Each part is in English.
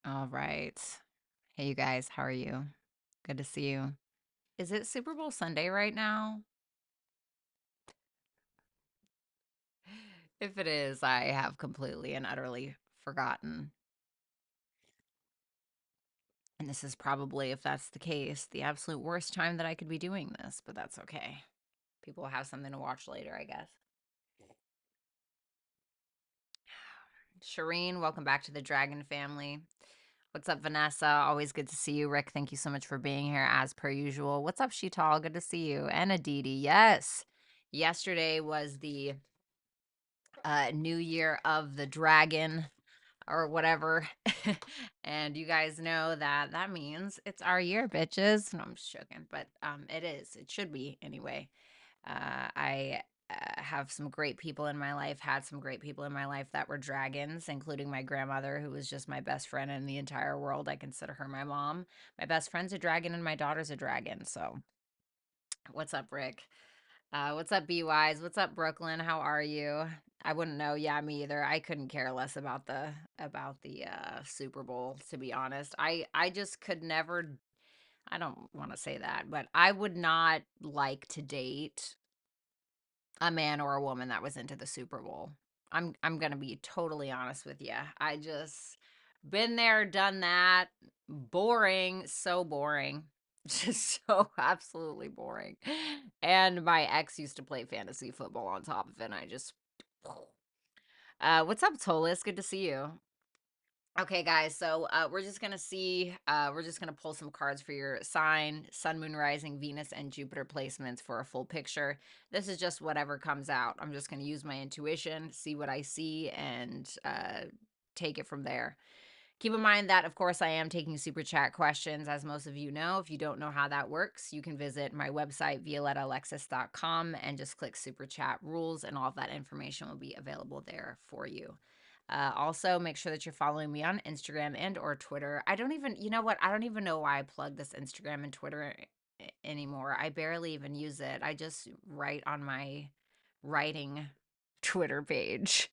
All right. Hey, you guys, how are you? Good to see you. Is it Super Bowl Sunday right now? If it is, I have completely and utterly forgotten. And this is probably, if that's the case, the absolute worst time that I could be doing this, but that's okay. People will have something to watch later, I guess. Shireen, welcome back to the Dragon family. What's up, Vanessa? Always good to see you. Rick, thank you so much for being here as per usual. What's up, Sheetal? Good to see you. And Aditi, yes. Yesterday was the New Year of the Dragon or whatever. And you guys know that that means it's our year, bitches. No, I'm just joking, but it is. It should be anyway. I have some great people in my life, had some great people in my life that were dragons, including my grandmother, who was just my best friend in the entire world. I consider her my mom. My best friend's a dragon, and my daughter's a dragon. So, what's up, Rick? What's up, B Wise? What's up, Brooklyn? How are you? I wouldn't know. Yeah, me either. I couldn't care less about the Super Bowl, to be honest. I just could never. I don't want to say that, but I would not like to date a man or a woman that was into the Super Bowl. I'm going to be totally honest with you. I just been there, done that. Boring, so boring. Just so absolutely boring. And my ex used to play fantasy football on top of it, and I just what's up, Tolis? Good to see you. Okay, guys, so we're just gonna pull some cards for your sign, sun, moon, rising, Venus, and Jupiter placements for a full picture. This is just whatever comes out. I'm just gonna use my intuition, see what I see, and take it from there. Keep in mind that, of course, I am taking super chat questions, as most of you know. If you don't know how that works, you can visit my website, violetaalexis.com, and just click super chat rules, and all of that information will be available there for you. Also, make sure that you're following me on Instagram and or Twitter. I don't even, you know what? I don't even know why I plug this Instagram and Twitter anymore. I barely even use it. I just write on my writing Twitter page.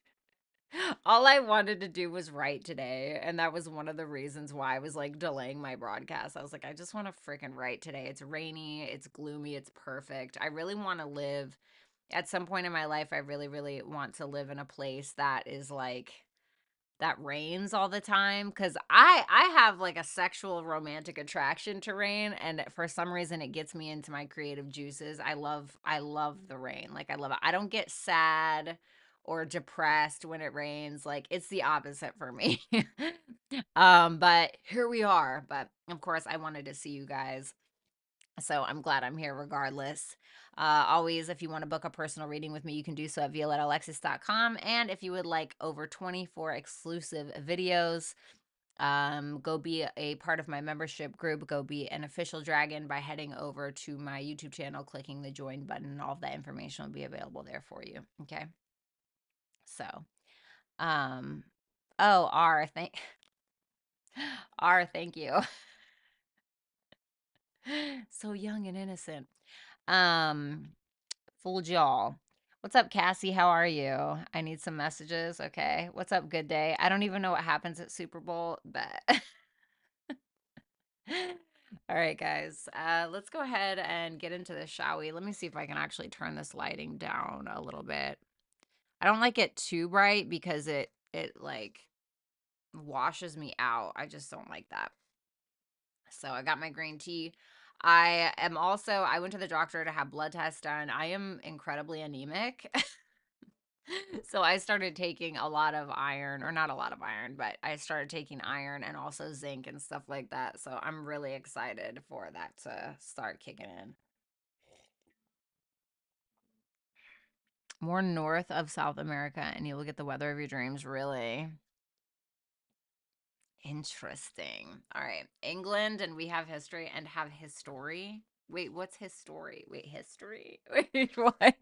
All I wanted to do was write today, and that was one of the reasons why I was like delaying my broadcast. I was like, I just want to freaking write today. It's rainy, it's gloomy, it's perfect. I really want to live at some point in my life. I really, really want to live in a place that is like that rains all the time because I have like a sexual romantic attraction to rain, and for some reason it gets me into my creative juices. I love the rain. Like I love it. I don't get sad or depressed when it rains. Like it's the opposite for me. But here we are. But of course I wanted to see you guys, so I'm glad I'm here regardless. Always, if you want to book a personal reading with me, you can do so at violetaalexis.com. And if you would like over 24 exclusive videos, go be a part of my membership group. Go be an official dragon by heading over to my YouTube channel, clicking the join button, and all of that information will be available there for you. Okay. So, um, oh, R, thank you. So young and innocent. Um, Fooled y'all. What's up, Cassie? How are you? I need some messages. Okay. What's up, Good Day? I don't even know what happens at Super Bowl, but all right, guys. Let's go ahead and get into this, shall we? Let me see if I can actually turn this lighting down a little bit. I don't like it too bright because it like washes me out. I just don't like that. So I got my green tea. I went to the doctor to have blood tests done. I am incredibly anemic. So I started taking a lot of iron, or not a lot of iron, but I started taking iron and also zinc and stuff like that. So I'm really excited for that to start kicking in. More north of South America, and you will get the weather of your dreams. Really interesting. All right, England, and we have history and have history. Wait, what's history? Wait, history? Wait, what?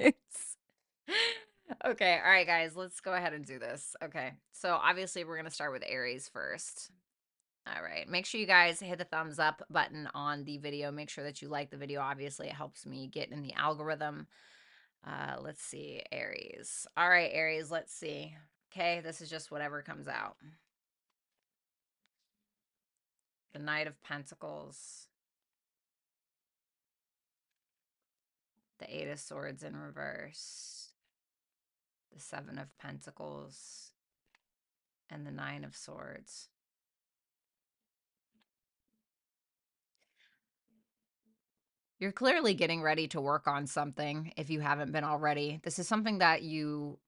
Okay, all right, guys, let's go ahead and do this. Okay, so obviously we're going to start with Aries first. All right, make sure you guys hit the thumbs up button on the video. Make sure that you like the video. Obviously, it helps me get in the algorithm. Let's see, Aries. All right, Aries, let's see. Okay, this is just whatever comes out. The Knight of Pentacles, the Eight of Swords in reverse, the Seven of Pentacles, and the Nine of Swords. You're clearly getting ready to work on something if you haven't been already. This is something that you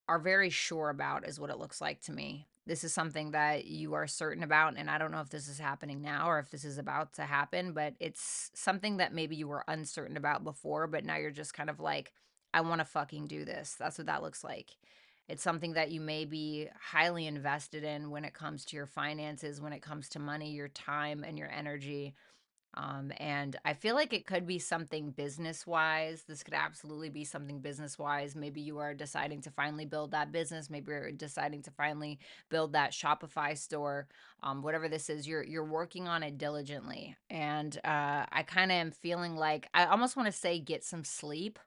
are very sure about, is what it looks like to me. This is something that you are certain about, and I don't know if this is happening now or if this is about to happen, but it's something that maybe you were uncertain about before, but now you're just kind of like, I want to fucking do this. That's what that looks like. It's something that you may be highly invested in when it comes to your finances, when it comes to money, your time, and your energy. And I feel like it could be something business wise. This could absolutely be something business wise. Maybe you are deciding to finally build that business. Maybe you're deciding to finally build that Shopify store. Whatever this is, you're working on it diligently. And I kind of am feeling like I almost want to say get some sleep.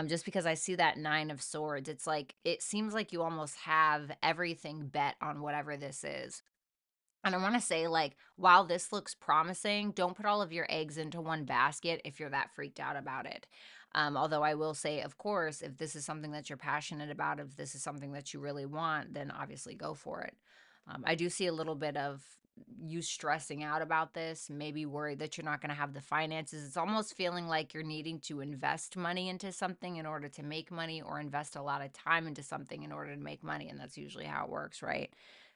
Just because I see that Nine of Swords, it's like it seems like you almost have everything bet on whatever this is. And I want to say, like, while this looks promising, don't put all of your eggs into one basket if you're that freaked out about it. Although I will say, of course, if this is something that you're passionate about, if this is something that you really want, then obviously go for it. I do see a little bit of you stressing out about this, maybe worried that you're not going to have the finances. It's almost feeling like you're needing to invest money into something in order to make money, or invest a lot of time into something in order to make money. And that's usually how it works, right?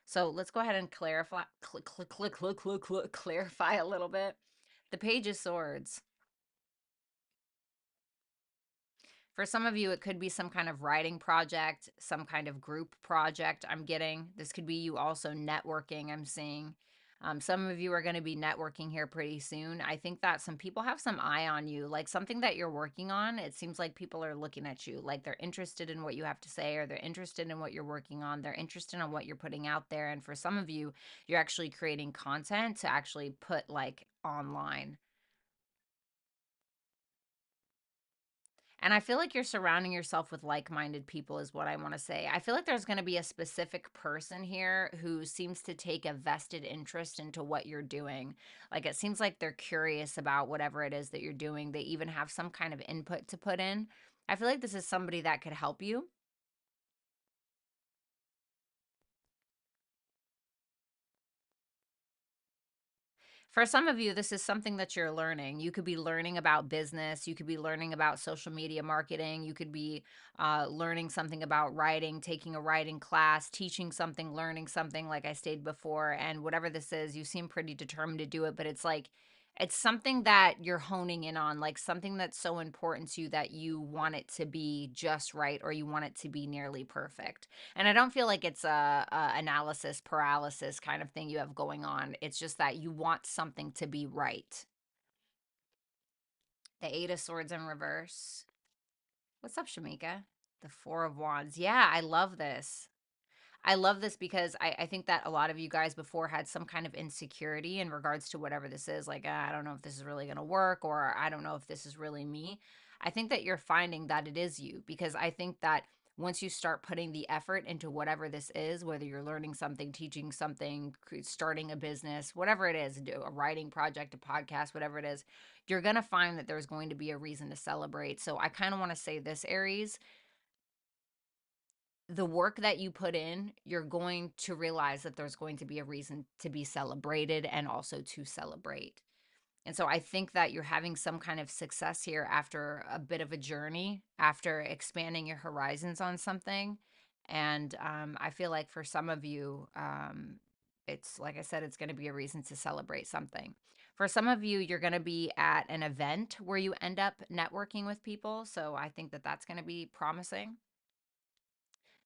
So let's go ahead and clarify a little bit. The Page of Swords. For some of you, it could be some kind of writing project, some kind of group project I'm getting. This could be you also networking, I'm seeing. Some of you are going to be networking here pretty soon. I think that some people have some eye on you, like something that you're working on. It seems like people are looking at you, like they're interested in what you have to say, or they're interested in what you're working on. They're interested in what you're putting out there. And for some of you, you're actually creating content to actually put like online. And I feel like you're surrounding yourself with like-minded people is what I want to say. I feel like there's going to be a specific person here who seems to take a vested interest into what you're doing. Like it seems like they're curious about whatever it is that you're doing. They even have some kind of input to put in. I feel like this is somebody that could help you. For some of you, this is something that you're learning. You could be learning about business. You could be learning about social media marketing. You could be learning something about writing, taking a writing class, teaching something, learning something, like I stated before. And whatever this is, you seem pretty determined to do it, but it's like, it's something that you're honing in on, like something that's so important to you that you want it to be just right, or you want it to be nearly perfect. And I don't feel like it's a analysis paralysis kind of thing you have going on. It's just that you want something to be right. The Eight of Swords in reverse. What's up, Shamika? The Four of Wands. Yeah, I love this. I love this because I think that a lot of you guys before had some kind of insecurity in regards to whatever this is. Like, I don't know if this is really going to work, or I don't know if this is really me. I think that you're finding that it is you, because I think that once you start putting the effort into whatever this is, whether you're learning something, teaching something, starting a business, whatever it is, do a writing project, a podcast, whatever it is, you're going to find that there's going to be a reason to celebrate. So I kind of want to say this, Aries, the work that you put in, you're going to realize that there's going to be a reason to be celebrated and also to celebrate. And so I think that you're having some kind of success here after a bit of a journey, after expanding your horizons on something. And I feel like for some of you, it's like I said, it's going to be a reason to celebrate something. For some of you, you're going to be at an event where you end up networking with people. So I think that that's going to be promising.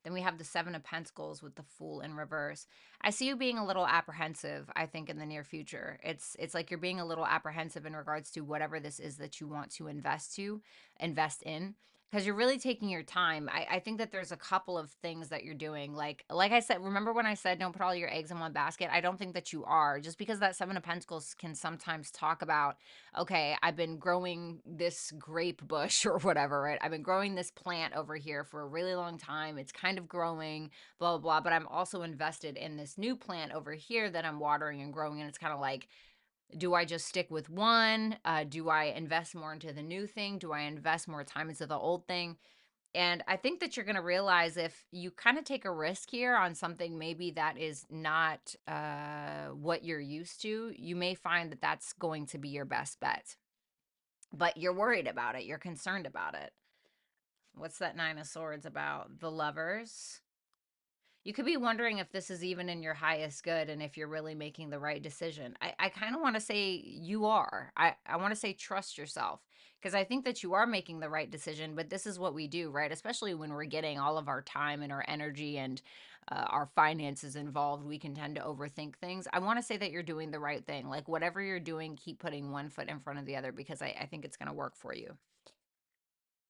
Then we have the Seven of Pentacles with the Fool in reverse. I see you being a little apprehensive, I think, in the near future. It's like you're being a little apprehensive in regards to whatever this is that you want to invest in. Because you're really taking your time. I think that there's a couple of things that you're doing. Like I said, remember when I said don't put all your eggs in one basket? I don't think that you are. Just because that Seven of Pentacles can sometimes talk about, okay, I've been growing this grape bush or whatever, right? I've been growing this plant over here for a really long time. It's kind of growing, blah, blah, blah. But I'm also invested in this new plant over here that I'm watering and growing. And it's kind of like, Do I just stick with one? Do I invest more into the new thing? Do I invest more time into the old thing? And I think that you're going to realize if you kind of take a risk here on something maybe that is not what you're used to, you may find that that's going to be your best bet. But you're worried about it. You're concerned about it. What's that Nine of Swords about? The Lovers. You could be wondering if this is even in your highest good and if you're really making the right decision. I kind of want to say you are. I want to say trust yourself because I think that you are making the right decision, but this is what we do, right? Especially when we're getting all of our time and our energy and our finances involved, we can tend to overthink things. I want to say that you're doing the right thing. Like whatever you're doing, keep putting one foot in front of the other because I think it's going to work for you.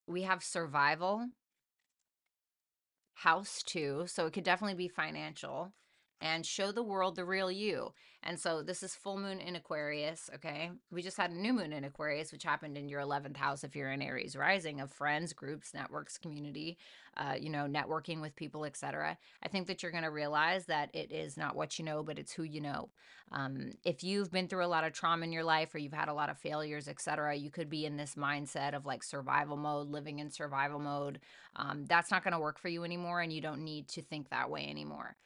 We have survival, house too, so it could definitely be financial, and show the world the real you. And so this is full moon in Aquarius. Okay, we just had a new moon in Aquarius, which happened in your 11th house if you're in Aries rising, of friends, groups, networks, community, networking with people, etc. I think that you're going to realize that it is not what you know, but it's who you know. If you've been through a lot of trauma in your life or you've had a lot of failures, etc., you could be in this mindset of like survival mode, living in survival mode. That's not going to work for you anymore, and you don't need to think that way anymore.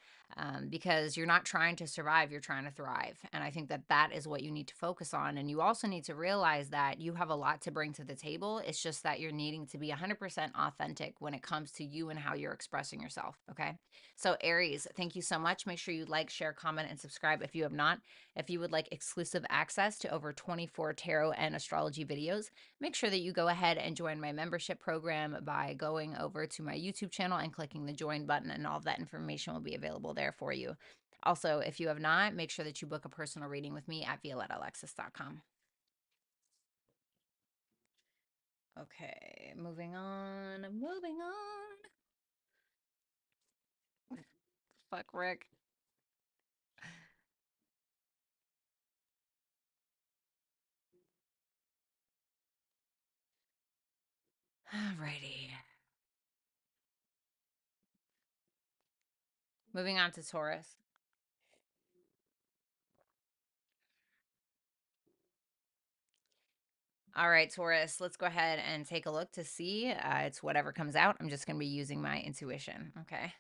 Because you're not trying to survive, you're trying to thrive. And I think that that is what you need to focus on. And you also need to realize that you have a lot to bring to the table. It's just that you're needing to be 100% authentic when it comes to you and how you're expressing yourself. Okay. So, Aries, thank you so much. Make sure you like, share, comment, and subscribe if you have not. If you would like exclusive access to over 24 tarot and astrology videos, make sure that you go ahead and join my membership program by going over to my YouTube channel and clicking the join button, and all of that information will be available there for you. Also, if you have not, make sure that you book a personal reading with me at violettalexis.com. Okay, moving on. Moving on. Fuck, Rick. Alrighty. Moving on to Taurus. All right, Taurus, let's go ahead and take a look to see. It's whatever comes out. I'm just going to be using my intuition. Okay.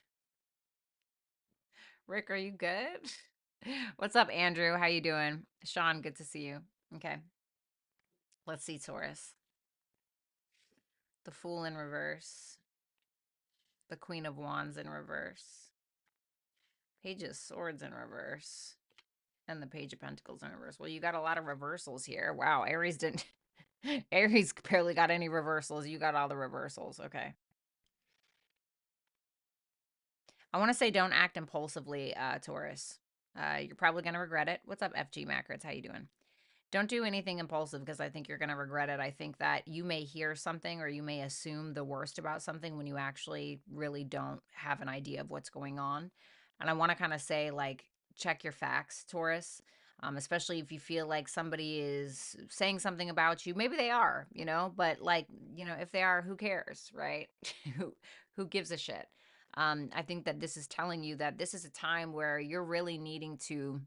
Rick, are you good? What's up, Andrew? How you doing? Sean, good to see you. Okay. Let's see, Taurus. The Fool in reverse. The Queen of Wands in reverse. Page of Swords in reverse. And the Page of Pentacles in reverse. Well, you got a lot of reversals here. Wow, Aries didn't... Aries barely got any reversals. You got all the reversals. Okay. I want to say don't act impulsively, Taurus. You're probably going to regret it. What's up, FG Macrits? How you doing? Don't do anything impulsive because I think you're going to regret it. I think that you may hear something or you may assume the worst about something when you actually really don't have an idea of what's going on. And I want to kind of say, like, check your facts, Taurus. Especially if you feel like somebody is saying something about you. Maybe they are, but like, if they are, who cares, right? who gives a shit? I think that this is telling you that this is a time where you're really needing to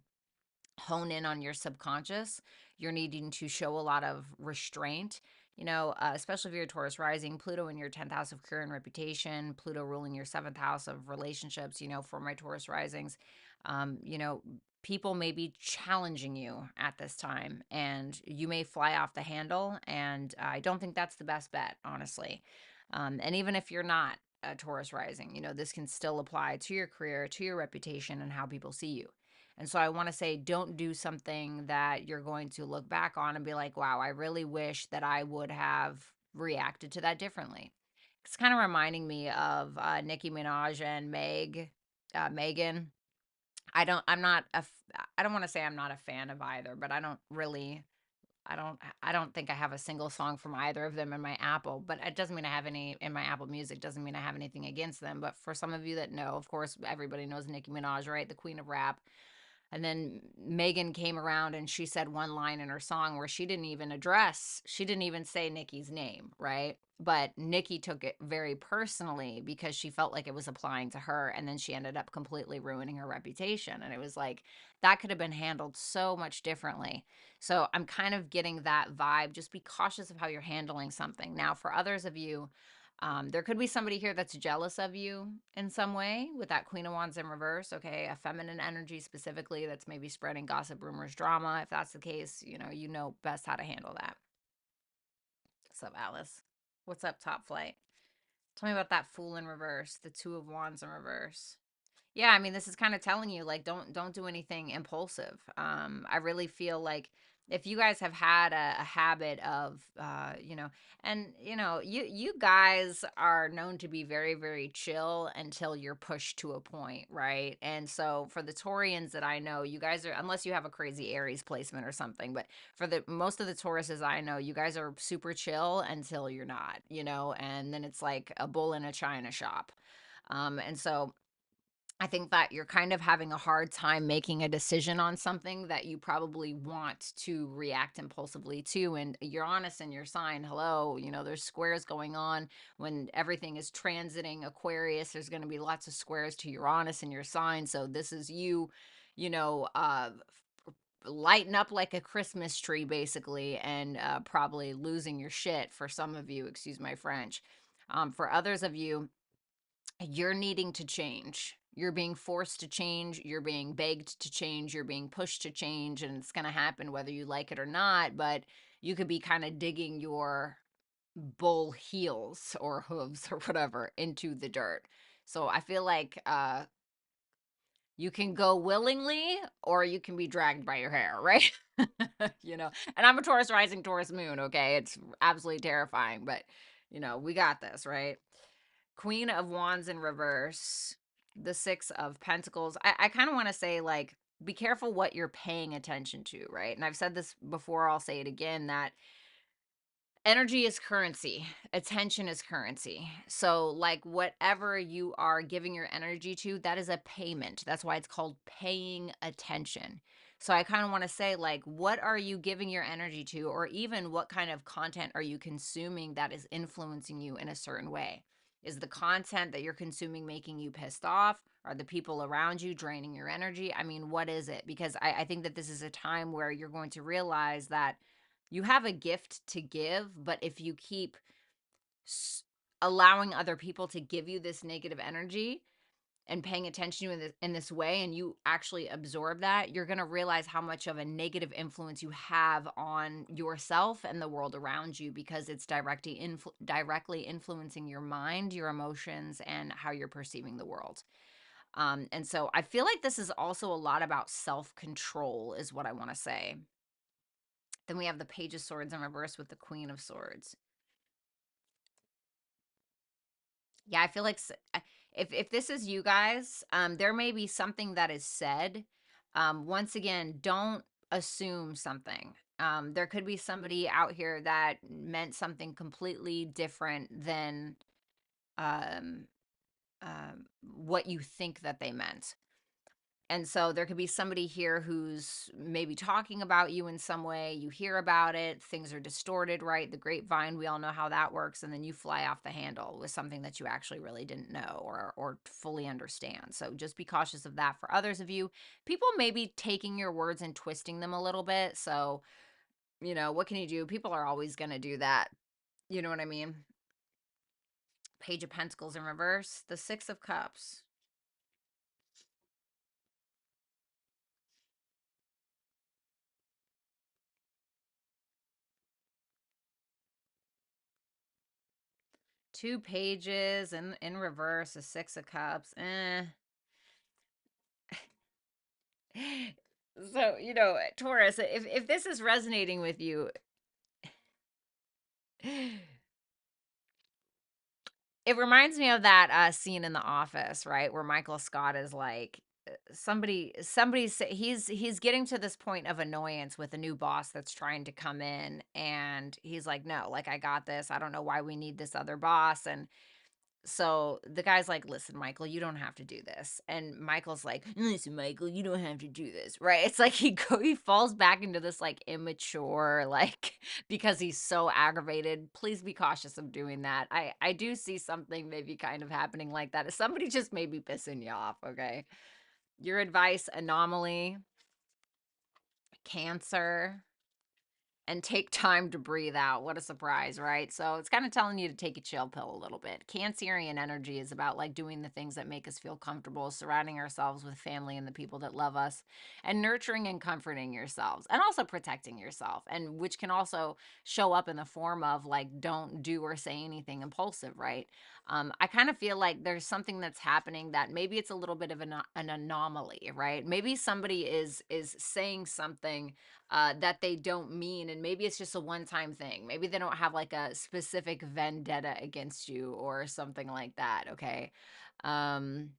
hone in on your subconscious. You're needing to show a lot of restraint, especially if you're Taurus rising, Pluto in your 10th house of career and reputation, Pluto ruling your 7th house of relationships, for my Taurus risings. People may be challenging you at this time and you may fly off the handle. And I don't think that's the best bet, honestly. And even if you're not a Taurus rising, this can still apply to your career, to your reputation, and how people see you. And so I want to say, don't do something that you're going to look back on and be like, wow, I really wish that I would have reacted to that differently. It's kind of reminding me of Nicki Minaj and Megan. I don't want to say I'm not a fan of either, but I don't think I have a single song from either of them in my Apple, but it doesn't mean I have any in my Apple Music. Doesn't mean I have anything against them. But for some of you that know, of course, everybody knows Nicki Minaj, right? The queen of rap. And then Megan came around and she said one line in her song where she didn't even say Nikki's name, right? But Nikki took it very personally because she felt like it was applying to her. And then she ended up completely ruining her reputation. And it was like, that could have been handled so much differently. So I'm kind of getting that vibe. Just be cautious of how you're handling something. Now, for others of you, there could be somebody here that's jealous of you in some way with that Queen of Wands in reverse. Okay, a feminine energy specifically that's maybe spreading gossip, rumors, drama. If that's the case, you know best how to handle that. What's up, Alice? What's up, Top Flight? Tell me about that Fool in reverse, the Two of Wands in reverse. Yeah, I mean, this is kind of telling you like don't do anything impulsive. I really feel like if you guys have had a habit of and you guys are known to be very, very chill until you're pushed to a point, right? And so for the Taurians that I know, you guys are, unless you have a crazy Aries placement or something, but for the most of the Tauruses I know, you guys are super chill until you're not, and then it's like a bull in a china shop. And so I think that you're kind of having a hard time making a decision on something that you probably want to react impulsively to. And you're honest in your sign. Hello, there's squares going on when everything is transiting Aquarius. There's going to be lots of squares to Uranus in your sign. So this is you, you know, uh, lighting up like a Christmas tree, basically, and probably losing your shit for some of you. Excuse my French. For others of you, you're needing to change. You're being forced to change. You're being begged to change. You're being pushed to change. And it's going to happen whether you like it or not. But you could be kind of digging your bull heels or hooves or whatever into the dirt. So I feel like you can go willingly or you can be dragged by your hair, right? And I'm a Taurus rising, Taurus moon. Okay. It's absolutely terrifying, but we got this, right? Queen of Wands in reverse, the Six of Pentacles. I kind of want to say, like, be careful what you're paying attention to, right? And I've said this before, I'll say it again, that energy is currency, attention is currency. So like whatever you are giving your energy to, that is a payment. That's why it's called paying attention. So I kind of want to say, like, what are you giving your energy to, or even what kind of content are you consuming that is influencing you in a certain way? Is the content that you're consuming making you pissed off? Are the people around you draining your energy? I mean, what is it? Because I think that this is a time where you're going to realize that you have a gift to give, but if you keep allowing other people to give you this negative energy and paying attention to in this way, and you actually absorb that, you're going to realize how much of a negative influence you have on yourself and the world around you, because it's directly influencing your mind, your emotions, and how you're perceiving the world. And so I feel like this is also a lot about self-control is what I want to say. Then we have the Page of Swords in reverse with the Queen of Swords. Yeah, I feel like if this is you guys, there may be something that is said. Once again, don't assume something. There could be somebody out here that meant something completely different than um, what you think that they meant. And so there could be somebody here who's maybe talking about you in some way. You hear about it, things are distorted, right? The grapevine, we all know how that works. And then you fly off the handle with something that you actually really didn't know or fully understand. So just be cautious of that. For others of you, people may be taking your words and twisting them a little bit. So, what can you do? People are always going to do that. You know what I mean? Page of Pentacles in reverse, the Six of Cups. Two pages in reverse, a Six of Cups. So, Taurus, if this is resonating with you, it reminds me of that scene in The Office, right, where Michael Scott is like, he's getting to this point of annoyance with a new boss that's trying to come in, and he's like, no, like, I got this. I don't know why we need this other boss. And So the guy's like, listen, Michael, you don't have to do this. And Michael's like, listen, Michael, you don't have to do this. Right. It's like he falls back into this like immature, like, because he's so aggravated. Please be cautious of doing that. I do see something maybe kind of happening like that. Somebody just may be pissing you off. Okay. Your advice, anomaly, Cancer, and take time to breathe out. What a surprise, right? So it's kind of telling you to take a chill pill a little bit. Cancerian energy is about like doing the things that make us feel comfortable, surrounding ourselves with family and the people that love us, and nurturing and comforting yourselves, and also protecting yourself, and which can also show up in the form of like don't do or say anything impulsive, right? I kind of feel like there's something that's happening that maybe it's a little bit of an anomaly, right? Maybe somebody is saying something that they don't mean, and maybe it's just a one-time thing. Maybe they don't have like a specific vendetta against you or something like that. Okay. um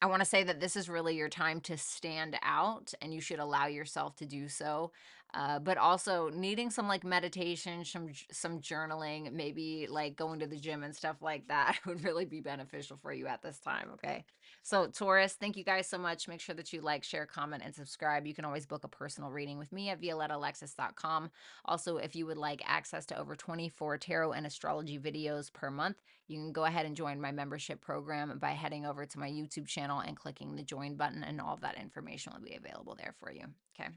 I want to say that this is really your time to stand out, and you should allow yourself to do so. But also needing some like meditation, some journaling, maybe like going to the gym and stuff like that would really be beneficial for you at this time. Okay. So Taurus, thank you guys so much. Make sure that you like, share, comment, and subscribe. You can always book a personal reading with me at violettalexis.com. Also, if you would like access to over 24 tarot and astrology videos per month, you can go ahead and join my membership program by heading over to my YouTube channel and clicking the join button, and all of that information will be available there for you. Okay.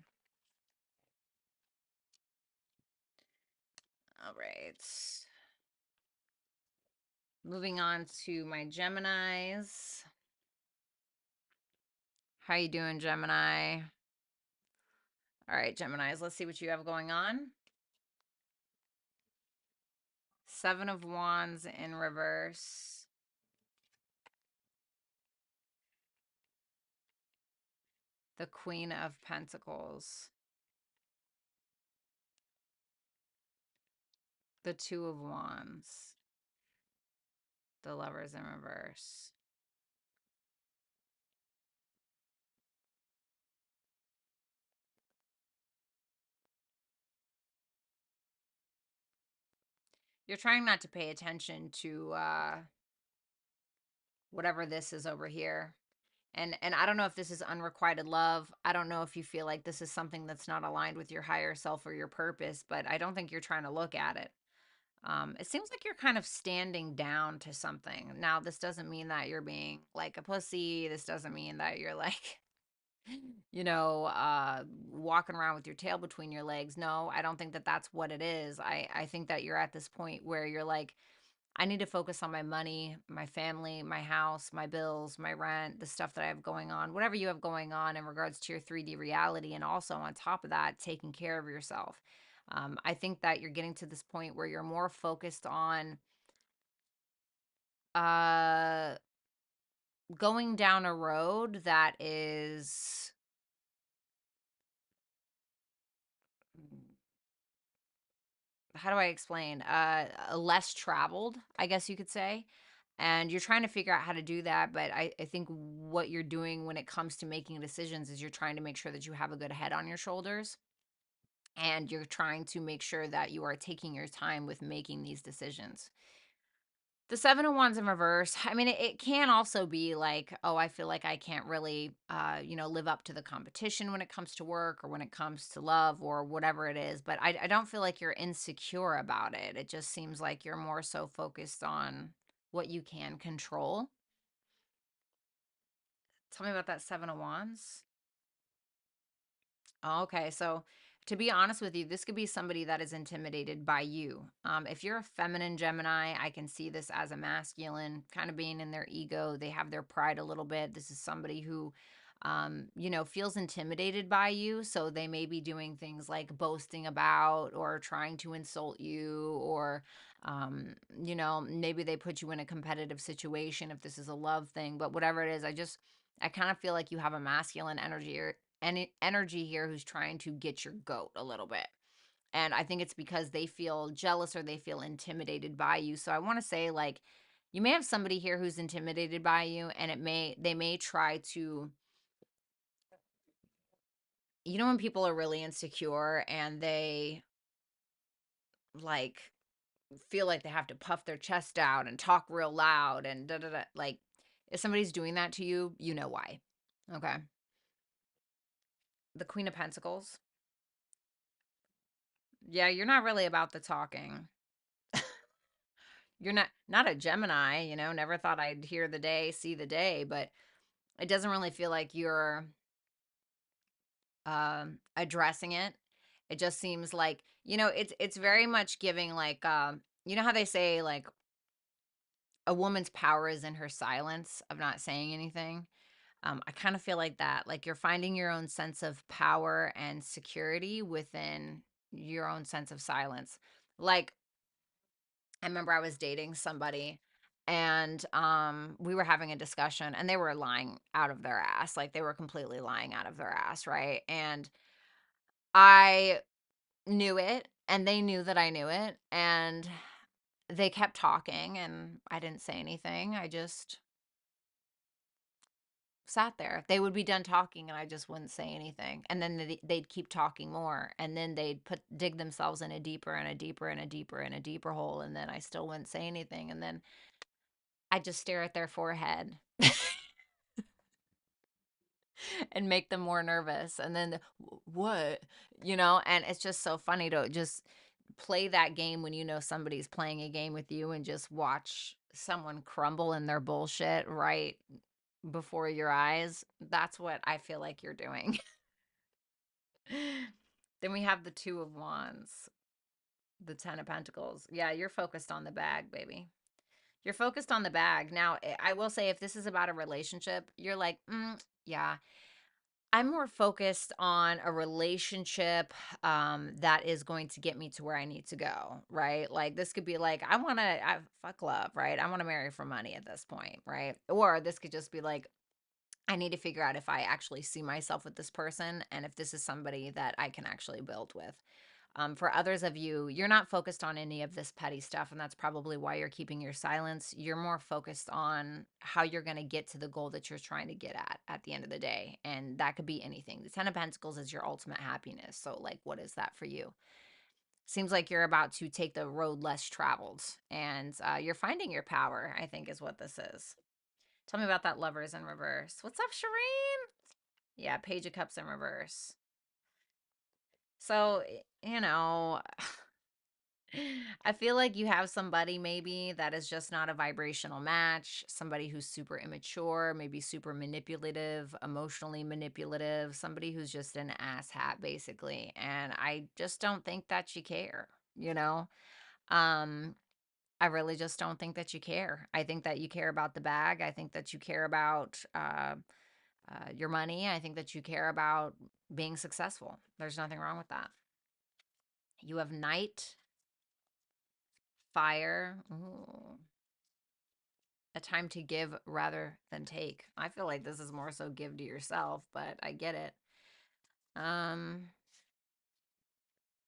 All right. Moving on to my Geminis. How you doing, Gemini? All right, Geminis, let's see what you have going on. Seven of Wands in reverse. The Queen of Pentacles. The Two of Wands. The Lovers in reverse. You're trying not to pay attention to whatever this is over here. And I don't know if this is unrequited love. I don't know if you feel like this is something that's not aligned with your higher self or your purpose, but I don't think you're trying to look at it. It seems like you're kind of standing down to something. Now, this doesn't mean that you're being like a pussy. This doesn't mean that you're like, walking around with your tail between your legs. No, I don't think that that's what it is. I think that you're at this point where you're like, I need to focus on my money, my family, my house, my bills, my rent, the stuff that I have going on, whatever you have going on in regards to your 3D reality. And also, on top of that, taking care of yourself. I think that you're getting to this point where you're more focused on uh, going down a road that is, how do I explain? Less traveled, I guess you could say. And you're trying to figure out how to do that. But I think what you're doing when it comes to making decisions is you're trying to make sure that you have a good head on your shoulders. And you're trying to make sure that you are taking your time with making these decisions. The Seven of Wands in reverse, I mean, it can also be like, oh, I feel like I can't really, live up to the competition when it comes to work or when it comes to love or whatever it is. But I don't feel like you're insecure about it. It just seems like you're more so focused on what you can control. Tell me about that Seven of Wands. Oh, okay, so to be honest with you, this could be somebody that is intimidated by you. If you're a feminine Gemini, I can see this as a masculine, kind of being in their ego. They have their pride a little bit. This is somebody who, feels intimidated by you. So they may be doing things like boasting about or trying to insult you, or, maybe they put you in a competitive situation if this is a love thing. But whatever it is, I kind of feel like you have a masculine energy here who's trying to get your goat a little bit. And I think it's because they feel jealous or they feel intimidated by you. So I want to say, like, you may have somebody here who's intimidated by you, and they may try to, when people are really insecure and they like feel like they have to puff their chest out and talk real loud and da da da. Like, if somebody's doing that to you, you know why. Okay. The Queen of Pentacles. Yeah, you're not really about the talking. You're not a Gemini, never thought I'd hear the day, see the day, but it doesn't really feel like you're addressing it. It just seems like, it's very much giving like you know how they say like a woman's power is in her silence of not saying anything. I kind of feel like that. Like you're finding your own sense of power and security within your own sense of silence. Like I remember I was dating somebody and we were having a discussion and they were lying out of their ass. Like they were completely lying out of their ass, right? And I knew it and they knew that I knew it and they kept talking and I didn't say anything. I just sat there. They would be done talking and I just wouldn't say anything. And then they'd keep talking more and then they'd dig themselves in a deeper and a deeper and a deeper and a deeper hole and then I still wouldn't say anything and then I just stare at their forehead and make them more nervous and then what? And it's just so funny to just play that game when somebody's playing a game with you and just watch someone crumble in their bullshit right before your eyes. That's what I feel like you're doing. Then we have the Two of Wands, the Ten of Pentacles. Yeah, you're focused on the bag, baby. You're focused on the bag. Now, I will say if this is about a relationship, you're like, yeah, I'm more focused on a relationship that is going to get me to where I need to go, right? Like this could be like, I fuck love, right? I want to marry for money at this point, right? Or this could just be like, I need to figure out if I actually see myself with this person and if this is somebody that I can actually build with. For others of you, you're not focused on any of this petty stuff, and that's probably why you're keeping your silence. You're more focused on how you're going to get to the goal that you're trying to get at the end of the day. And that could be anything. The Ten of Pentacles is your ultimate happiness. So, like, what is that for you? Seems like you're about to take the road less traveled, and you're finding your power, I think, is what this is. Tell me about that Lovers in reverse. What's up, Shireen? Yeah, Page of Cups in reverse. So, I feel like you have somebody maybe that is just not a vibrational match, somebody who's super immature, maybe super manipulative, emotionally manipulative, somebody who's just an asshat basically. And I just don't think that you care, you know? Um I really just don't think that you care. I think that you care about the bag. I think that you care about your money. I think that you care about being successful. There's nothing wrong with that. You have Knight, Fire. Ooh, a time to give rather than take. I feel like this is more so give to yourself, but I get it. Um,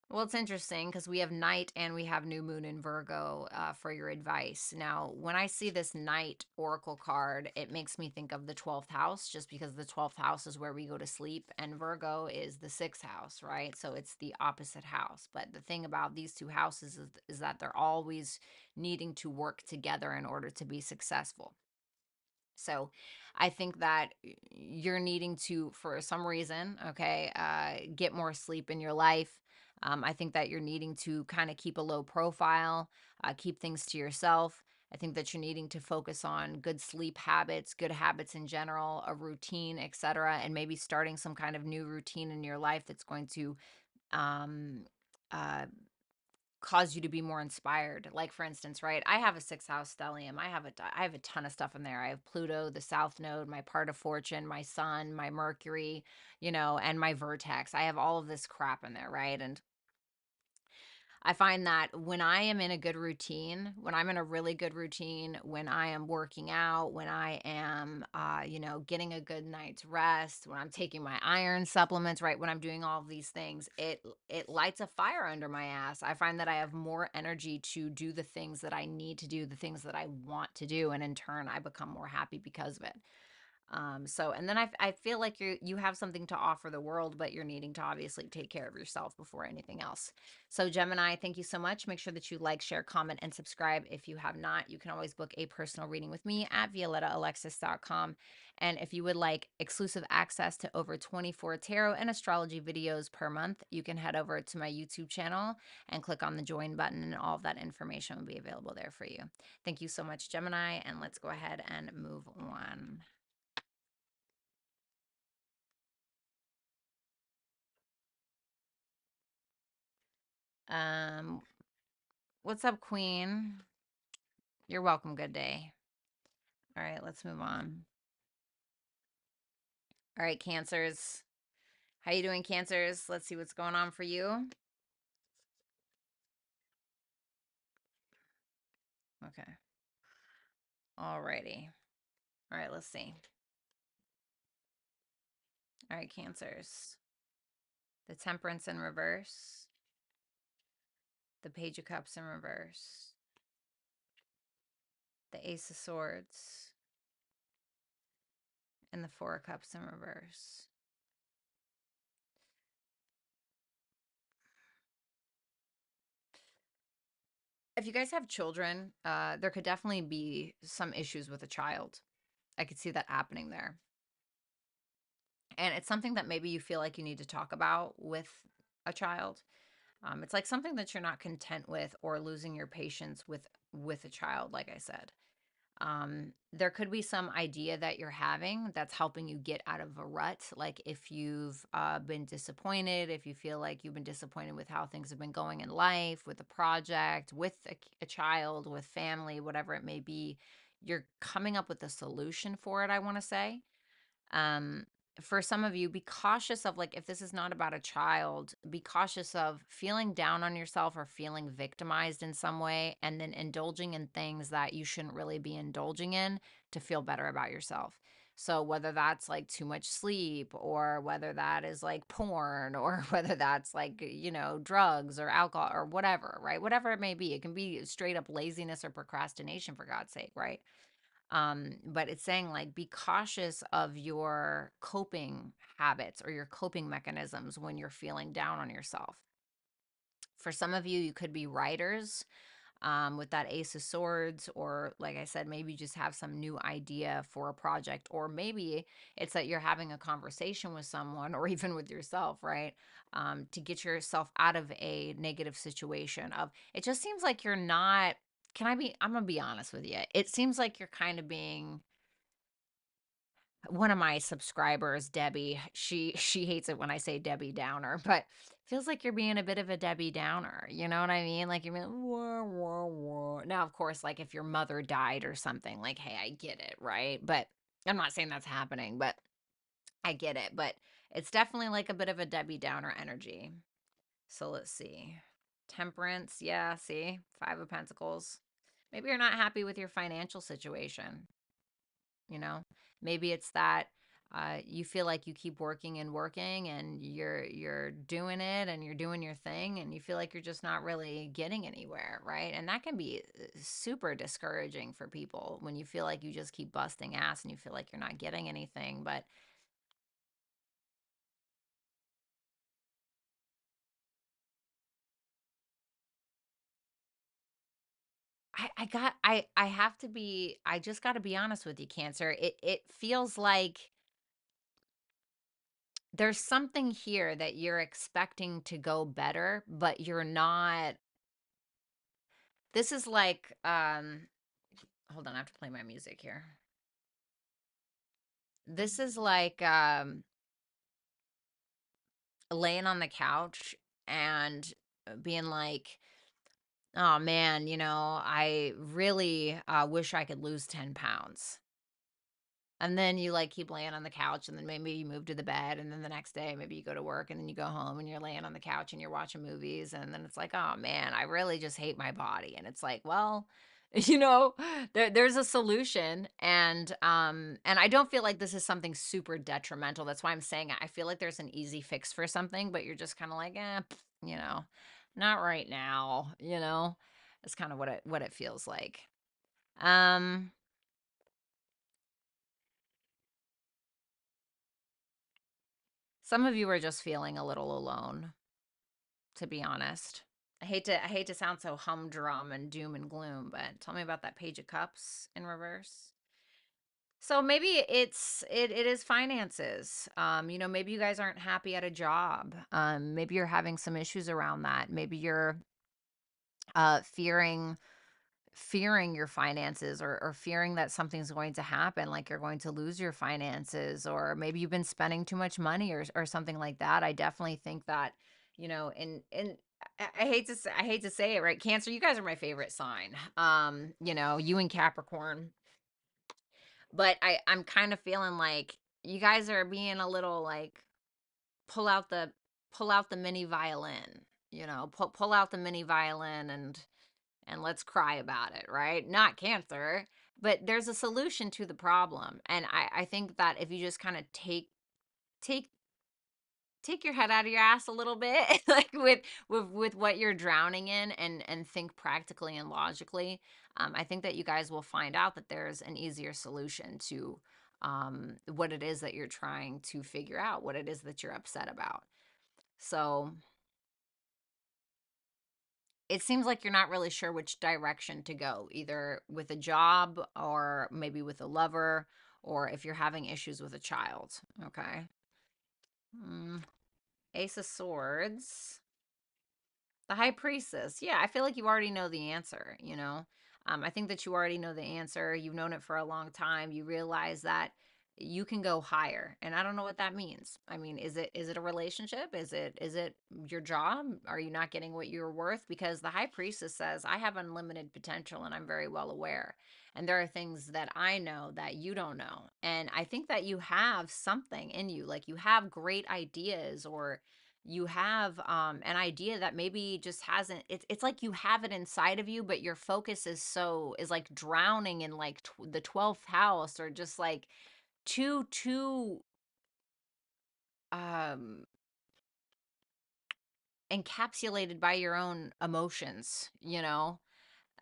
well, it's interesting because we have night and we have new moon in Virgo for your advice. Now, when I see this night oracle card, it makes me think of the 12th house just because the 12th house is where we go to sleep and Virgo is the 6th house, right? So it's the opposite house. But the thing about these two houses is that they're always needing to work together in order to be successful. So I think that you're needing to, for some reason, okay, get more sleep in your life. I think that you're needing to kind of keep a low profile, keep things to yourself. I think that you're needing to focus on good sleep habits, good habits in general, a routine, etc., and maybe starting some kind of new routine in your life that's going to um, uh, cause you to be more inspired. Like for instance, right? I have a 6th house stellium. I have a ton of stuff in there. I have Pluto, the South Node, my part of fortune, my Sun, my Mercury, and my vertex. I have all of this crap in there, right? And I find that when I am in a good routine, when I'm in a really good routine, when I am working out, when I am, getting a good night's rest, when I'm taking my iron supplements, right, when I'm doing all of these things, it lights a fire under my ass. I find that I have more energy to do the things that I need to do, the things that I want to do, and in turn, I become more happy because of it. And then I feel like you have something to offer the world, but you're needing to obviously take care of yourself before anything else. So Gemini, thank you so much. Make sure that you like, share, comment, and subscribe. If you have not, you can always book a personal reading with me at violettaalexis.com. And if you would like exclusive access to over 24 tarot and astrology videos per month, you can head over to my YouTube channel and click on the join button, and all of that information will be available there for you. Thank you so much, Gemini, and let's go ahead and move on. Um, what's up, Queen? You're welcome. Good day. All right, let's move on. All right, Cancers. How you doing, Cancers? Let's see what's going on for you. Okay. All righty. All right, let's see. All right, Cancers. The Temperance in reverse. The Page of Cups in reverse. The Ace of Swords. And the Four of Cups in reverse. If you guys have children, there could definitely be some issues with a child. I could see that happening there. And it's something that maybe you feel like you need to talk about with a child. It's like something that you're not content with, or losing your patience with a child, like I said. There could be some idea that you're having that's helping you get out of a rut. Like if you've been disappointed, if you feel like you've been disappointed with how things have been going in life, with a project, with a child, with family, whatever it may be, you're coming up with a solution for it, I want to say. um for some of you, be cautious of, like, if this is not about a child, be cautious of feeling down on yourself or feeling victimized in some way, and then indulging in things that you shouldn't really be indulging in to feel better about yourself. So whether that's like too much sleep, or whether that is like porn, or whether that's like, drugs or alcohol or whatever, right? Whatever it may be, it can be straight up laziness or procrastination, for God's sake, right? But it's saying, like, be cautious of your coping habits or your coping mechanisms when you're feeling down on yourself. For some of you, you could be writers, with that Ace of Swords, or like I said, maybe you just have some new idea for a project, or maybe it's that you're having a conversation with someone, or even with yourself, right? To get yourself out of a negative situation. Of it just seems like you're not. I'm gonna be honest with you. It seems like you're kind of being, one of my subscribers, Debbie, she hates it when I say Debbie Downer, but feels like you're being a bit of a Debbie Downer. You know what I mean? Like you're being wah, wah, wah. Now, of course, like if your mother died or something, like, hey, I get it, right? But I'm not saying that's happening, but I get it. But it's definitely like a bit of a Debbie Downer energy. So let's see. Temperance, yeah, see? Five of Pentacles. Maybe you're not happy with your financial situation. you know Maybe it's that you feel like you keep working and working, and you're doing it, and you're doing your thing, and you feel like you're just not really getting anywhere, right? And that can be super discouraging for people, when you feel like you just keep busting ass and you feel like you're not getting anything. But I have to be, I just got to be honest with you, Cancer. It feels like there's something here that you're expecting to go better, but you're not. This is like, hold on, I have to play my music here. This is like, laying on the couch and being like, oh man, I really wish I could lose 10 pounds. And then you like keep laying on the couch, and then maybe you move to the bed, and then the next day maybe you go to work, and then you go home and you're laying on the couch and you're watching movies, and then it's like, oh man, I really just hate my body. And it's like, well, you know, there's a solution. And I don't feel like this is something super detrimental. That's why I'm saying I feel like there's an easy fix for something, but you're just kind of like, you know, not right now, It's kind of what it feels like. Um Some of you are just feeling a little alone, to be honest. I hate to sound so humdrum and doom and gloom, but tell me about that Page of Cups in reverse. So maybe it is finances. Maybe you guys aren't happy at a job. Maybe you're having some issues around that. Maybe you're fearing your finances, or fearing that something's going to happen, like you're going to lose your finances, or maybe you've been spending too much money, or something like that. I definitely think that, and I hate to say it, right? Cancer, you guys are my favorite sign. You and Capricorn. But I'm kind of feeling like you guys are being a little like, pull out the pull out the mini violin, pull out the mini violin, and let's cry about it, right? Not Cancer, but there's a solution to the problem. And I think that if you just kind of take take your head out of your ass a little bit, like with what you're drowning in, and think practically and logically, I think that you guys will find out that there's an easier solution to what it is that you're trying to figure out, what it is that you're upset about. So it seems like you're not really sure which direction to go, either with a job, or maybe with a lover, or if you're having issues with a child. Okay. Mm, Ace of Swords. The High Priestess. Yeah, I feel like you already know the answer, you know? I think that you already know the answer. You've known it for a long time. You realize that you can go higher. And I don't know what that means. I mean, is it a relationship? Is it your job? Are you not getting what you're worth? Because the High Priestess says, I have unlimited potential and I'm very well aware. And there are things that I know that you don't know. And I think that you have something in you. Like, you have great ideas, or you have an idea that maybe just hasn't, it's like you have it inside of you, but your focus is like drowning in like the 12th house, or just like too um encapsulated by your own emotions,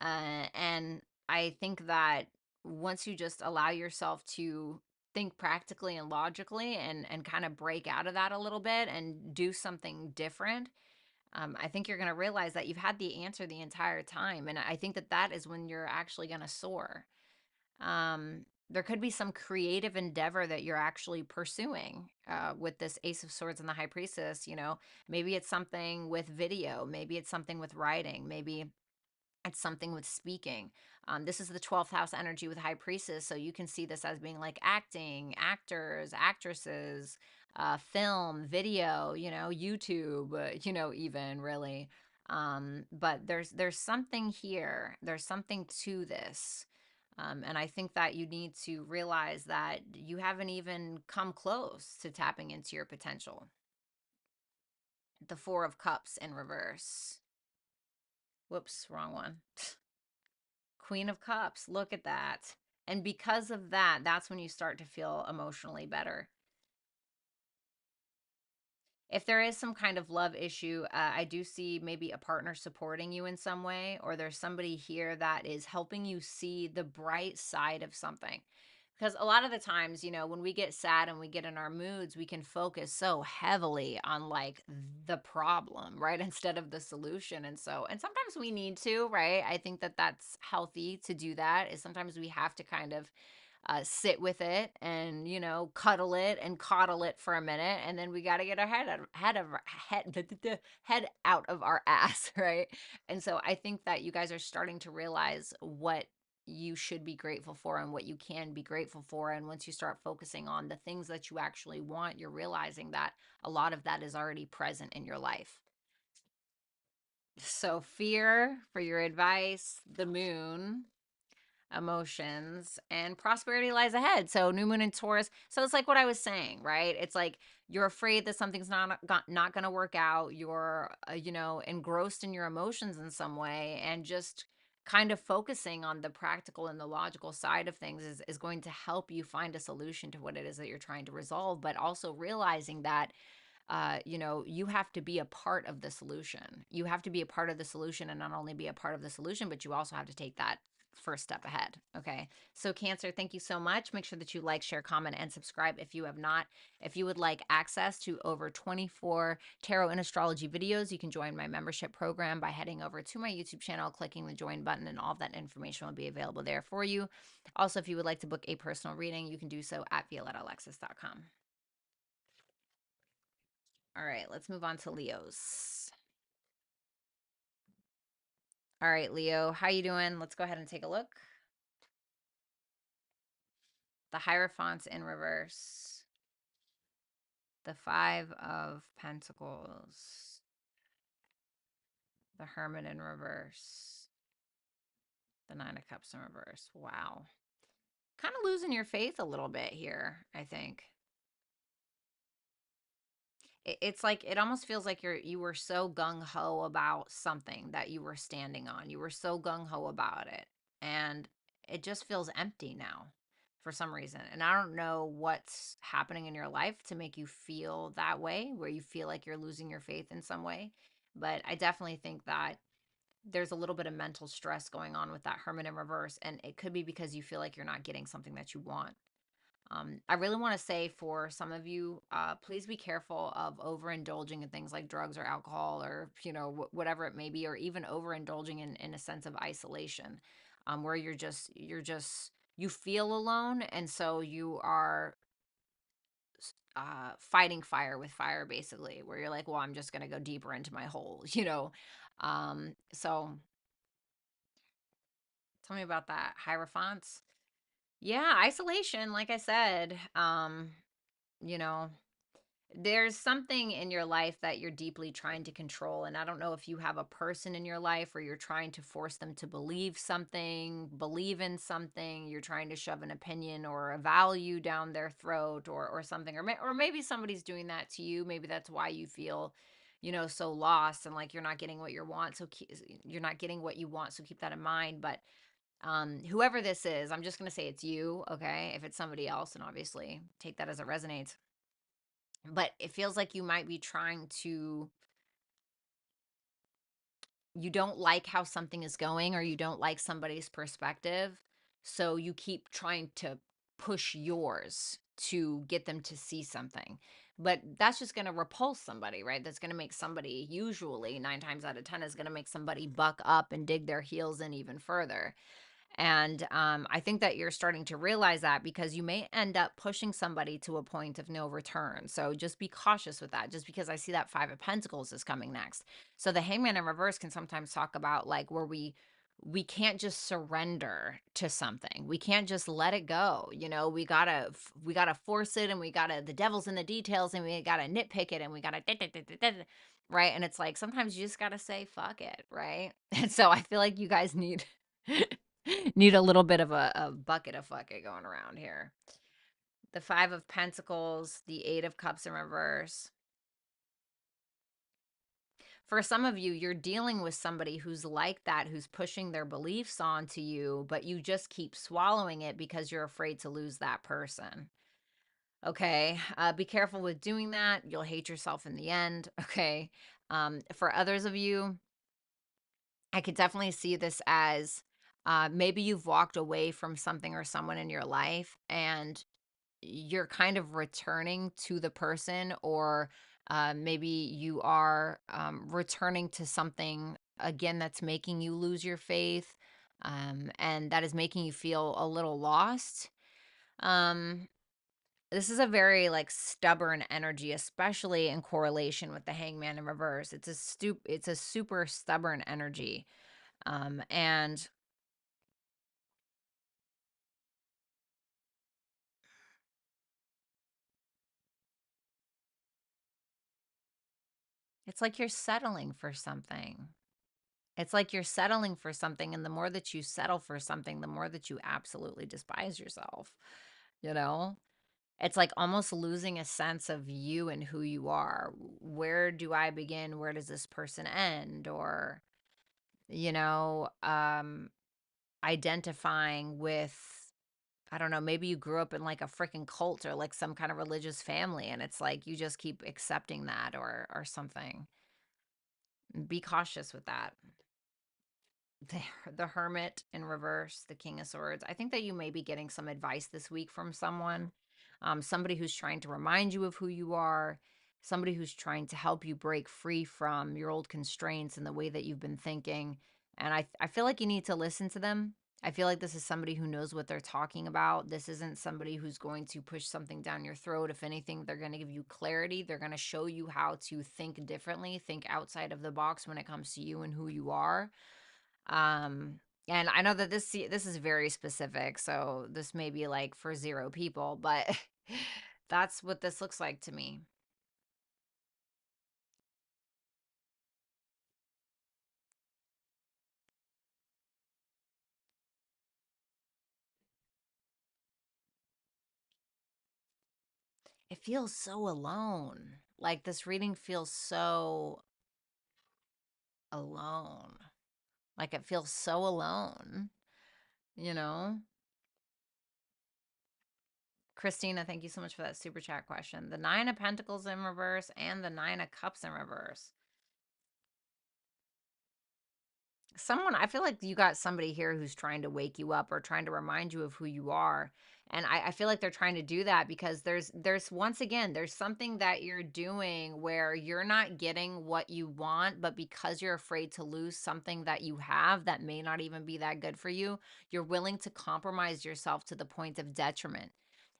and I think that once you just allow yourself to think practically and logically, and kind of break out of that a little bit and do something different, I think you're going to realize that you've had the answer the entire time. And I think that that is when you're actually going to soar. There could be some creative endeavor that you're actually pursuing with this Ace of Swords and the High Priestess. Maybe it's something with video, maybe it's something with writing, maybe it's something with speaking. This is the 12th house energy with High Priestess. So you can see this as being like acting, actors, actresses, film, video, YouTube, even really. But there's something here. There's something to this. And I think that you need to realize that you haven't even come close to tapping into your potential. The Four of Cups in reverse. Whoops, wrong one. Queen of Cups, look at that. And because of that, that's when you start to feel emotionally better. If there is some kind of love issue, I do see maybe a partner supporting you in some way, or there's somebody here that is helping you see the bright side of something. Because a lot of the times, when we get sad and we get in our moods, we can focus so heavily on like the problem, right? Instead of the solution. And sometimes we need to, right? I think that that's healthy to do that, is sometimes we have to kind of sit with it, and cuddle it and coddle it for a minute, and then we got to get our head out of our ass, right? And so I think that you guys are starting to realize what you should be grateful for and what you can be grateful for. And once you start focusing on the things that you actually want, you're realizing that a lot of that is already present in your life. So, fear for your advice, the moon, emotions, and prosperity lies ahead. So new moon in Taurus. So it's like what I was saying, right? It's like you're afraid that something's not going to work out. You're engrossed in your emotions in some way, and just kind of focusing on the practical and the logical side of things is going to help you find a solution to what it is that you're trying to resolve, but also realizing that you have to be a part of the solution. You have to be a part of the solution, and not only be a part of the solution, but you also have to take that first step ahead. Okay. So Cancer, thank you so much. Make sure that you like, share, comment, and subscribe if you have not. If you would like access to over 24 tarot and astrology videos, you can join my membership program by heading over to my YouTube channel, clicking the join button, and all of that information will be available there for you. Also, if you would like to book a personal reading, you can do so at violettalexis.com. All right, let's move on to Leos. All right, Leo, how you doing? Let's go ahead and take a look. The Hierophants in reverse. The Five of Pentacles. The Hermit in reverse. The Nine of Cups in reverse. Wow. Kind of losing your faith a little bit here, I think. It's like, it almost feels like you were so gung-ho about something that you were standing on. You were so gung-ho about it. And it just feels empty now for some reason. And I don't know what's happening in your life to make you feel that way, where you feel like you're losing your faith in some way. But I definitely think that there's a little bit of mental stress going on with that Hermit in reverse. And it could be because you feel like you're not getting something that you want. I really want to say for some of you, please be careful of overindulging in things like drugs or alcohol, or, you know, whatever it may be, or even overindulging in a sense of isolation, where you feel alone. And so you are fighting fire with fire, basically, where you're like, well, I'm just going to go deeper into my hole, you know? So tell me about that. Hierophants. Yeah, isolation, like I said, you know, there's something in your life that you're deeply trying to control. And I don't know if you have a person in your life where you're trying to force them to believe something, believe in something, you're trying to shove an opinion or a value down their throat, or something, or maybe somebody's doing that to you. Maybe that's why you feel, you know, so lost and like you're not getting what you want. So you're not getting what you want. So keep that in mind. But whoever this is, I'm just going to say it's you. Okay. If it's somebody else, and obviously take that as it resonates, but it feels like you might be trying to, you don't like how something is going, or you don't like somebody's perspective, so you keep trying to push yours to get them to see something. But that's just going to repulse somebody, right? That's going to make somebody, usually 9 times out of 10, is going to make somebody buck up and dig their heels in even further. And I think that you're starting to realize that, because you may end up pushing somebody to a point of no return. So just be cautious with that, just because I see that Five of Pentacles is coming next. So the Hangman in reverse can sometimes talk about like where we can't just surrender to something. We can't just let it go. You know, we gotta force it, and the devil's in the details, and we gotta nitpick it, and we gotta right. And it's like sometimes you just gotta say fuck it, right? And so I feel like you guys need need a little bit of a bucket of fuck it going around here. The Five of Pentacles, the Eight of Cups in reverse. For some of you, you're dealing with somebody who's like that, who's pushing their beliefs onto you, but you just keep swallowing it because you're afraid to lose that person. Okay. Be careful with doing that. You'll hate yourself in the end. Okay. For others of you, I could definitely see this as maybe you've walked away from something or someone in your life, and you're kind of returning to the person, or maybe you are returning to something again that's making you lose your faith, and that is making you feel a little lost. Um, this is a very like stubborn energy, especially in correlation with the Hangman in reverse. It's a super stubborn energy. And it's like you're settling for something. It's like you're settling for something, and the more that you settle for something, the more that you absolutely despise yourself, you know? It's like almost losing a sense of you and who you are. Where do I begin? Where does this person end? Or, you know, identifying with, I don't know, maybe you grew up in like a freaking cult or like some kind of religious family, and it's like you just keep accepting that, or something. Be cautious with that. the, the Hermit in reverse, the King of Swords. I think that you may be getting some advice this week from someone, somebody who's trying to remind you of who you are, somebody who's trying to help you break free from your old constraints and the way that you've been thinking. And I feel like you need to listen to them. I feel like this is somebody who knows what they're talking about. This isn't somebody who's going to push something down your throat. If anything, they're going to give you clarity. They're going to show you how to think differently, think outside of the box when it comes to you and who you are. Um, and I know that this is very specific, so this may be like for 0 people, but that's what this looks like to me. It feels so alone. Like this reading feels so alone. Like it feels so alone, you know? Christina, thank you so much for that super chat question. The 9 of Pentacles in reverse and the 9 of Cups in reverse. Someone, I feel like you got somebody here who's trying to wake you up or trying to remind you of who you are. And I feel like they're trying to do that because there's once again, there's something that you're doing where you're not getting what you want, but because you're afraid to lose something that you have that may not even be that good for you, you're willing to compromise yourself to the point of detriment.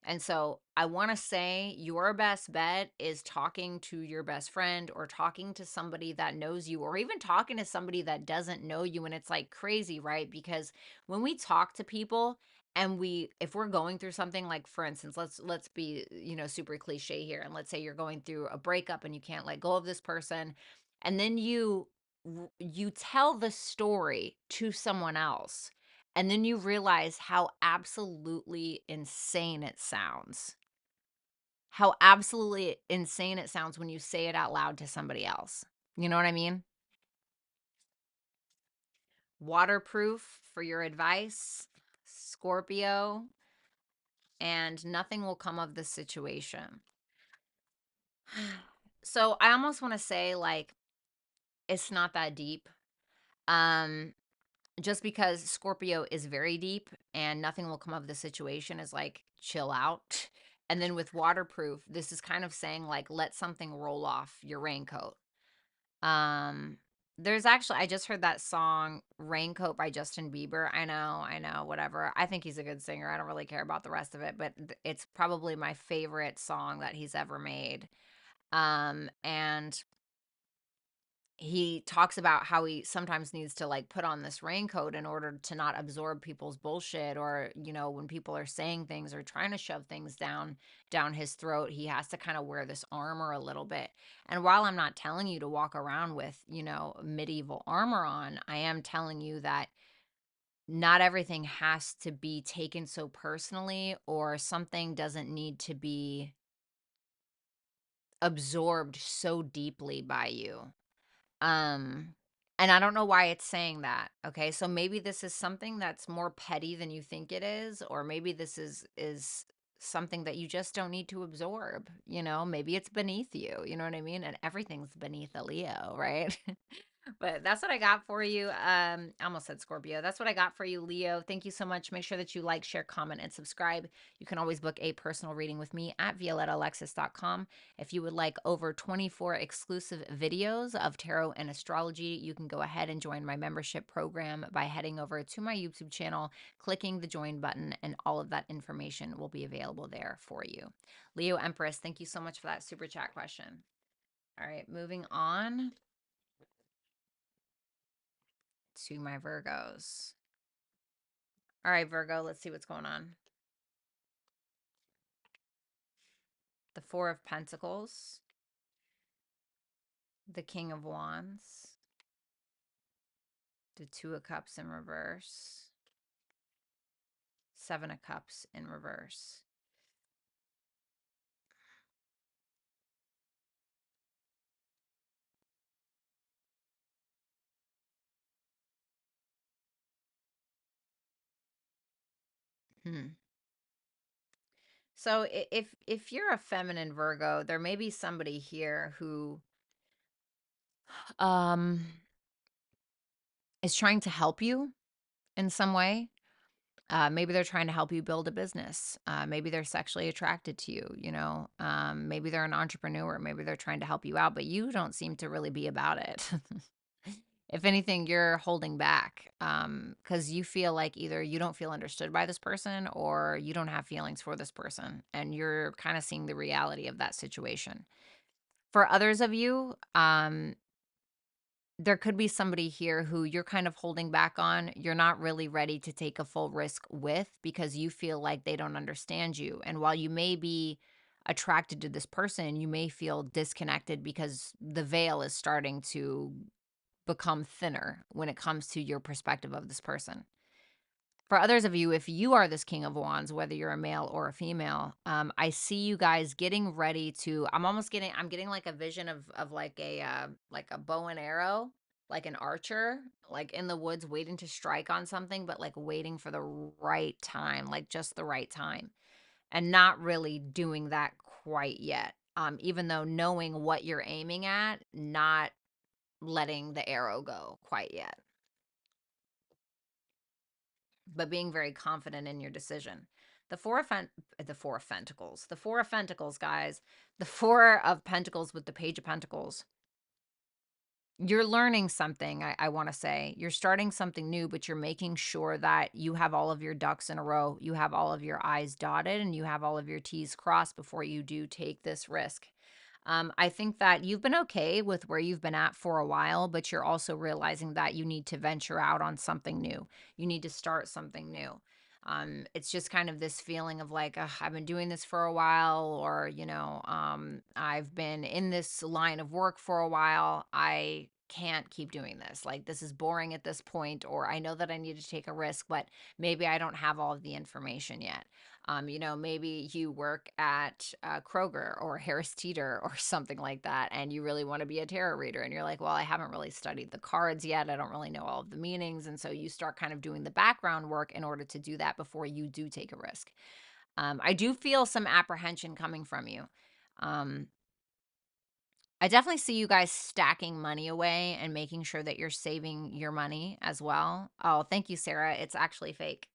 And so I want to say your best bet is talking to your best friend or talking to somebody that knows you or even talking to somebody that doesn't know you. And it's like crazy, right? Because when we talk to people and if we're going through something, like for instance, let's be, super cliche here. And let's say you're going through a breakup and you can't let go of this person. And then you tell the story to someone else, and then you realize how absolutely insane it sounds. How absolutely insane it sounds when you say it out loud to somebody else. You know what I mean? Waterproof for your advice, Scorpio, and nothing will come of this situation. So I almost want to say, like, it's not that deep. Um, just because Scorpio is very deep and nothing will come of the situation is like chill out. And then with waterproof, this is kind of saying like let something roll off your raincoat. Um there's actually, I just heard that song Raincoat by Justin Bieber. I know, whatever. I think he's a good singer. I don't really care about the rest of it, but it's probably my favorite song that he's ever made. And he talks about how he sometimes needs to like put on this raincoat in order to not absorb people's bullshit, or when people are saying things or trying to shove things down his throat, he has to kind of wear this armor a little bit. And while I'm not telling you to walk around with medieval armor on, I am telling you that not everything has to be taken so personally, or something doesn't need to be absorbed so deeply by you. Um, and I don't know why it's saying that. Okay. So maybe this is something that's more petty than you think it is, or maybe this is something that you just don't need to absorb. Maybe it's beneath you. You know what I mean? And everything's beneath a Leo, right? But that's what I got for you. I almost said Scorpio. That's what I got for you, Leo. Thank you so much. Make sure that you like, share, comment, and subscribe. You can always book a personal reading with me at violetaalexis.com. If you would like over 24 exclusive videos of tarot and astrology, you can go ahead and join my membership program by heading over to my YouTube channel, clicking the join button, and all of that information will be available there for you. Leo Empress, thank you so much for that super chat question. All right, moving on to my Virgos. All right, Virgo, let's see what's going on. The Four of Pentacles, the King of Wands, the Two of Cups in reverse, Seven of Cups in reverse. So if you're a feminine Virgo, there may be somebody here who um is trying to help you in some way. Maybe they're trying to help you build a business. Maybe they're sexually attracted to you, you know. Maybe they're an entrepreneur. Maybe they're trying to help you out, but you don't seem to really be about it. If anything, you're holding back because you feel like either you don't feel understood by this person or you don't have feelings for this person, and you're kind of seeing the reality of that situation. For others of you, there could be somebody here who you're kind of holding back on. You're not really ready to take a full risk with because you feel like they don't understand you. And while you may be attracted to this person, you may feel disconnected because the veil is starting to become thinner when it comes to your perspective of this person. For others of you, if you are this King of Wands, whether you're a male or a female, I see you guys getting ready to. I'm getting like a vision of like a bow and arrow, like an archer, like in the woods, waiting to strike on something, but like waiting for the right time, like just the right time, and not really doing that quite yet. Even though knowing what you're aiming at, not letting the arrow go quite yet, but being very confident in your decision. The four of pentacles, the four of pentacles, guys, the four of pentacles with the page of pentacles. You're learning something. I want to say you're starting something new, but you're making sure that you have all of your ducks in a row. You have all of your I's dotted and you have all of your T's crossed before you do take this risk. I think that you've been okay with where you've been at for a while, but you're also realizing that you need to venture out on something new. You need to start something new. It's just kind of this feeling of like, "Ugh, I've been doing this for a while, or, I've been in this line of work for a while. I can't keep doing this. Like, this is boring at this point, or I know that I need to take a risk, but maybe I don't have all of the information yet. Maybe you work at Kroger or Harris Teeter or something like that, and you really want to be a tarot reader. And you're like, well, I haven't really studied the cards yet. I don't really know all of the meanings. And so you start kind of doing the background work in order to do that before you do take a risk. I do feel some apprehension coming from you. Um, I definitely see you guys stacking money away and making sure that you're saving your money as well. Oh, thank you, Sarah. It's actually fake.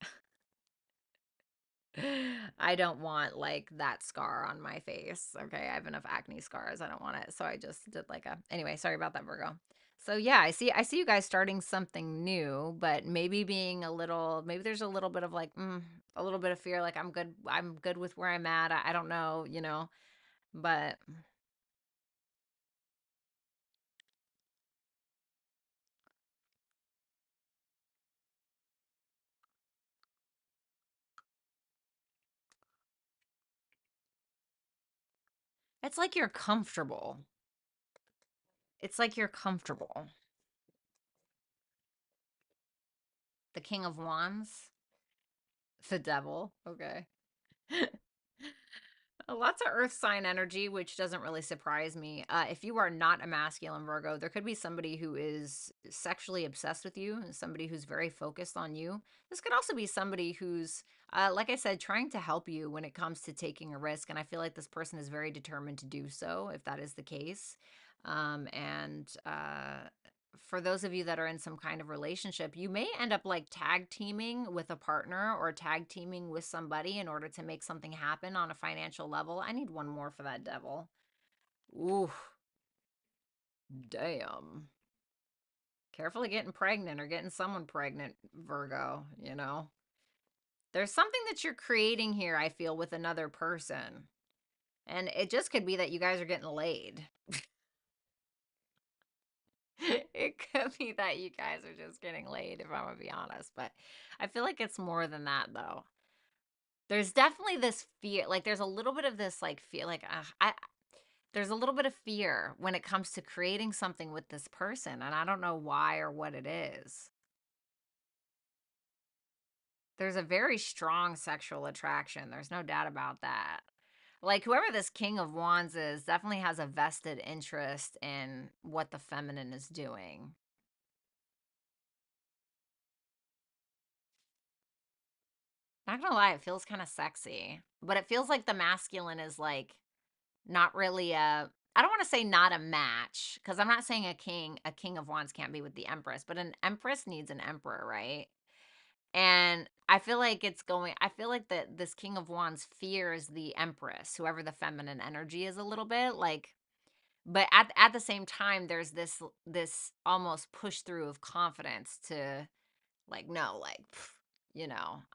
I don't want like that scar on my face. Okay. I have enough acne scars. I don't want it. So I just did like anyway, sorry about that, Virgo. So yeah, I see you guys starting something new, but maybe maybe there's a little bit of like, a little bit of fear. Like I'm good with where I'm at. I don't know, but it's like you're comfortable. It's like you're comfortable. The King of Wands, the devil. Okay. Lots of earth sign energy, which doesn't really surprise me. If you are not a masculine Virgo, there could be somebody who is sexually obsessed with you, and somebody who's very focused on you. This could also be somebody who's, like I said, trying to help you when it comes to taking a risk. And I feel like this person is very determined to do so, if that is the case. And For those of you that are in some kind of relationship, you may end up like tag teaming with a partner or tag teaming with somebody in order to make something happen on a financial level. I need one more for that devil. Ooh, damn. Careful of getting pregnant or getting someone pregnant, Virgo, There's something that you're creating here, I feel, with another person. And it just could be that you guys are getting laid. It could be that you guys are just getting laid, if I'm gonna be honest. But I feel like it's more than that, though. There's definitely this fear, like there's a little bit of this like fear, like there's a little bit of fear when it comes to creating something with this person, and I don't know why or what it is. There's a very strong sexual attraction. There's no doubt about that. Like whoever this King of Wands is definitely has a vested interest in what the feminine is doing. Not gonna lie, it feels kind of sexy, but it feels like the masculine is like not really. I don't want to say not a match, because I'm not saying a king of wands can't be with the empress, but an empress needs an emperor, right? And I feel like that this king of wands fears the empress, whoever the feminine energy is, a little bit, like, but at the same time there's this almost push through of confidence to, like, no, like,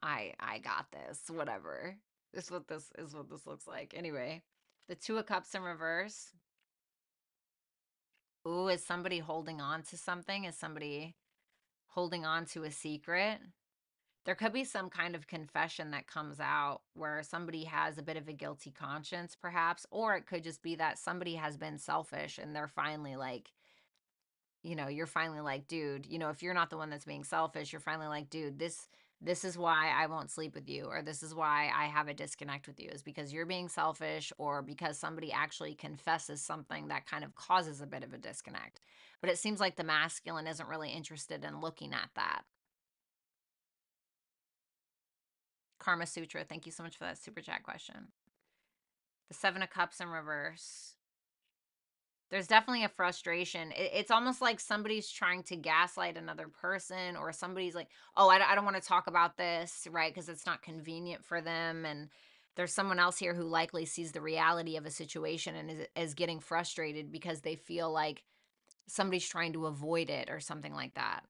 I got this, whatever. This is what this looks like. Anyway, the two of cups in reverse. Ooh, is somebody holding on to something? Is somebody holding on to a secret? There could be some kind of confession that comes out where somebody has a bit of a guilty conscience, perhaps, or it could just be that somebody has been selfish and they're finally like, you're finally like, dude, if you're not the one that's being selfish, you're finally like, dude, this is why I won't sleep with you, or this is why I have a disconnect with you, is because you're being selfish, or because somebody actually confesses something that kind of causes a bit of a disconnect. But it seems like the masculine isn't really interested in looking at that. Karma Sutra, thank you so much for that super chat question. The Seven of Cups in reverse. There's definitely a frustration. It's almost like somebody's trying to gaslight another person, or somebody's like, oh, I don't want to talk about this, right? Because it's not convenient for them. And there's someone else here who likely sees the reality of a situation and is getting frustrated because they feel like somebody's trying to avoid it or something like that.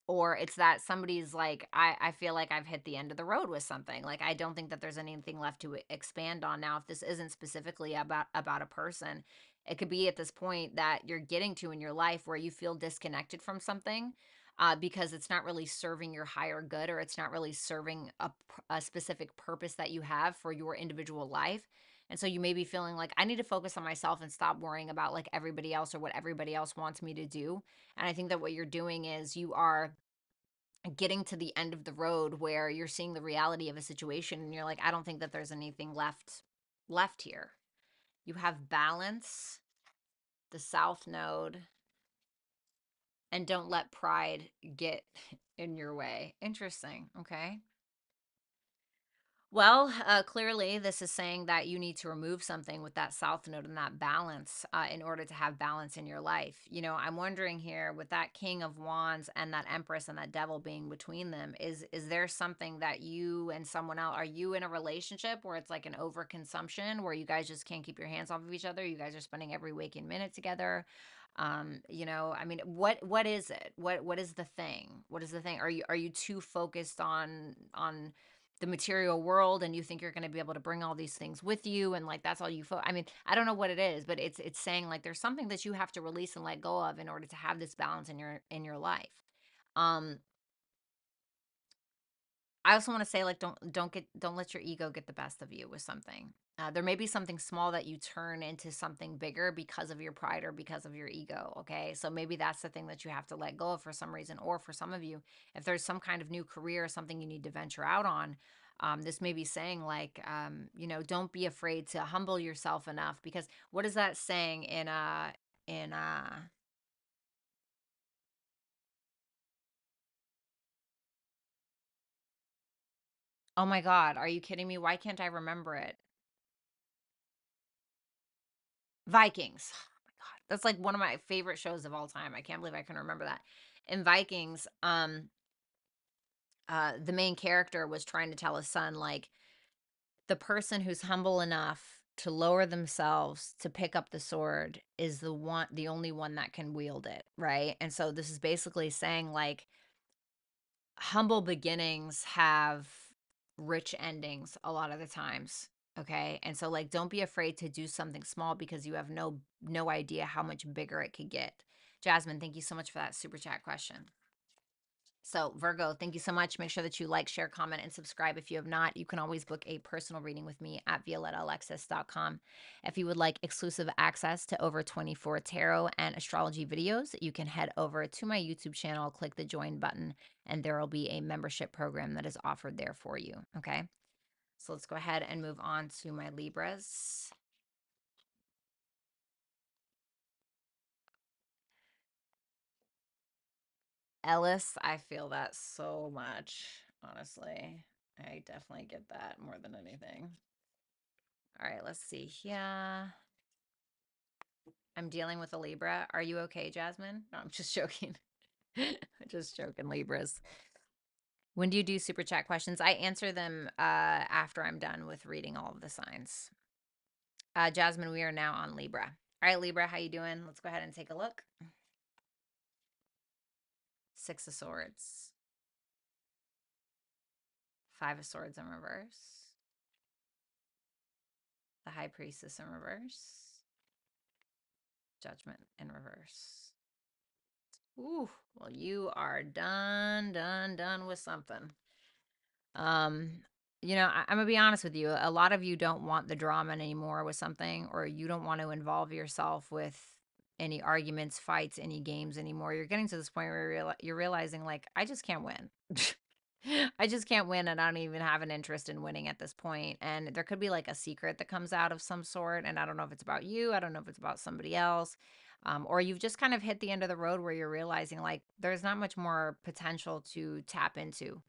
Or it's that somebody's like, I feel like I've hit the end of the road with something. Like, I don't think that there's anything left to expand on now. If this isn't specifically about a person, it could be at this point that you're getting to in your life where you feel disconnected from something, because it's not really serving your higher good, or it's not really serving a specific purpose that you have for your individual life. And so you may be feeling like, I need to focus on myself and stop worrying about like everybody else or what everybody else wants me to do. And I think that what you're doing is you are getting to the end of the road where you're seeing the reality of a situation and you're like, I don't think that there's anything left here. You have balance, the south node, and don't let pride get in your way. Interesting. Okay. Well, clearly, this is saying that you need to remove something with that south node and that balance, in order to have balance in your life. I'm wondering here with that King of Wands and that Empress and that Devil being between them, is there something that you and someone else, are you in a relationship where it's like an overconsumption, where you guys just can't keep your hands off of each other? You guys are spending every waking minute together. I mean, what is it? What is the thing? What is the thing? Are you too focused on the material world, and you think you're going to be able to bring all these things with you, and like that's all I mean, I don't know what it is, but it's saying like there's something that you have to release and let go of in order to have this balance in your life. um I also want to say, like, don't let your ego get the best of you with something. There may be something small that you turn into something bigger because of your pride or because of your ego. Okay, so maybe that's the thing that you have to let go of for some reason, or for some of you, if there's some kind of new career or something you need to venture out on. This may be saying like, don't be afraid to humble yourself enough, because what is that saying in oh my God, are you kidding me? Why can't I remember it? Vikings. Oh my God. That's like one of my favorite shows of all time. I can't believe I can remember that. In Vikings, the main character was trying to tell his son, like, the person who's humble enough to lower themselves to pick up the sword is the only one that can wield it, right? And so this is basically saying like, humble beginnings have rich endings a lot of the times. Okay, and so like, don't be afraid to do something small, because you have no idea how much bigger it could get. Jasmine, thank you so much for that super chat question. So, Virgo, thank you so much. Make sure that you like, share, comment, and subscribe if you have not. You can always book a personal reading with me at violettaalexis.com. If you would like exclusive access to over 24 tarot and astrology videos, you can head over to my YouTube channel, click the join button, and there will be a membership program that is offered there for you. Okay. So let's go ahead and move on to my Libras. Ellis, I feel that so much, honestly. I definitely get that more than anything. All right, let's see here. I'm dealing with a Libra. Are you okay, Jasmine? No, I'm just joking. Just joking, Libras. When do you do super chat questions? I answer them after I'm done with reading all of the signs. Jasmine, we are now on Libra. All right, Libra, how you doing? Let's go ahead and take a look. Six of Swords. Five of Swords in reverse. The High Priestess in reverse. Judgment in reverse. Ooh, well, you are done with something. You know, I'm gonna be honest with you. A lot of you don't want the drama anymore with something, or you don't want to involve yourself with any arguments, fights, any games anymore. You're getting to this point where you're realizing, like, I just can't win. I just can't win, and I don't even have an interest in winning at this point. And there could be like a secret that comes out of some sort, and I don't know if it's about you. I don't know if it's about somebody else. Or you've just kind of hit the end of the road where you're realizing like there's not much more potential to tap into.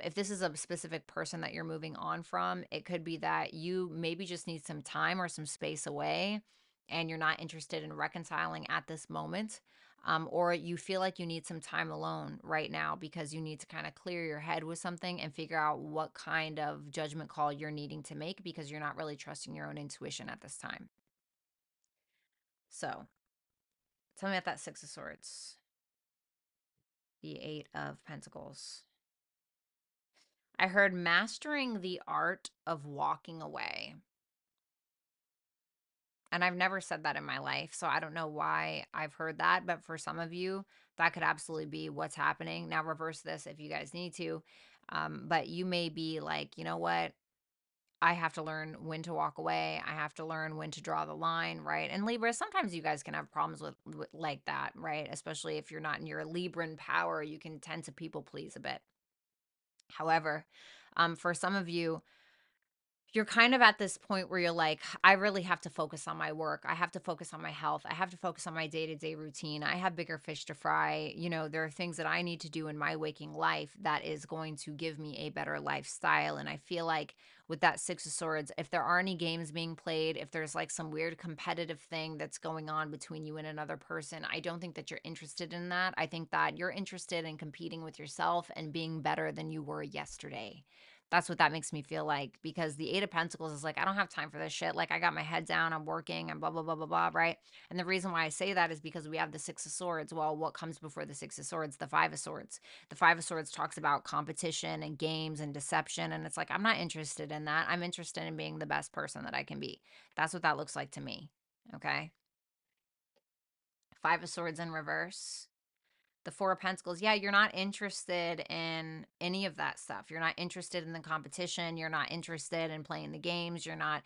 If this is a specific person that you're moving on from, it could be that you maybe just need some time or some space away and you're not interested in reconciling at this moment. Or you feel like you need some time alone right now because you need to kind of clear your head with something and figure out what kind of judgment call you're needing to make because you're not really trusting your own intuition at this time. So tell me about that Six of Swords, the Eight of Pentacles. I heard mastering the art of walking away. And I've never said that in my life, so I don't know why I've heard that, but for some of you, that could absolutely be what's happening. Now, reverse this if you guys need to. But you may be like, you know what? I have to learn when to walk away. I have to learn when to draw the line, right? And Libra, sometimes you guys can have problems with like that, right? Especially if you're not in your Libran power, you can tend to people please a bit. However, for some of you, you're kind of at this point where you're like, I really have to focus on my work. I have to focus on my health. I have to focus on my day to day routine. I have bigger fish to fry. You know, there are things that I need to do in my waking life that is going to give me a better lifestyle. And I feel like with that Six of Swords, if there are any games being played, if there's like some weird competitive thing that's going on between you and another person, I don't think that you're interested in that. I think that you're interested in competing with yourself and being better than you were yesterday. That's what that makes me feel like because the Eight of Pentacles is like, I don't have time for this shit. Like, I got my head down, I'm working, and blah, blah, blah, blah, blah, right? And the reason why I say that is because we have the Six of Swords. Well, what comes before the Six of Swords? The Five of Swords. The Five of Swords talks about competition and games and deception. And it's like, I'm not interested in that. I'm interested in being the best person that I can be. That's what that looks like to me. Okay. Five of Swords in reverse. The Four of Pentacles, yeah, you're not interested in any of that stuff. You're not interested in the competition. You're not interested in playing the games. You're not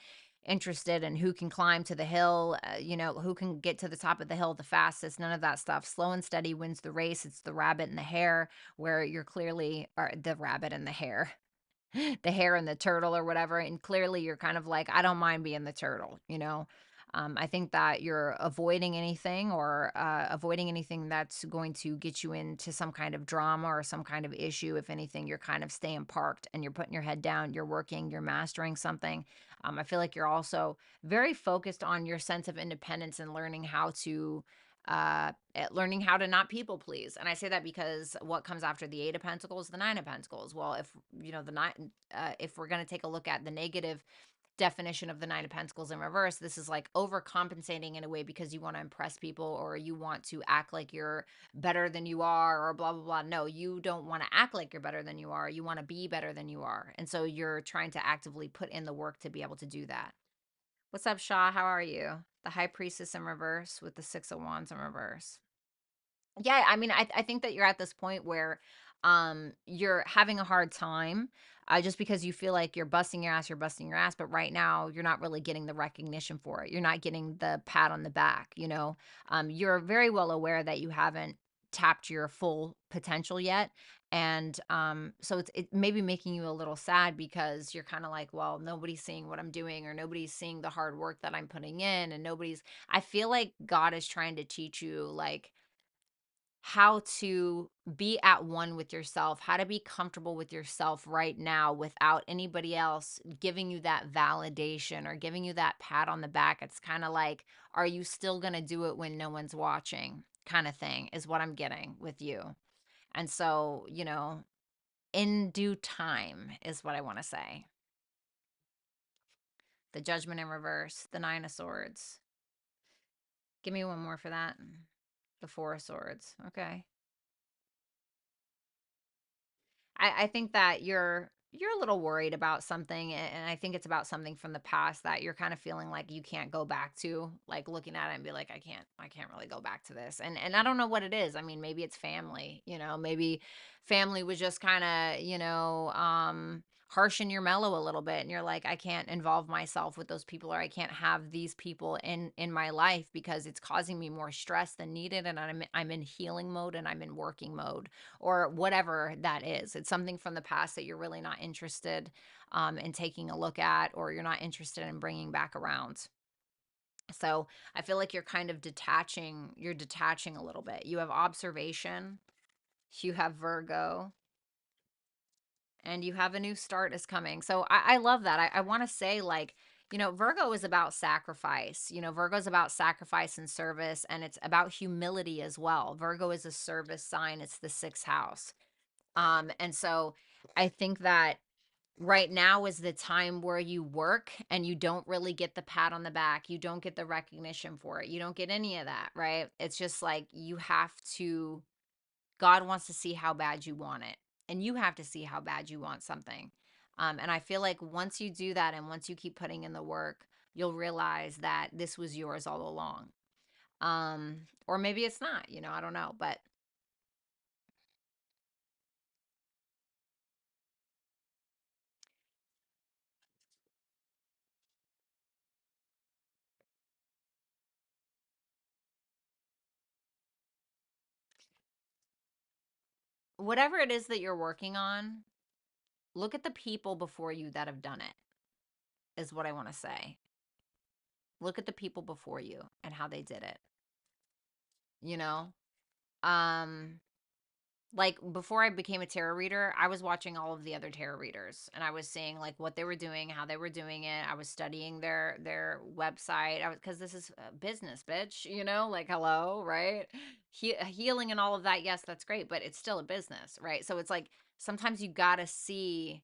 interested in who can climb to the hill, you know, who can get to the top of the hill the fastest. None of that stuff. Slow and steady wins the race. It's the rabbit and the hare, where you're clearly, or the rabbit and the hare. The hare and the turtle or whatever. And clearly you're kind of like, I don't mind being the turtle, you know? I think that you're avoiding anything or avoiding anything that's going to get you into some kind of drama or some kind of issue. If anything, you're kind of staying parked and you're putting your head down, you're working, you're mastering something. I feel like you're also very focused on your sense of independence and learning how to not people please. And I say that because what comes after the Eight of Pentacles, the Nine of Pentacles. Well, if you know the nine, if we're going to take a look at the negative definition of the Nine of Pentacles in reverse, this is like overcompensating in a way because you want to impress people or you want to act like you're better than you are or blah blah blah. No, you don't want to act like you're better than you are. You want to be better than you are. And so you're trying to actively put in the work to be able to do that. What's up, Shaw? How are you? The High Priestess in reverse with the Six of Wands in reverse. Yeah, I mean, I think that you're at this point where you're having a hard time just because you feel like you're busting your ass, but right now you're not really getting the recognition for it. You're not getting the pat on the back, you know. You're very well aware that you haven't tapped your full potential yet. And so it may be making you a little sad because you're kind of like, well, nobody's seeing what I'm doing or nobody's seeing the hard work that I'm putting in and I feel like God is trying to teach you like how to be at one with yourself, how to be comfortable with yourself right now without anybody else giving you that validation or giving you that pat on the back. It's kind of like, are you still going to do it when no one's watching? Kind of thing is what I'm getting with you. And so, in due time is what I want to say. The Judgment in reverse, the Nine of Swords. Give me one more for that. The Four of Swords. Okay. I think that you're a little worried about something, and I think it's about something from the past that you're kind of feeling like you can't go back to, like looking at it and be like, I can't really go back to this. And I don't know what it is. I mean, maybe it's family, maybe family was just kind of, harshing your mellow a little bit, and you're like, I can't involve myself with those people, or I can't have these people in my life because it's causing me more stress than needed, and I'm in healing mode and I'm in working mode, or whatever that is. It's something from the past that you're really not interested in taking a look at, or you're not interested in bringing back around. So I feel like you're kind of detaching. You're detaching a little bit. You have observation. You have Virgo. And you have a new start is coming. So I love that. I want to say, like, Virgo is about sacrifice. Virgo is about sacrifice and service, and it's about humility as well. Virgo is a service sign. It's the sixth house. And so I think that right now is the time where you work and you don't really get the pat on the back. You don't get the recognition for it. You don't get any of that, right? It's just like you have to, God wants to see how bad you want it. And you have to see how bad you want something. And I feel like once you do that and once you keep putting in the work, you'll realize that this was yours all along. Or maybe it's not, I don't know. But whatever it is that you're working on, look at the people before you that have done it, is what I want to say. Look at the people before you and how they did it, you know? Um, like before I became a tarot reader, I was watching all of the other tarot readers and I was seeing like what they were doing, how they were doing it. I was studying their website. Because this is business, bitch, like hello, right? Healing and all of that, yes, that's great, but it's still a business, right? So it's like sometimes you got to see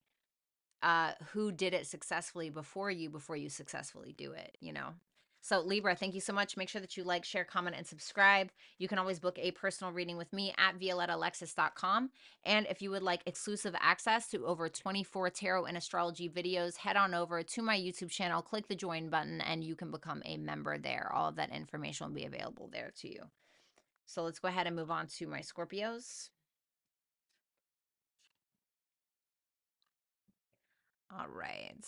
who did it successfully before you successfully do it. So Libra, thank you so much. Make sure that you like, share, comment, and subscribe. You can always book a personal reading with me at violettalexis.com. And if you would like exclusive access to over 24 tarot and astrology videos, head on over to my YouTube channel, click the join button, and you can become a member there. All of that information will be available there to you. So let's go ahead and move on to my Scorpios. All right.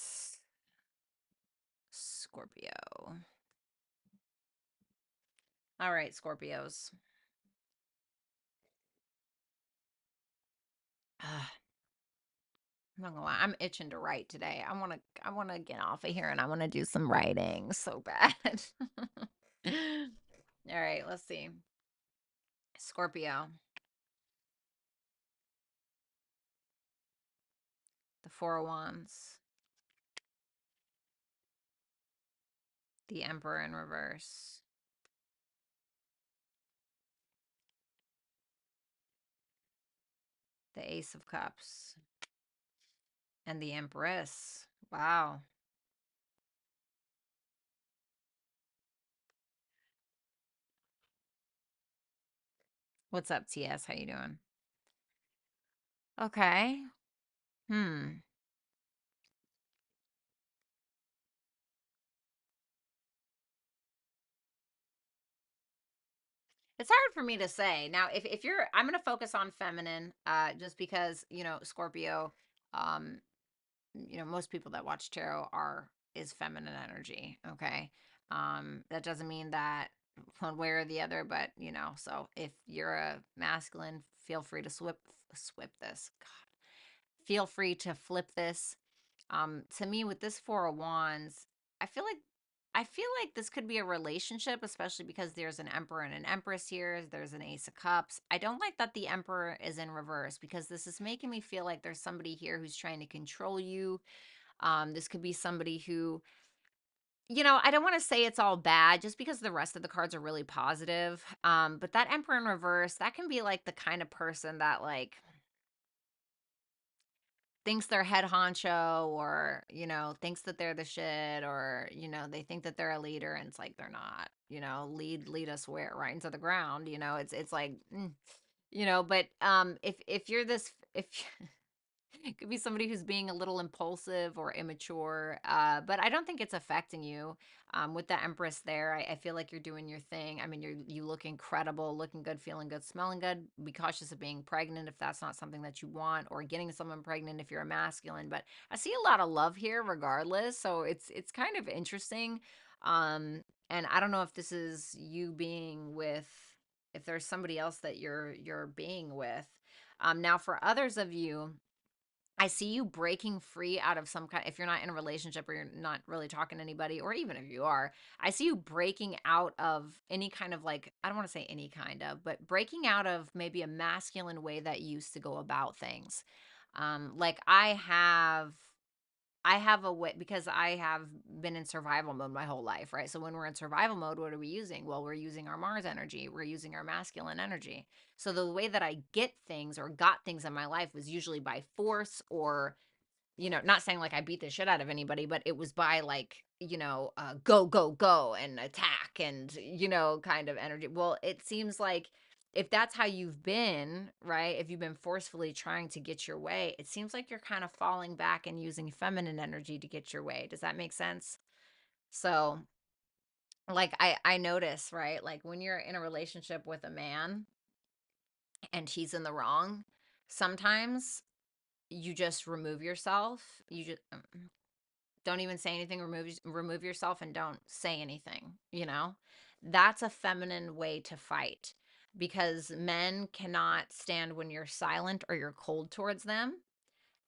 Scorpio. All right, Scorpios. I'm not gonna lie, I'm itching to write today. I wanna get off of here and I wanna do some writing so bad. All right, let's see. Scorpio, the Four of Wands, the Emperor in reverse, the Ace of Cups, and the Empress. Wow. What's up, TS? How you doing? Okay. Hmm. It's hard for me to say. Now, if you're I'm gonna focus on feminine, just because, Scorpio, um, most people that watch tarot is feminine energy. Okay. That doesn't mean that one way or the other, but so if you're a masculine, feel free to swip this. God. Feel free to flip this. To me, with this Four of Wands, I feel like I feel like this could be a relationship, especially because there's an Emperor and an Empress here. There's an Ace of Cups. I don't like that the Emperor is in reverse because this is making me feel like there's somebody here who's trying to control you. This could be somebody who, I don't want to say it's all bad just because the rest of the cards are really positive. But that Emperor in reverse, that can be like the kind of person that like thinks they're head honcho, or thinks that they're the shit, or they think that they're a leader, and it's like they're not. Lead us where? Right into the ground. It's like, but if you're this, if it could be somebody who's being a little impulsive or immature, but I don't think it's affecting you. With the Empress there, I feel like you're doing your thing. I mean, you look incredible, looking good, feeling good, smelling good. Be cautious of being pregnant if that's not something that you want, or getting someone pregnant if you're a masculine. But I see a lot of love here, regardless. So it's kind of interesting. And I don't know if this is you being with, if there's somebody else that you're being with. Now for others of you, I see you breaking free out of some kind, if you're not in a relationship or you're not really talking to anybody, or even if you are, I see you breaking out of any kind of, like, I don't want to say any kind of, but breaking out of maybe a masculine way that you used to go about things. Like I have a way, because I have been in survival mode my whole life, right? So when we're in survival mode, what are we using? Well, we're using our Mars energy. We're using our masculine energy. So the way that I get things or got things in my life was usually by force, or not saying like I beat the shit out of anybody, but it was by like, go, go, go and attack and, kind of energy. Well, it seems like if that's how you've been, right? If you've been forcefully trying to get your way, it seems like you're kind of falling back and using feminine energy to get your way. Does that make sense? So, like I notice, right? Like when you're in a relationship with a man and he's in the wrong, sometimes you just remove yourself. You just don't even say anything. Remove yourself and don't say anything. That's a feminine way to fight, because men cannot stand when you're silent or you're cold towards them.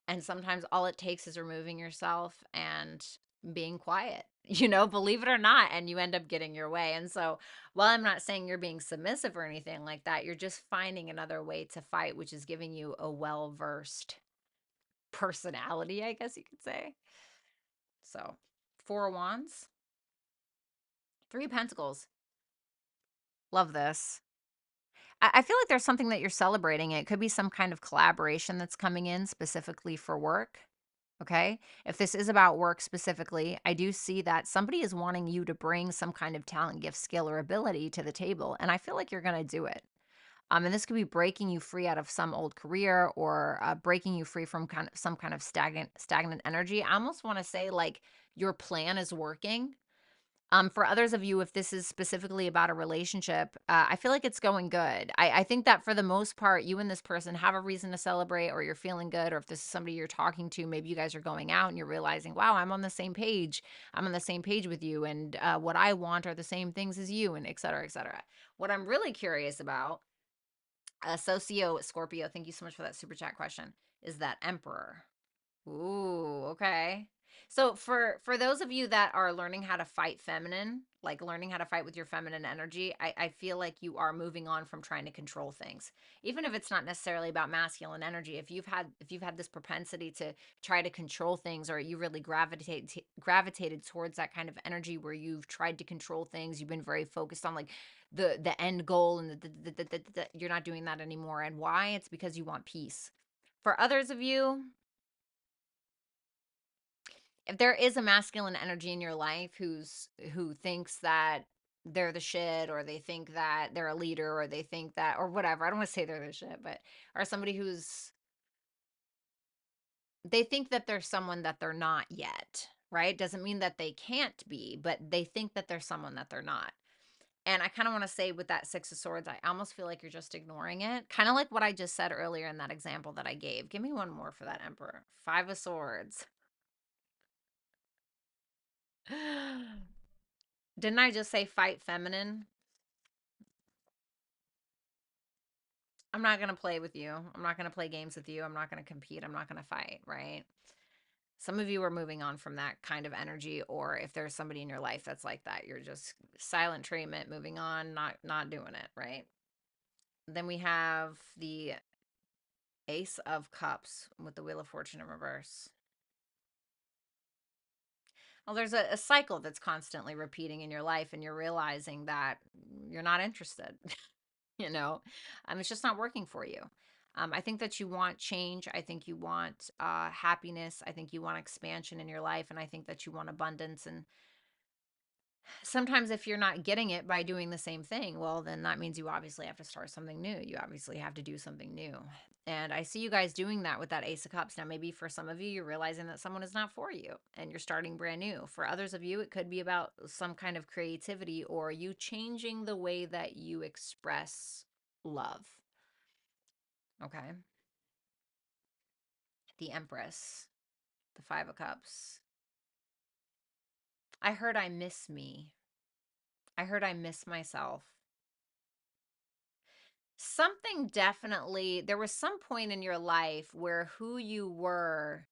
And sometimes all it takes is removing yourself and being quiet, believe it or not, and you end up getting your way. And so, while I'm not saying you're being submissive or anything like that, you're just finding another way to fight, which is giving you a well-versed personality, I guess you could say. So, Four of Wands, Three of Pentacles. Love this. I feel like there's something that you're celebrating. It could be some kind of collaboration that's coming in specifically for work. Okay. If this is about work specifically, I do see that somebody is wanting you to bring some kind of talent, gift, skill, or ability to the table. And I feel like you're going to do it. And this could be breaking you free out of some old career, or breaking you free from kind of some kind of stagnant energy. I almost want to say like your plan is working. For others of you, if this is specifically about a relationship, I feel like it's going good. I think that for the most part, you and this person have a reason to celebrate, or you're feeling good, or if this is somebody you're talking to, maybe you guys are going out and you're realizing, wow, I'm on the same page. I'm on the same page with you, and what I want are the same things as you, and et cetera, et cetera. What I'm really curious about, Socio Scorpio, thank you so much for that super chat question, is that Emperor. Ooh, okay. So for those of you that are learning how to fight feminine, like learning how to fight with your feminine energy, I feel like you are moving on from trying to control things. Even if it's not necessarily about masculine energy, if you've had this propensity to try to control things, or you really gravitated towards that kind of energy where you've tried to control things, you've been very focused on like the end goal, and you're not doing that anymore. And why? It's because you want peace. For others of you, if there is a masculine energy in your life who thinks that they're the shit, or they think that they're a leader, or they think that, or whatever, I don't want to say they're the shit, but or somebody who's, they think that they're someone that they're not yet, right? Doesn't mean that they can't be, but they think that they're someone that they're not. And I kind of want to say, with that Six of Swords, I almost feel like you're just ignoring it, kind of like what I just said earlier in that example that I gave. Give me one more for that Emperor. Five of Swords. Didn't I just say fight feminine? I'm not going to play with you. I'm not going to play games with you. I'm not going to compete. I'm not going to fight, right? Some of you are moving on from that kind of energy, or if there's somebody in your life that's like that, you're just silent treatment, moving on, not doing it, right? Then we have the Ace of Cups with the Wheel of Fortune in reverse. Well, there's a cycle that's constantly repeating in your life, and you're realizing that you're not interested. you know, it's just not working for you. I think that you want change. I think you want happiness. I think you want expansion in your life, and I think that you want abundance. And sometimes if you're not getting it by doing the same thing, well, then that means you obviously have to start something new. You obviously have to do something new. And I see you guys doing that with that Ace of Cups. Now, maybe for some of you, you're realizing that someone is not for you and you're starting brand new. For others of you, it could be about some kind of creativity or you changing the way that you express love. Okay. The Empress, the Five of Cups. I heard I miss me. I heard I miss myself. Something definitely, there was some point in your life where who you were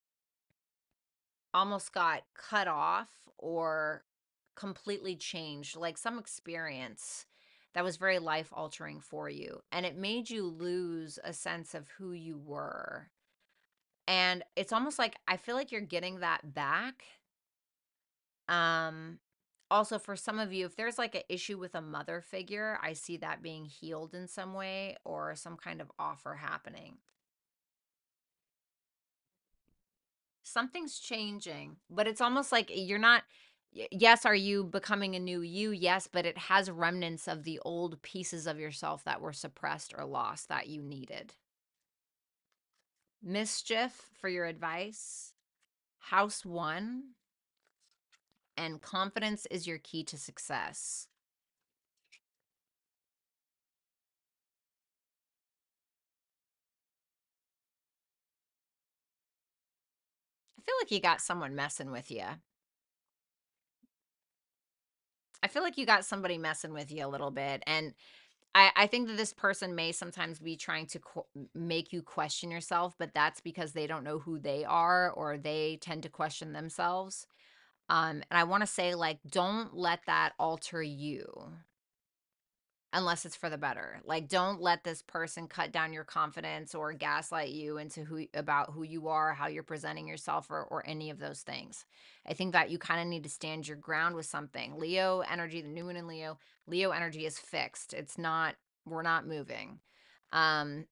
almost got cut off or completely changed, like some experience that was very life altering for you. And it made you lose a sense of who you were. And it's almost like I feel like you're getting that back. Um, Also, for some of you, if there's like an issue with a mother figure, I see that being healed in some way or some kind of offer happening. Something's changing, but it's almost like you're not. Yes, are you becoming a new you? Yes, but it has remnants of the old pieces of yourself that were suppressed or lost that you needed. Mischief for your advice. House one, and confidence is your key to success. I feel like you got someone messing with you. I feel like you got somebody messing with you a little bit. And I think that this person may sometimes be trying to make you question yourself, but that's because they don't know who they are or they tend to question themselves. And I want to say, like, don't let that alter you unless it's for the better. Like, don't let this person cut down your confidence or gaslight you into who you are, how you're presenting yourself, or any of those things. I think that you kind of need to stand your ground with something. Leo energy, the new one in Leo energy is fixed. It's not, we're not moving. Um,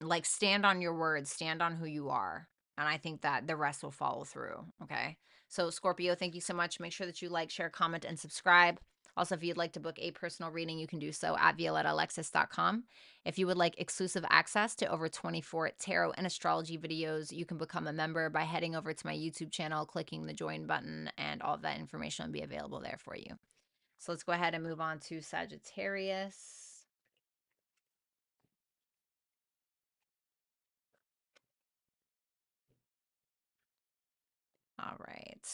like stand on your words, stand on who you are. And I think that the rest will follow through. Okay. So, Scorpio, thank you so much. Make sure that you like, share, comment, and subscribe. Also, if you'd like to book a personal reading, you can do so at violetaalexis.com. If you would like exclusive access to over 24 tarot and astrology videos, you can become a member by heading over to my YouTube channel, clicking the join button, and all of that information will be available there for you. So, let's go ahead and move on to Sagittarius. All right.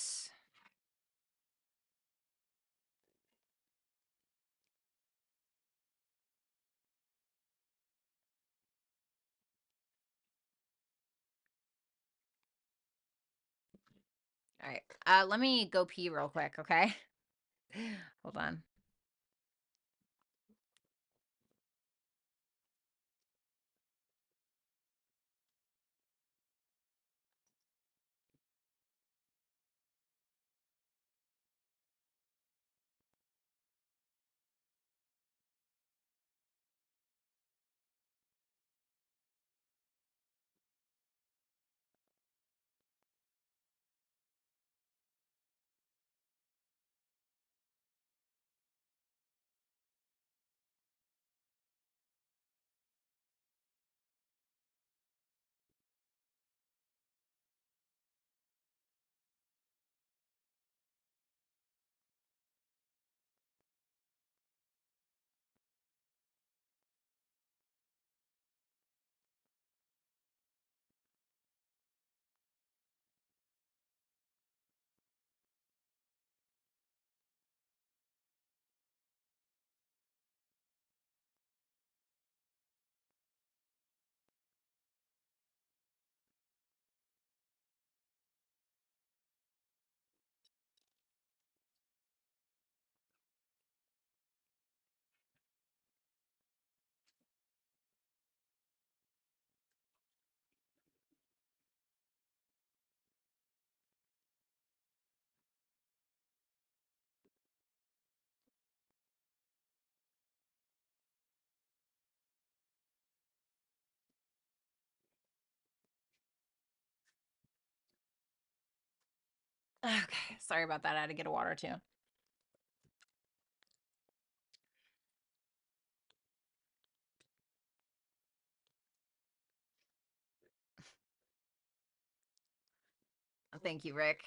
All right. Let me go pee real quick, okay? Hold on. Okay, sorry about that. I had to get a water too. Thank you, Rick.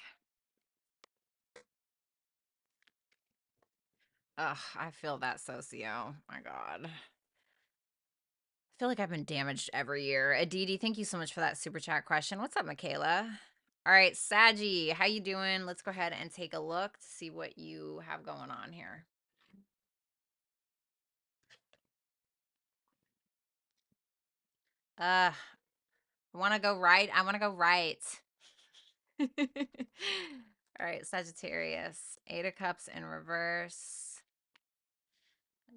Ugh, I feel that socio. My God. I feel like I've been damaged every year. Aditi, thank you so much for that super chat question. What's up, Michaela? All right, Saggy, how you doing? Let's go ahead and take a look to see what you have going on here. I want to go right. I want to go right. All right, Sagittarius. Eight of Cups in reverse.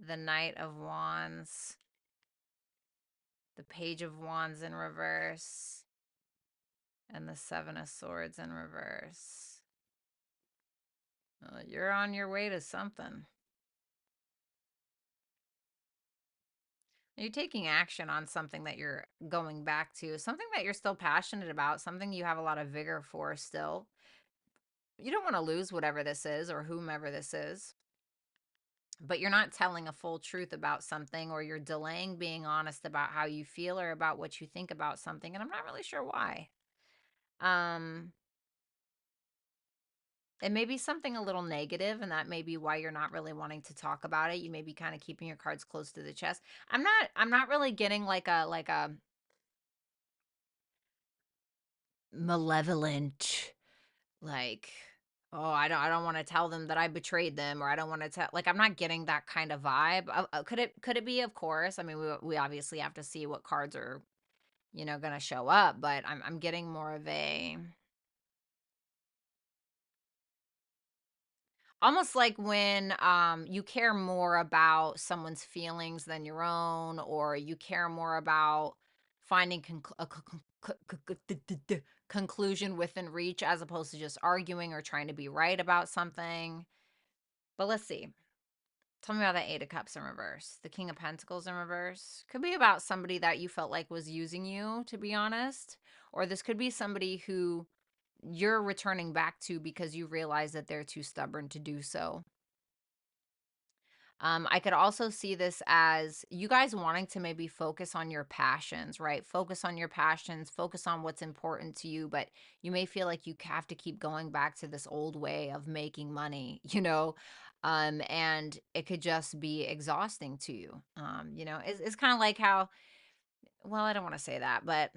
The Knight of Wands. The Page of Wands in reverse. And the Seven of Swords in reverse. You're on your way to something. You're taking action on something that you're going back to, something that you're still passionate about, something you have a lot of vigor for still. You don't want to lose whatever this is or whomever this is, but you're not telling a full truth about something, or you're delaying being honest about how you feel or about what you think about something, and I'm not really sure why. It may be something a little negative, and that may be why you're not really wanting to talk about it. You may be kind of keeping your cards close to the chest. I'm not really getting like a malevolent, like, oh, I don't want to tell them that I betrayed them, or I don't want to tell, like, I'm not getting that kind of vibe. Could it be? Of course. I mean, we obviously have to see what cards are, going to show up, but I'm getting more of a, almost like when you care more about someone's feelings than your own, or you care more about finding conclusion within reach, as opposed to just arguing or trying to be right about something. But let's see. Tell me about that Eight of Cups in reverse. The King of Pentacles in reverse. Could be about somebody that you felt like was using you, to be honest. Or this could be somebody who you're returning back to because you realize that they're too stubborn to do so. I could also see this as you guys wanting to maybe focus on your passions, right? Focus on your passions, focus on what's important to you, but you may feel like you have to keep going back to this old way of making money, and it could just be exhausting to you. It's kind of like how, well, I don't want to say that, but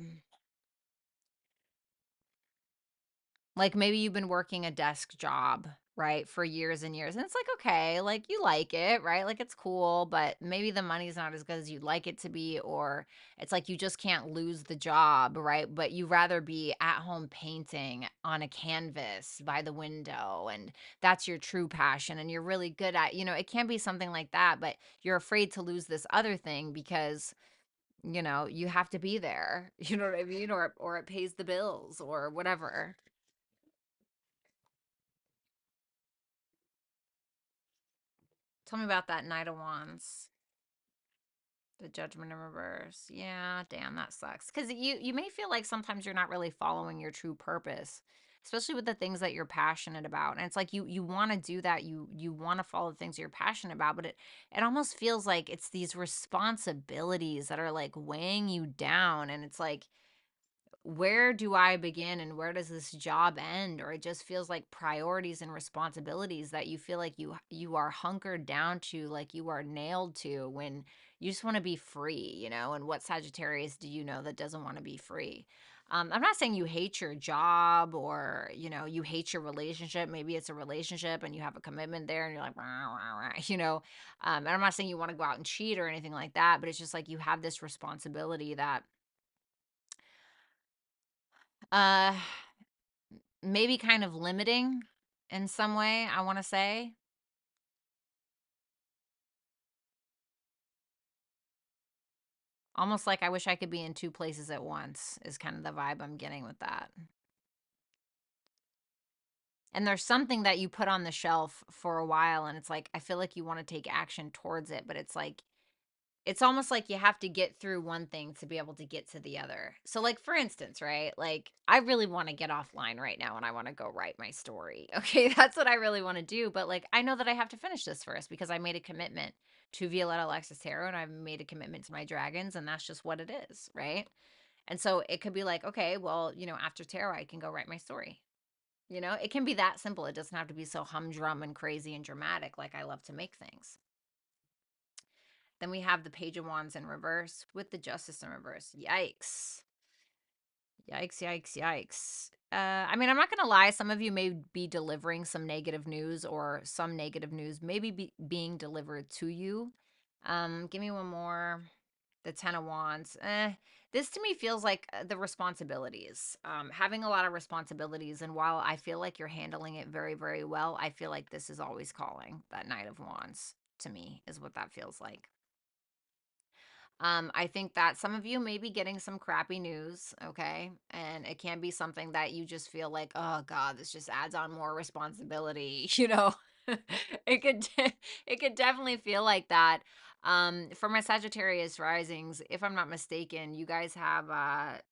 like maybe you've been working a desk job, right, for years and years. And it's like, okay, like you like it, right? Like it's cool, but maybe the money's not as good as you'd like it to be, or it's like you just can't lose the job, right? But you rather be at home painting on a canvas by the window, and that's your true passion, and you're really good at, it can be something like that, but you're afraid to lose this other thing because you have to be there. You know what I mean? Or it pays the bills or whatever. Tell me about that Knight of Wands. The Judgment in reverse. Yeah, damn, that sucks. Because you may feel like sometimes you're not really following your true purpose, especially with the things that you're passionate about. And it's like you want to do that. You want to follow the things you're passionate about, but it almost feels like it's these responsibilities that are like weighing you down. And it's like, where do I begin and where does this job end? Or it just feels like priorities and responsibilities that you feel like you are hunkered down to, like you are nailed to, when you just want to be free, And what Sagittarius do you know that doesn't want to be free? I'm not saying you hate your job, or you hate your relationship. Maybe it's a relationship and you have a commitment there and you're like, "Rah, rah, rah," and I'm not saying you want to go out and cheat or anything like that, but it's just like you have this responsibility that uh maybe kind of limiting in some way, I wanna say. Almost like I wish I could be in 2 places at once is kind of the vibe I'm getting with that. And there's something that you put on the shelf for a while, and it's like, I feel like you wanna take action towards it, but it's like it's almost like you have to get through one thing to be able to get to the other. So, like, for instance, right? Like, I really want to get offline right now and I want to go write my story. Okay, that's what I really want to do. But, like, I know that I have to finish this first because I made a commitment to Violetta Alexis Tarot and I've made a commitment to my dragons, and that's just what it is, right? And so it could be like, okay, well, after tarot, I can go write my story. It can be that simple. It doesn't have to be so humdrum and crazy and dramatic like I love to make things. Then we have the Page of Wands in reverse with the Justice in reverse. Yikes. Yikes, yikes, yikes. I mean, I'm not going to lie. Some of you may be delivering some negative news, or some negative news maybe being delivered to you. Give me one more. The Ten of Wands. This to me feels like the responsibilities. Having a lot of responsibilities. And while I feel like you're handling it very, very well, I feel like this is always calling. That Knight of Wands to me is what that feels like. I think that some of you may be getting some crappy news, okay? And it can be something that you just feel like, oh God, this just adds on more responsibility, it could definitely feel like that. For my Sagittarius risings, if I'm not mistaken, you guys have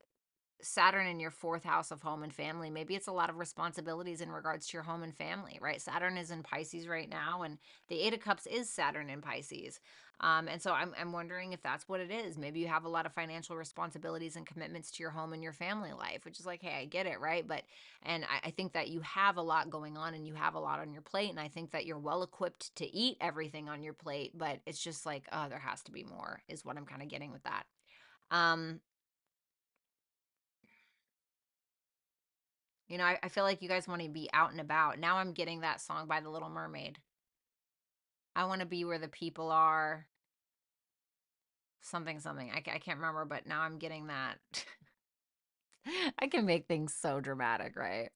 Saturn in your fourth house of home and family. Maybe it's a lot of responsibilities in regards to your home and family, right? Saturn is in Pisces right now, and the Eight of Cups is Saturn in Pisces. And so I'm wondering if that's what it is. Maybe you have a lot of financial responsibilities and commitments to your home and your family life, which is like, hey, I get it, right? And I think that you have a lot going on and you have a lot on your plate. And I think that you're well equipped to eat everything on your plate, but it's just like, oh, there has to be more, is what I'm kind of getting with that. Um, I feel like you guys want to be out and about. Now I'm getting that song by The Little Mermaid. I want to be where the people are. Something, something. I can't remember, but now I'm getting that. I can make things so dramatic, right?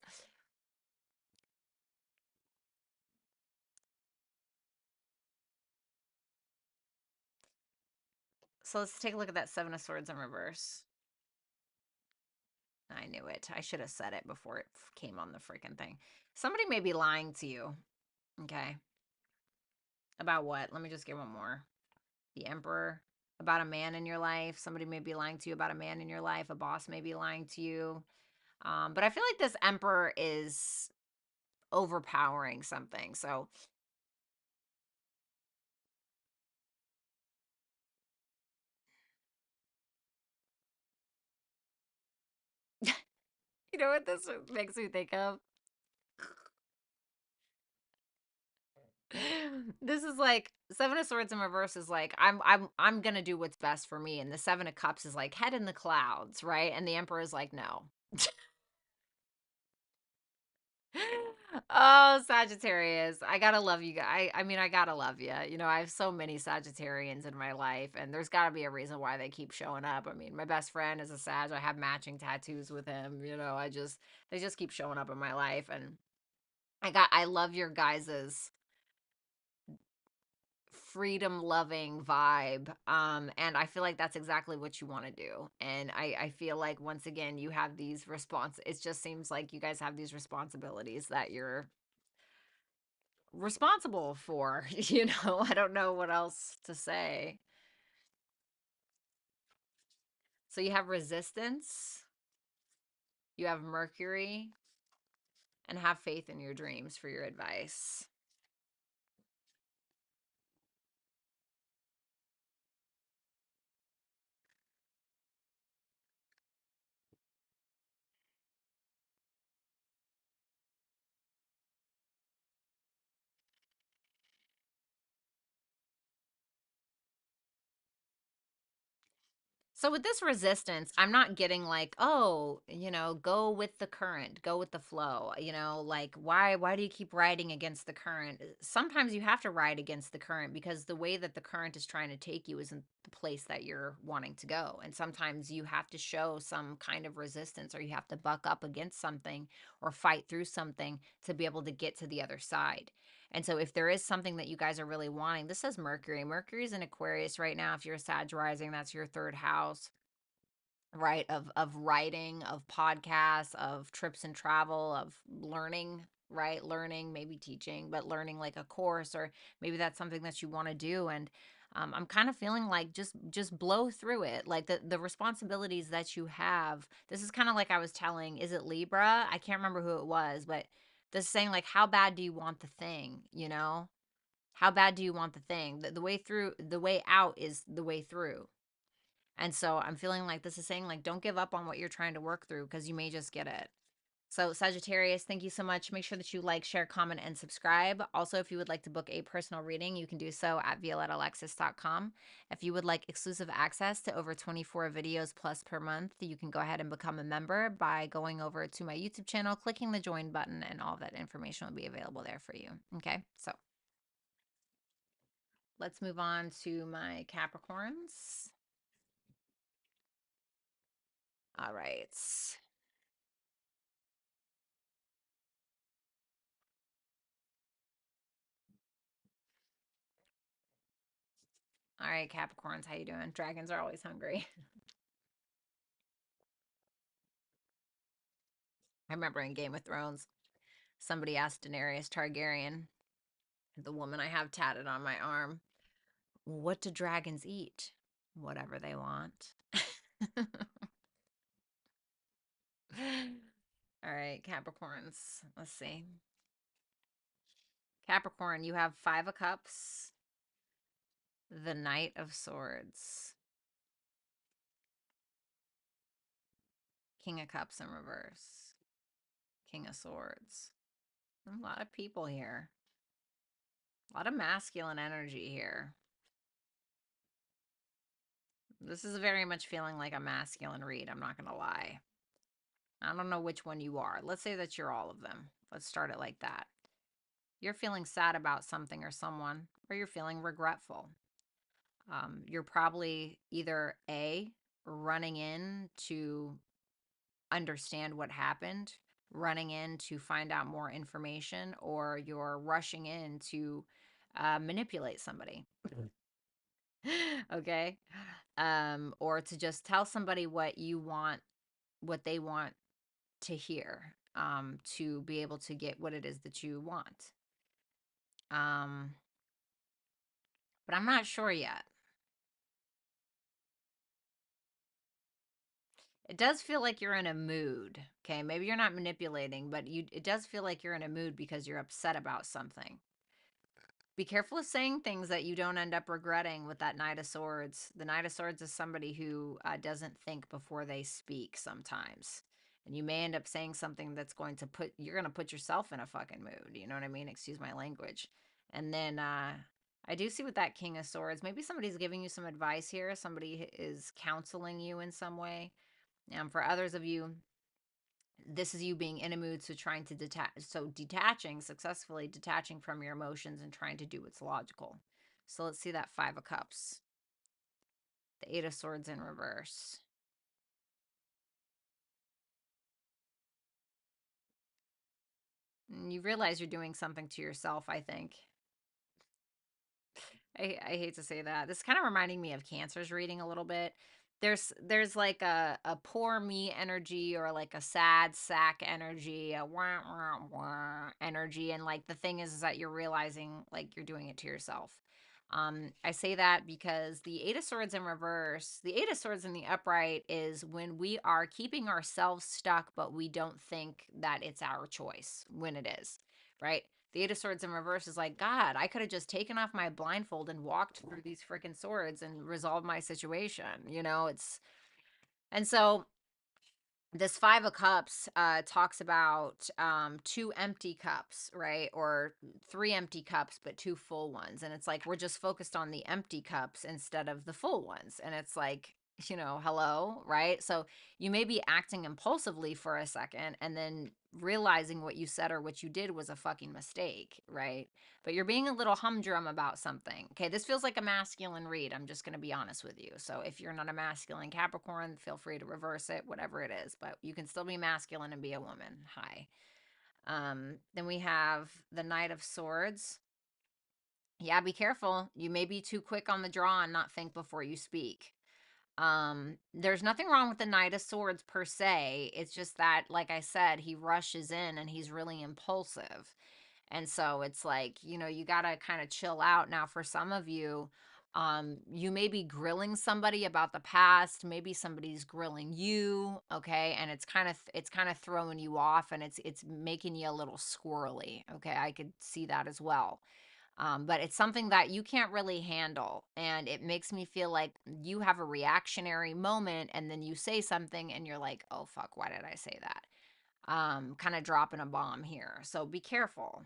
So let's take a look at that Seven of Swords in reverse. I knew it. I should have said it before it came on the freaking thing. Somebody may be lying to you. Okay. About what? Let me just get one more. The Emperor. About a man in your life. Somebody may be lying to you about a man in your life. A boss may be lying to you. But I feel like this Emperor is overpowering something. So, you know what this makes me think of? This is like Seven of Swords in reverse is like I'm gonna do what's best for me, and the Seven of Cups is like head in the clouds, right? And the Emperor is like no. Oh, Sagittarius. I gotta love you guys. I mean, I gotta love you. I have so many Sagittarians in my life, and there's gotta be a reason why they keep showing up. I mean, my best friend is a Sag. I have matching tattoos with him. They just keep showing up in my life, and I love your guys's freedom loving vibe. And I feel like that's exactly what you want to do. And I feel like once again, you have these it just seems like you guys have these responsibilities that you're responsible for. I don't know what else to say. So you have resistance, you have Mercury, and have faith in your dreams for your advice. So with this resistance, I'm not getting like, oh, go with the current, go with the flow. Like why do you keep riding against the current? Sometimes you have to ride against the current because the way that the current is trying to take you isn't the place that you're wanting to go. And sometimes you have to show some kind of resistance, or you have to buck up against something or fight through something to be able to get to the other side. And so if there is something that you guys are really wanting, this says Mercury. Mercury's in Aquarius right now. If you're a Sag rising, that's your third house, right? Of writing, of podcasts, of trips and travel, of learning, right? Learning, maybe teaching, but learning like a course, or maybe that's something that you want to do. And I'm kind of feeling like just blow through it. Like the responsibilities that you have. This is kind of like I was telling, is it Libra? I can't remember who it was, but this saying like, how bad do you want the thing? You know, how bad do you want the thing? The way through, the way out is the way through. And so I'm feeling like this is saying like, don't give up on what you're trying to work through because you may just get it. So, Sagittarius, thank you so much. Make sure that you like, share, comment, and subscribe. Also, if you would like to book a personal reading, you can do so at violettalexis.com. If you would like exclusive access to over 24 videos plus per month, you can go ahead and become a member by going over to my YouTube channel, clicking the join button, and all of that information will be available there for you. Okay, so let's move on to my Capricorns. All right. All right, Capricorns, how you doing? Dragons are always hungry. I remember in Game of Thrones, somebody asked Daenerys Targaryen, the woman I have tatted on my arm, what do dragons eat? Whatever they want. All right, Capricorns. Let's see. Capricorn, you have Five of Cups, the Knight of Swords, King of Cups in reverse, King of Swords. A lot of people here. A lot of masculine energy here. This is very much feeling like a masculine read, I'm not going to lie. I don't know which one you are. Let's say that you're all of them. Let's start it like that. You're feeling sad about something or someone, or you're feeling regretful. You're probably either A, running in to understand what happened, running in to find out more information, or you're rushing in to manipulate somebody. Okay. Or to just tell somebody what you want, what they want to hear, to be able to get what it is that you want. Um, but I'm not sure yet. It does feel like you're in a mood. Okay, maybe you're not manipulating, but it does feel like you're in a mood because you're upset about something. Be careful of saying things that you don't end up regretting with that Knight of Swords. The Knight of Swords is somebody who doesn't think before they speak sometimes. And you may end up saying something that's going to you're going to put yourself in a fucking mood. You know what I mean? Excuse my language. And then I do see with that King of Swords, maybe somebody's giving you some advice here. Somebody is counseling you in some way. For others of you, this is you being in a mood, so trying to successfully detaching from your emotions and trying to do what's logical. So let's see that Five of Cups, the Eight of Swords in reverse. And you realize you're doing something to yourself, I think. I hate to say that. This is kind of reminding me of Cancer's reading a little bit. There's like a poor me energy, or like a sad sack energy, a wah, wah, wah energy. And like the thing is that you're realizing like you're doing it to yourself. I say that because the Eight of Swords in reverse, the Eight of Swords in the upright is when we are keeping ourselves stuck, but we don't think that it's our choice when it is, right? The Eight of Swords in reverse is like, God, I could have just taken off my blindfold and walked through these freaking swords and resolved my situation. You know, and so this Five of Cups talks about two empty cups, right? Or three empty cups, but two full ones. And it's like we're just focused on the empty cups instead of the full ones. And it's like, hello, right? So you may be acting impulsively for a second and then realizing what you said or what you did was a fucking mistake, right? But you're being a little humdrum about something. Okay, this feels like a masculine read. I'm just going to be honest with you. So if you're not a masculine Capricorn, feel free to reverse it, whatever it is. But you can still be masculine and be a woman. Hi. Then we have the Knight of Swords. Yeah, be careful. You may be too quick on the draw and not think before you speak. There's nothing wrong with the Knight of Swords per se. It's just that, like I said, he rushes in and he's really impulsive. And so it's like, you got to kind of chill out. Now, for some of you, You may be grilling somebody about the past, maybe somebody's grilling you, okay, and it's kind of throwing you off, and it's making you a little squirrely, okay. I could see that as well. But it's something that you can't really handle, and it makes me feel like you have a reactionary moment, and then you say something and you're like, oh fuck, why did I say that? Kind of dropping a bomb here, so be careful.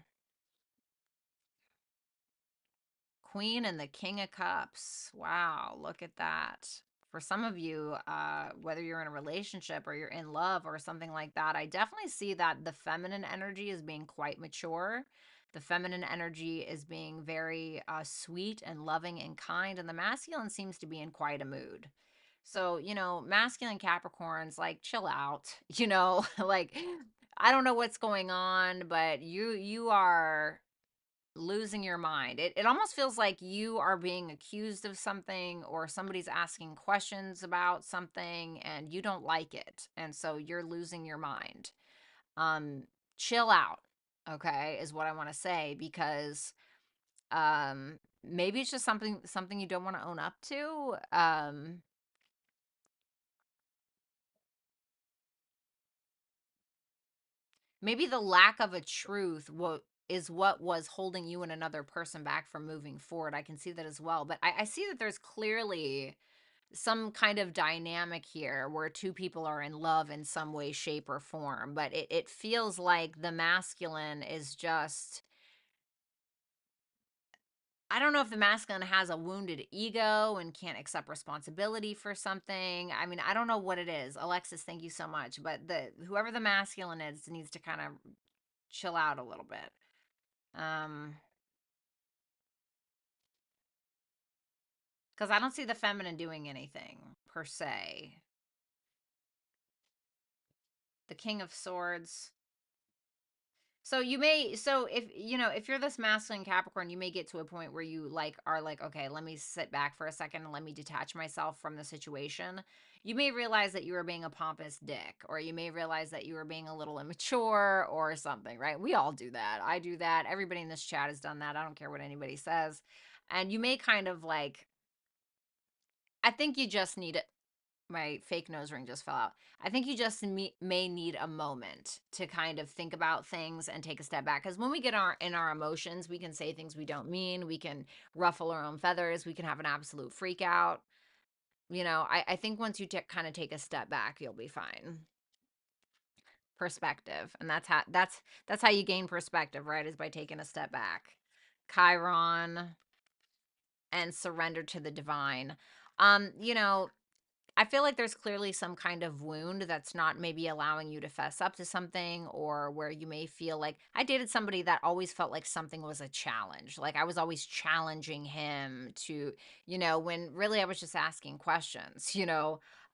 Queen and the King of Cups. Wow, look at that. For some of you, whether you're in a relationship or you're in love or something like that, I definitely see that the feminine energy is being quite mature. The feminine energy is being very sweet and loving and kind, and the masculine seems to be in quite a mood. So, masculine Capricorns, like, chill out, like, I don't know what's going on, but you are losing your mind. It almost feels like you are being accused of something, or somebody's asking questions about something and you don't like it. And so you're losing your mind. Um Chill out, okay, is what I want to say, because maybe it's just something you don't want to own up to. Maybe the lack of a truth is what was holding you and another person back from moving forward. I can see that as well. But I see that there's clearly some kind of dynamic here where two people are in love in some way, shape, or form. But it feels like the masculine is just, I don't know if the masculine has a wounded ego and can't accept responsibility for something. I mean, I don't know what it is. Alexis, thank you so much. But whoever the masculine is needs to kind of chill out a little bit. Um, because I don't see the feminine doing anything per se. The King of Swords. So if you're this masculine Capricorn, you may get to a point where you are like, okay, let me sit back for a second and let me detach myself from the situation. You may realize that you were being a pompous dick, or you may realize that you were being a little immature or something, right? We all do that. I do that. Everybody in this chat has done that. I don't care what anybody says. And you may kind of like, I think you just need it. My fake nose ring just fell out. I think you just may need a moment to kind of think about things and take a step back. Because when we get in our emotions, we can say things we don't mean. We can ruffle our own feathers. We can have an absolute freak out. I think once you kind of take a step back, you'll be fine. Perspective, and that's how you gain perspective, right? Is by taking a step back. Chiron and surrender to the divine. Um, you know, I feel like there's clearly some kind of wound that's not maybe allowing you to fess up to something, or where you may feel like, I dated somebody that always felt like something was a challenge. Like I was always challenging him to, when really I was just asking questions,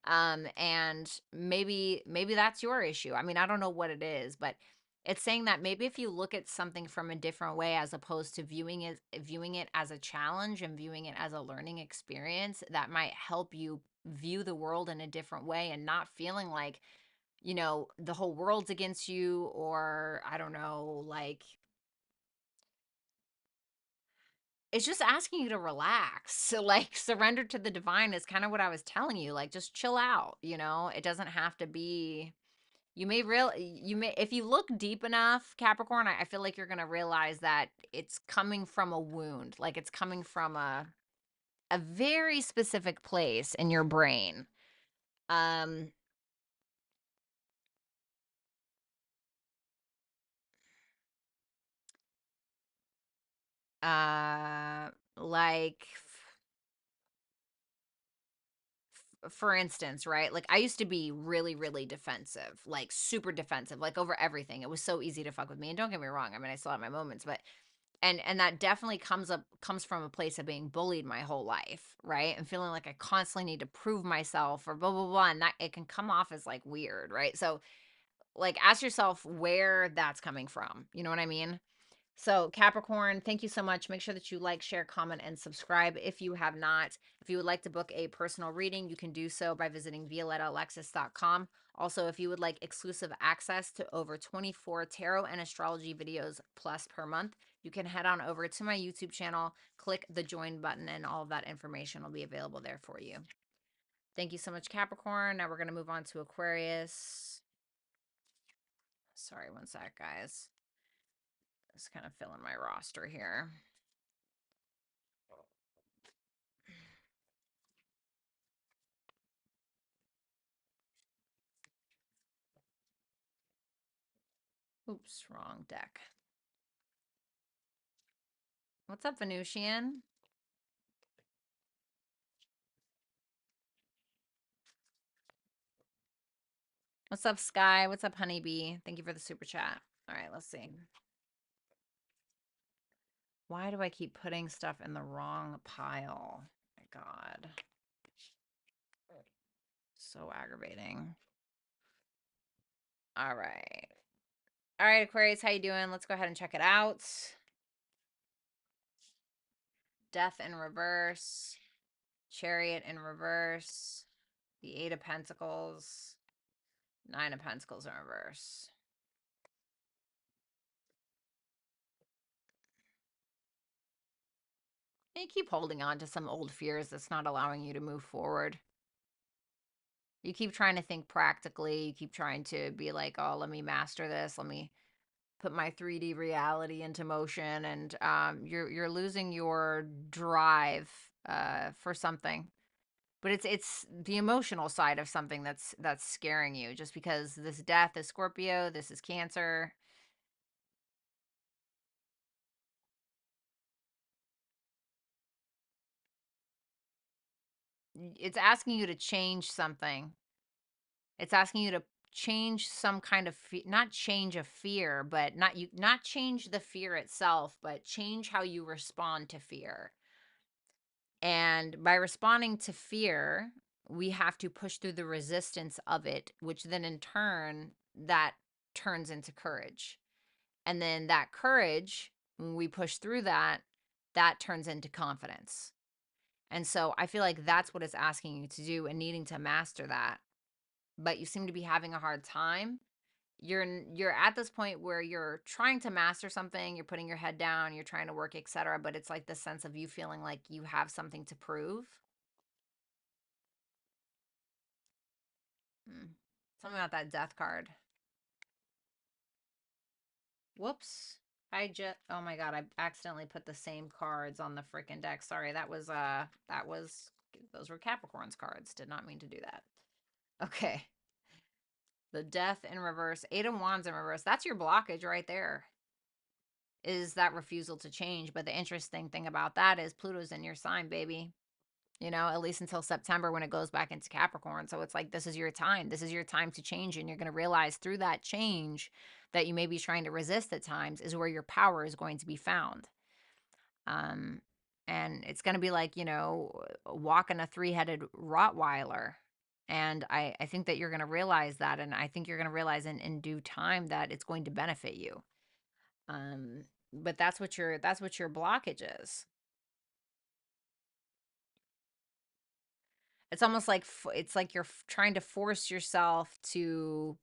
and maybe that's your issue. I mean, I don't know what it is, but it's saying that maybe if you look at something from a different way, as opposed to viewing it as a challenge and viewing it as a learning experience, that might help you view the world in a different way, and not feeling like, the whole world's against you, or I don't know, like, it's just asking you to relax. So, like, surrender to the divine is kind of what I was telling you. Like, just chill out, It doesn't have to be. You may, if you look deep enough, Capricorn, I feel like you're gonna realize that it's coming from a wound. Like, it's coming from a very specific place in your brain. Um, uh, like, for instance, right? Like, I used to be really, really defensive, like super defensive, like over everything. It was so easy to fuck with me. And don't get me wrong, I mean, I still have my moments, but and that definitely comes from a place of being bullied my whole life, right? And feeling like I constantly need to prove myself, or blah blah blah, and that it can come off as like weird, right? So, like, ask yourself where that's coming from. You know what I mean? So, Capricorn, thank you so much. Make sure that you like, share, comment, and subscribe if you have not. If you would like to book a personal reading, you can do so by visiting violetaalexis.com. Also, if you would like exclusive access to over 24 tarot and astrology videos plus per month, you can head on over to my YouTube channel, click the join button, and all of that information will be available there for you. Thank you so much, Capricorn. Now we're going to move on to Aquarius. Sorry, one sec, guys. Just kind of filling my roster here. Oops, wrong deck. What's up, Venusian? What's up, Sky? What's up, Honeybee? Thank you for the super chat. All right, let's see. Why do I keep putting stuff in the wrong pile? My God. So aggravating. All right. All right, Aquarius, how you doing? Let's go ahead and check it out. Death in reverse. Chariot in reverse. The Eight of Pentacles. Nine of Pentacles in reverse. And you keep holding on to some old fears that's not allowing you to move forward. You keep trying to think practically. You keep trying to be like, oh, let me master this. Let me put my 3D reality into motion. And you're losing your drive for something. But it's the emotional side of something that's scaring you, just because this death is Scorpio, this is Cancer. It's asking you to change something. It's asking you to change some kind of not change a fear, but not change the fear itself, but change how you respond to fear. And by responding to fear, we have to push through the resistance of it, which then in turn that turns into courage. And then that courage, when we push through that, that turns into confidence. And so I feel like that's what it's asking you to do and needing to master that. But you seem to be having a hard time. You're at this point where you're trying to master something, you're putting your head down, you're trying to work, etc. But it's like the sense of you feeling like you have something to prove. Something about that death card. Whoops. Oh my God, I accidentally put the same cards on the freaking deck. Sorry, those were Capricorn's cards. Did not mean to do that. Okay. The death in reverse, Eight of Wands in reverse. That's your blockage right there. Is that refusal to change. But the interesting thing about that is Pluto's in your sign, baby. You know, at least until September when it goes back into Capricorn. So it's like, this is your time. This is your time to change. And you're going to realize through that change that you may be trying to resist at times is where your power is going to be found. And it's going to be like, you know, walking a three-headed Rottweiler. And I think that you're going to realize that. And I think you're going to realize in due time that it's going to benefit you. But that's what your blockage is. It's almost like it's like you're trying to force yourself to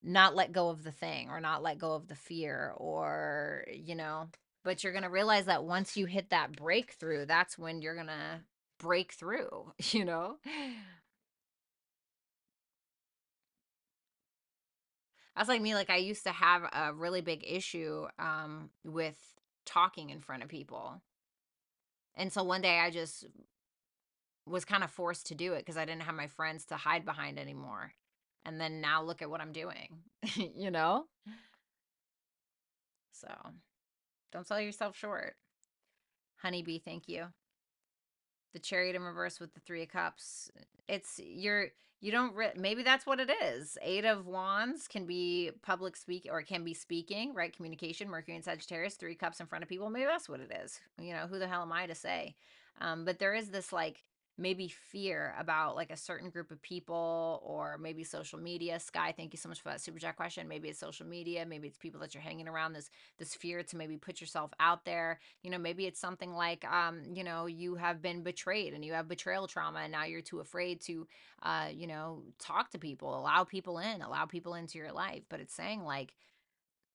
not let go of the thing or not let go of the fear, or, you know, but you're going to realize that once you hit that breakthrough, that's when you're going to break through, you know? That's like me. Like, I used to have a really big issue with talking in front of people. And so one day I just was kind of forced to do it because I didn't have my friends to hide behind anymore. And then now look at what I'm doing, you know? So don't sell yourself short. Honeybee, thank you. The Chariot in reverse with the Three of Cups. It's you don't maybe that's what it is. Eight of Wands can be public speak, or it can be speaking, right? Communication, Mercury and Sagittarius, Three Cups in front of people. Maybe that's what it is. You know, who the hell am I to say? But there is this like maybe fear about like a certain group of people, or maybe social media. Sky, thank you so much for that super chat question. Maybe it's social media, maybe it's people that you're hanging around, this fear to maybe put yourself out there. You know, maybe it's something like you know, you have been betrayed and you have betrayal trauma, and now you're too afraid to you know, talk to people, allow people into your life. But it's saying like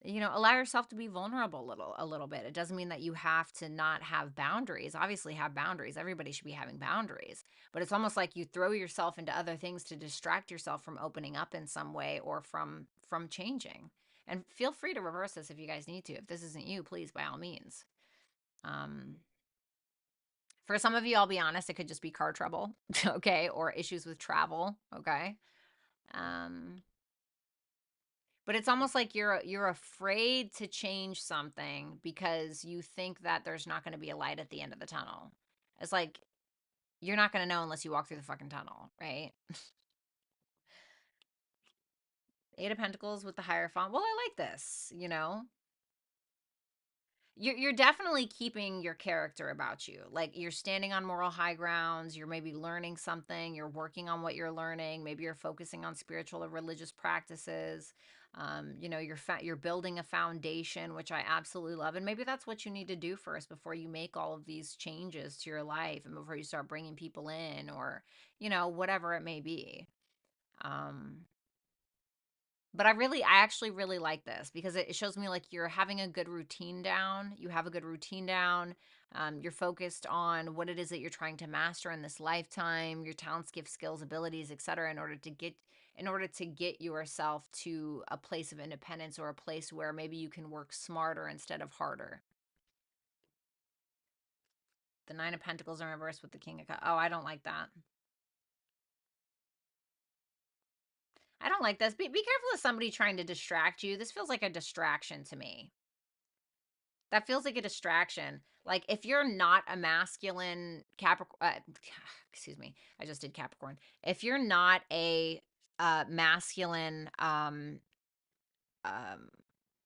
you know, allow yourself to be vulnerable a little bit. It doesn't mean that you have to not have boundaries. Obviously have boundaries. Everybody should be having boundaries. But it's almost like you throw yourself into other things to distract yourself from opening up in some way or from changing. And feel free to reverse this if you guys need to. If this isn't you, please by all means. Um for some of you, I'll be honest, it could just be car trouble, okay, or issues with travel, okay? Um But it's almost like you're afraid to change something because you think that there's not going to be a light at the end of the tunnel. It's like you're not going to know unless you walk through the fucking tunnel, right? Eight of Pentacles with the Hierophant. Well, I like this, you know. You're definitely keeping your character about you. Like you're standing on moral high grounds, you're maybe learning something, you're working on what you're learning, maybe you're focusing on spiritual or religious practices. You know, you're building a foundation, which I absolutely love. And maybe that's what you need to do first before you make all of these changes to your life and before you start bringing people in or, you know, whatever it may be. Um but I actually really like this because it shows me like you're having a good routine down. You have a good routine down. You're focused on what it is that you're trying to master in this lifetime, your talents, gifts, skills, abilities, etc. In order to get yourself to a place of independence or a place where maybe you can work smarter instead of harder. The Nine of Pentacles in reverse with the King of Cups. Oh, I don't like that. I don't like this. Be careful of somebody trying to distract you. This feels like a distraction to me. That feels like a distraction. Like if you're not a masculine Capricorn, excuse me, I just did Capricorn. If you're not a masculine um,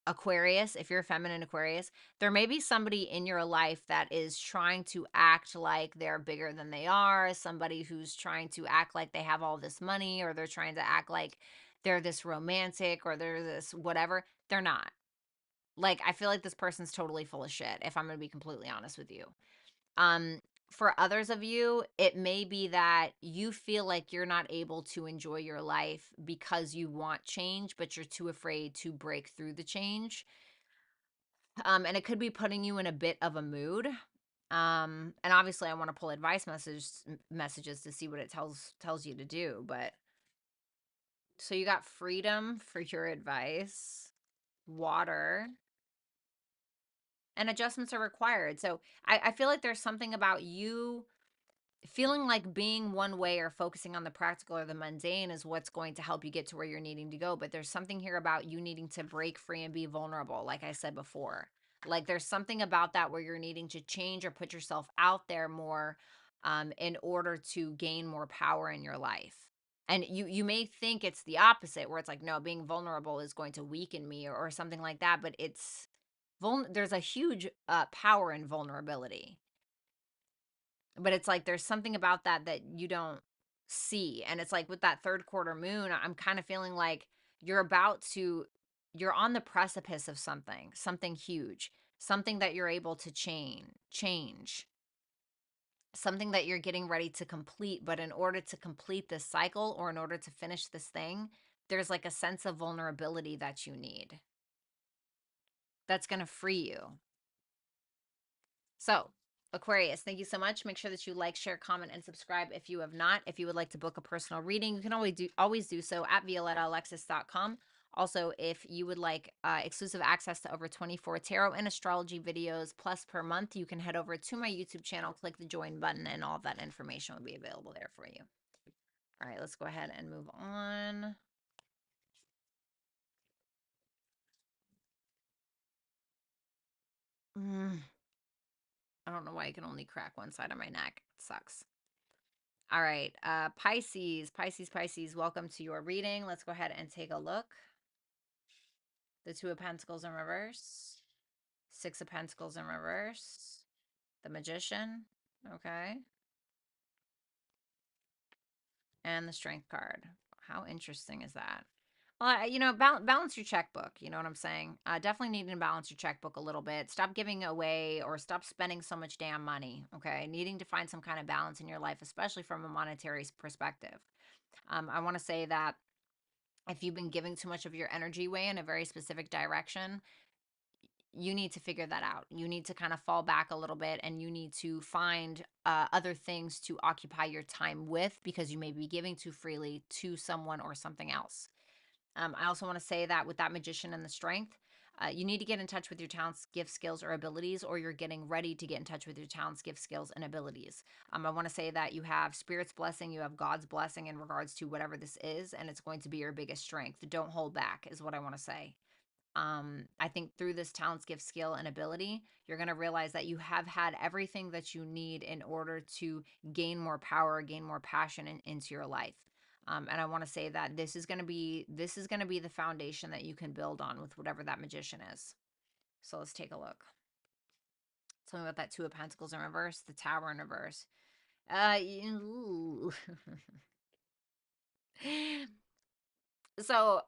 Aquarius, if you're a feminine Aquarius, there may be somebody in your life that is trying to act like they're bigger than they are, somebody who's trying to act like they have all this money, or they're trying to act like they're this romantic or they're this whatever. They're not. Like, I feel like this person's totally full of shit, if I'm gonna be completely honest with you. Um, for others of you, it may be that you feel like you're not able to enjoy your life because you want change, but you're too afraid to break through the change. And it could be putting you in a bit of a mood. And obviously I want to pull messages to see what it tells you to do, but so you got freedom for your advice, water, and adjustments are required. So I feel like there's something about you feeling like being one way or focusing on the practical or the mundane is what's going to help you get to where you're needing to go. But there's something here about you needing to break free and be vulnerable, like I said before. Like there's something about that where you're needing to change or put yourself out there more in order to gain more power in your life. And you may think it's the opposite, where it's like, no, being vulnerable is going to weaken me or something like that. But there's a huge power in vulnerability, but it's like there's something about that that you don't see. And it's like with that third quarter moon, I'm kind of feeling like you're about to you're on the precipice of something huge, something that you're able to change, something that you're getting ready to complete. But in order to complete this cycle or in order to finish this thing, there's like a sense of vulnerability that you need that's going to free you. So, Aquarius, thank you so much. Make sure that you like, share, comment, and subscribe if you have not. If you would like to book a personal reading, you can always do so at violettaalexis.com. Also, if you would like exclusive access to over 24 tarot and astrology videos plus per month, you can head over to my YouTube channel, click the join button, and all of that information will be available there for you. All right, let's go ahead and move on. I don't know why I can only crack one side of my neck. It sucks. All right, Pisces, welcome to your reading. Let's go ahead and take a look. The Two of Pentacles in reverse, Six of Pentacles in reverse, the Magician, okay, and the Strength card. How interesting is that? Well, you know, balance your checkbook. You know what I'm saying? Definitely needing to balance your checkbook a little bit. Stop giving away or stop spending so much damn money, okay? Needing to find some kind of balance in your life, especially from a monetary perspective. I want to say that If you've been giving too much of your energy away in a very specific direction, you need to figure that out. You need to kind of fall back a little bit, and you need to find other things to occupy your time with, because you may be giving too freely to someone or something else. I also want to say that with that magician and the strength, you need to get in touch with your talents, gifts, skills, or abilities, or you're getting ready to get in touch with your talents, gifts, skills, and abilities. I want to say that you have Spirit's blessing, you have God's blessing in regards to whatever this is, and it's going to be your biggest strength. Don't hold back, is what I want to say. I think through this talents, gift, skill, and ability, you're going to realize that you have had everything that you need in order to gain more power, gain more passion into your life. And I want to say that this is going to be the foundation that you can build on with whatever that magician is. So let's take a look. Tell me about that Two of Pentacles in reverse, the Tower in reverse. Ooh. So,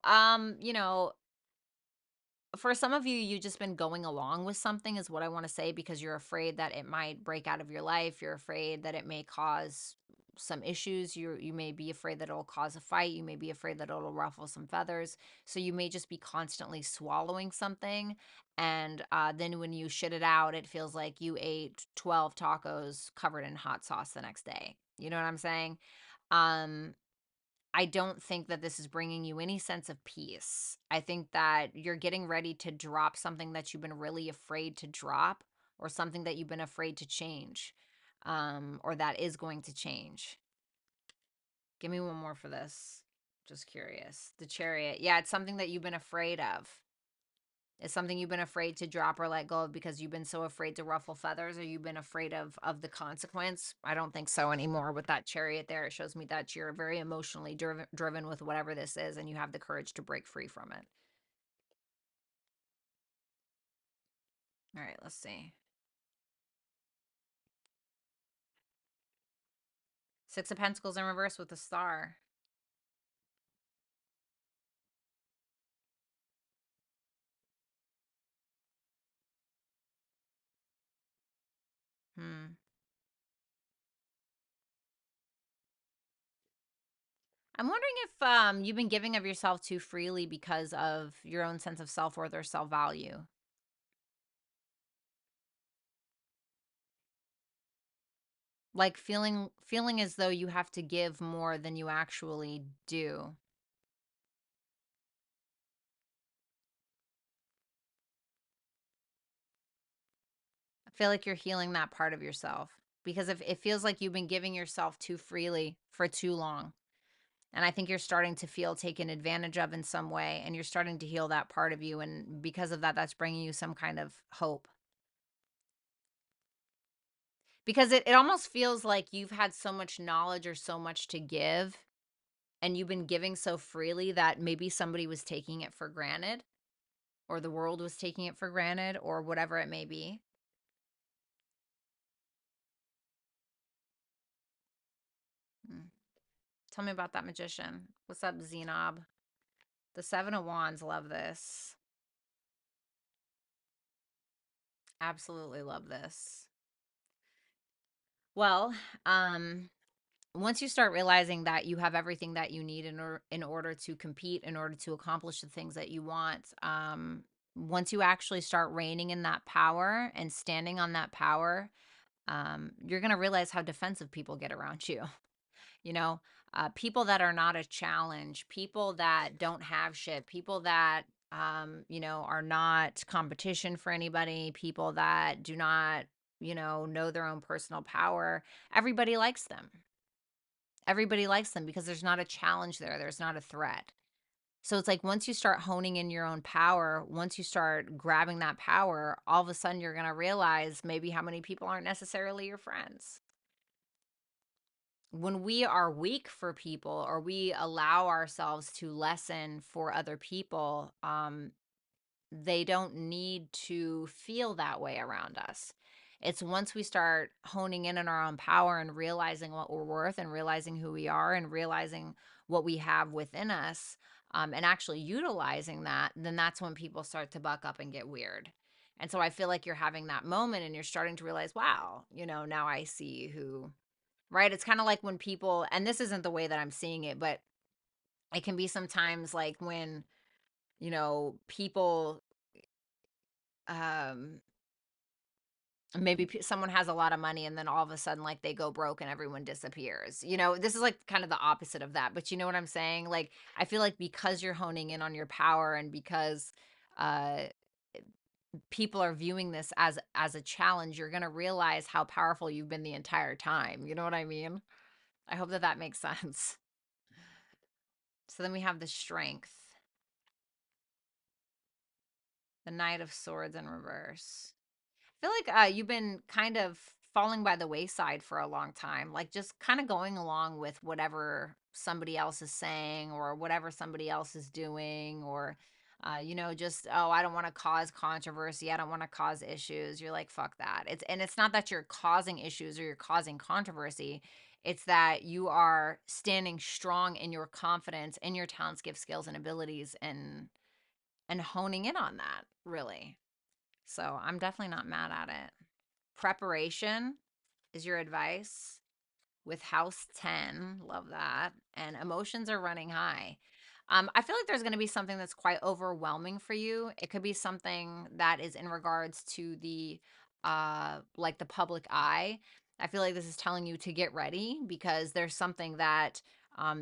for some of you, you've just been going along with something, is what I want to say, because you're afraid that it might break out of your life. You're afraid that it may cause some issues. You may be afraid that it'll cause a fight. You may be afraid that it'll ruffle some feathers. So you may just be constantly swallowing something. And then when you shit it out, it feels like you ate 12 tacos covered in hot sauce the next day. You know what I'm saying? Um, I don't think that this is bringing you any sense of peace. I think that you're getting ready to drop something that you've been really afraid to drop, or something that you've been afraid to change, or that is going to change. Give me one more for this. Just curious. The Chariot. Yeah, it's something that you've been afraid of. Is something you've been afraid to drop or let go of because you've been so afraid to ruffle feathers, or you've been afraid of the consequence? I don't think so anymore. With that Chariot there, it shows me that you're very emotionally driven with whatever this is, and you have the courage to break free from it. All right, let's see. Six of Pentacles in reverse with a star. Hmm. I'm wondering if you've been giving of yourself too freely because of your own sense of self-worth or self-value. Like feeling as though you have to give more than you actually do. I feel like you're healing that part of yourself, because if it feels like you've been giving yourself too freely for too long. And I think you're starting to feel taken advantage of in some way, and you're starting to heal that part of you. And because of that, that's bringing you some kind of hope. Because it almost feels like you've had so much knowledge or so much to give, and you've been giving so freely that maybe somebody was taking it for granted, or the world was taking it for granted, or whatever it may be. Hmm. Tell me about that magician. What's up, Zenob? The Seven of Wands, love this. Absolutely love this. Well, once you start realizing that you have everything that you need in order to compete, in order to accomplish the things that you want, once you actually start reigning in that power and standing on that power, you're going to realize how defensive people get around you. You know, people that are not a challenge, people that don't have shit, people that, are not competition for anybody, people that do not, know their own personal power. Everybody likes them. Everybody likes them because there's not a challenge there. There's not a threat. So it's like once you start honing in your own power, once you start grabbing that power, all of a sudden you're going to realize maybe how many people aren't necessarily your friends. When we are weak for people, or we allow ourselves to lessen for other people, they don't need to feel that way around us. It's once we start honing in on our own power and realizing what we're worth, and realizing who we are, and realizing what we have within us, and actually utilizing that, then that's when people start to buck up and get weird. And so I feel like you're having that moment, and you're starting to realize, wow, now I see who. Right? It's kind of like when people, and this isn't the way that I'm seeing it, but It can be sometimes like when, people, um maybe someone has a lot of money and then all of a sudden like they go broke and everyone disappears. This is like kind of the opposite of that, but you know what I'm saying? Like I feel like because you're honing in on your power and because uh people are viewing this as a challenge, you're going to realize how powerful you've been the entire time. You know what I mean? I hope that that makes sense. So then we have the strength, the Knight of Swords in reverse. I feel like you've been kind of falling by the wayside for a long time, like just kind of going along with whatever somebody else is saying or whatever somebody else is doing, or just, oh, I don't want to cause controversy, I don't want to cause issues. You're like, fuck that. It's not that you're causing issues or you're causing controversy. It's that you are standing strong in your confidence, in your talents, gifts, skills, and abilities, and honing in on that, really. So I'm definitely not mad at it. Preparation is your advice with house 10. Love that. And emotions are running high. I feel like there's going to be something that's quite overwhelming for you. It could be something that is in regards to the like the public eye. I feel like this is telling you to get ready because there's something that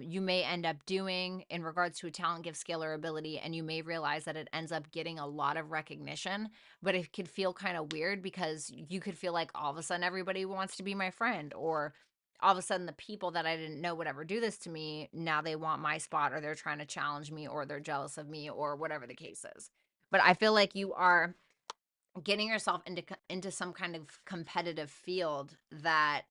you may end up doing in regards to a talent, gift, skill, or ability, and you may realize that it ends up getting a lot of recognition, but it could feel kind of weird because you could feel like all of a sudden everybody wants to be my friend, or all of a sudden the people that I didn't know would ever do this to me, now they want my spot, or they're trying to challenge me, or they're jealous of me, or whatever the case is. But I feel like you are getting yourself into some kind of competitive field that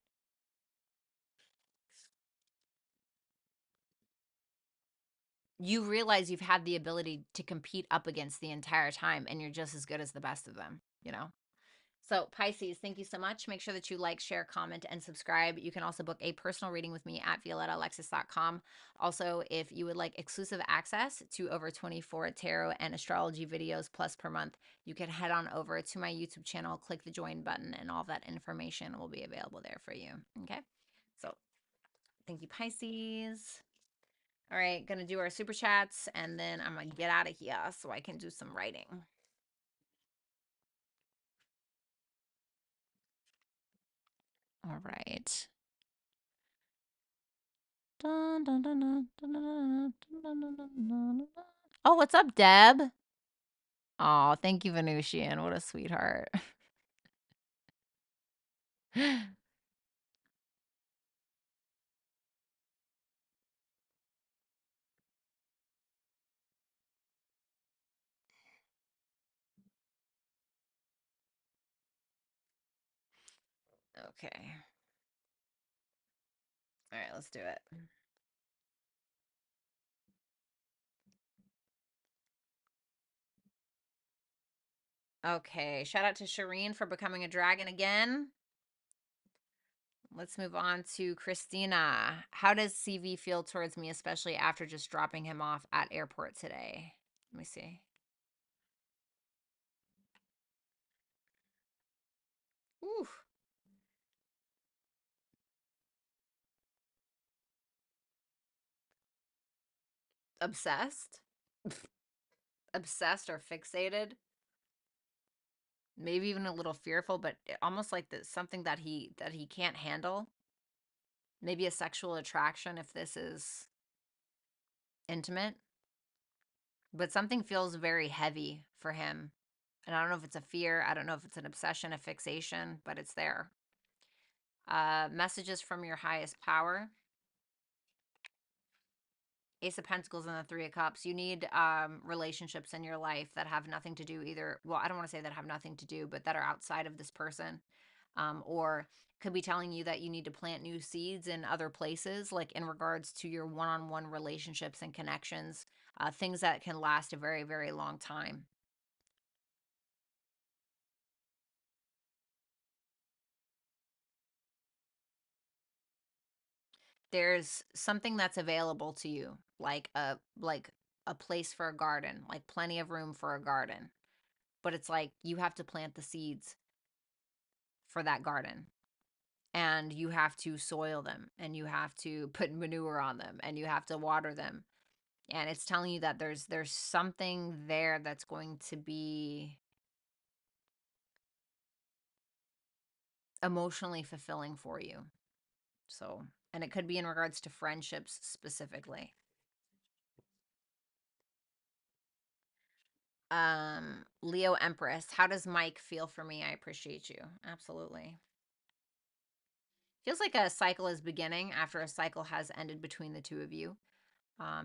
you realize you've had the ability to compete up against the entire time, and you're just as good as the best of them. So, Pisces, thank you so much. Make sure that you like, share, comment, and subscribe. You can also book a personal reading with me at violetaalexis.com. Also, if you would like exclusive access to over 24 tarot and astrology videos plus per month, you can head on over to my YouTube channel, click the join button, and all that information will be available there for you. Okay? So, thank you, Pisces. All right, gonna do our super chats, and then I'm gonna get out of here so I can do some writing. All right. Dun, dun, dun, dun, dun, dun, dun, dun, dun, dun, dun. Oh, what's up, Deb? Oh, thank you, Venusian. What a sweetheart. Okay. All right, let's do it. Okay, shout out to Shireen for becoming a dragon again. Let's move on to Christina. How does CV feel towards me, especially after just dropping him off at airport today? Let me see. Ooh, obsessed? Obsessed or fixated? Maybe even a little fearful, but almost like something that he can't handle. Maybe a sexual attraction if this is intimate, but something feels very heavy for him. And I don't know if it's a fear, I don't know if it's an obsession, a fixation, but it's there. Messages from your highest power. Ace of Pentacles and the Three of Cups. You need relationships in your life that have nothing to do either. Well, I don't want to say that have nothing to do, but that are outside of this person. Or could be telling you that you need to plant new seeds in other places, like in regards to your one on one relationships and connections, things that can last a very, very long time. There's something that's available to you, like a place for a garden, like plenty of room for a garden. But it's like you have to plant the seeds for that garden, and you have to soil them, and you have to put manure on them, and you have to water them. And it's telling you that there's something there that's going to be emotionally fulfilling for you. So, and it could be in regards to friendships specifically. Leo Empress, how does Mike feel for me? I appreciate you. Absolutely. Feels like a cycle is beginning after a cycle has ended between the two of you.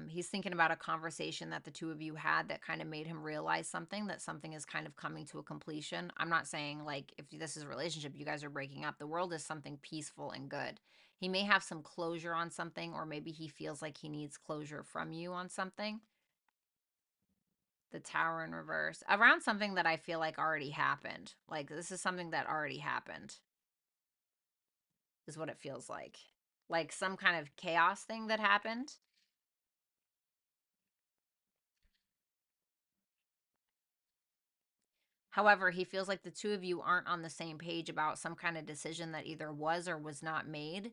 He's thinking about a conversation that the two of you had that kind of made him realize something, that something is kind of coming to a completion. I'm not saying like if this is a relationship, you guys are breaking up. The world is something peaceful and good. He may have some closure on something, or maybe he feels like he needs closure from you on something. The Tower in reverse. Around something that I feel like already happened. Like this is something that already happened, is what it feels like. Like some kind of chaos thing that happened. However, he feels like the two of you aren't on the same page about some kind of decision that either was or was not made.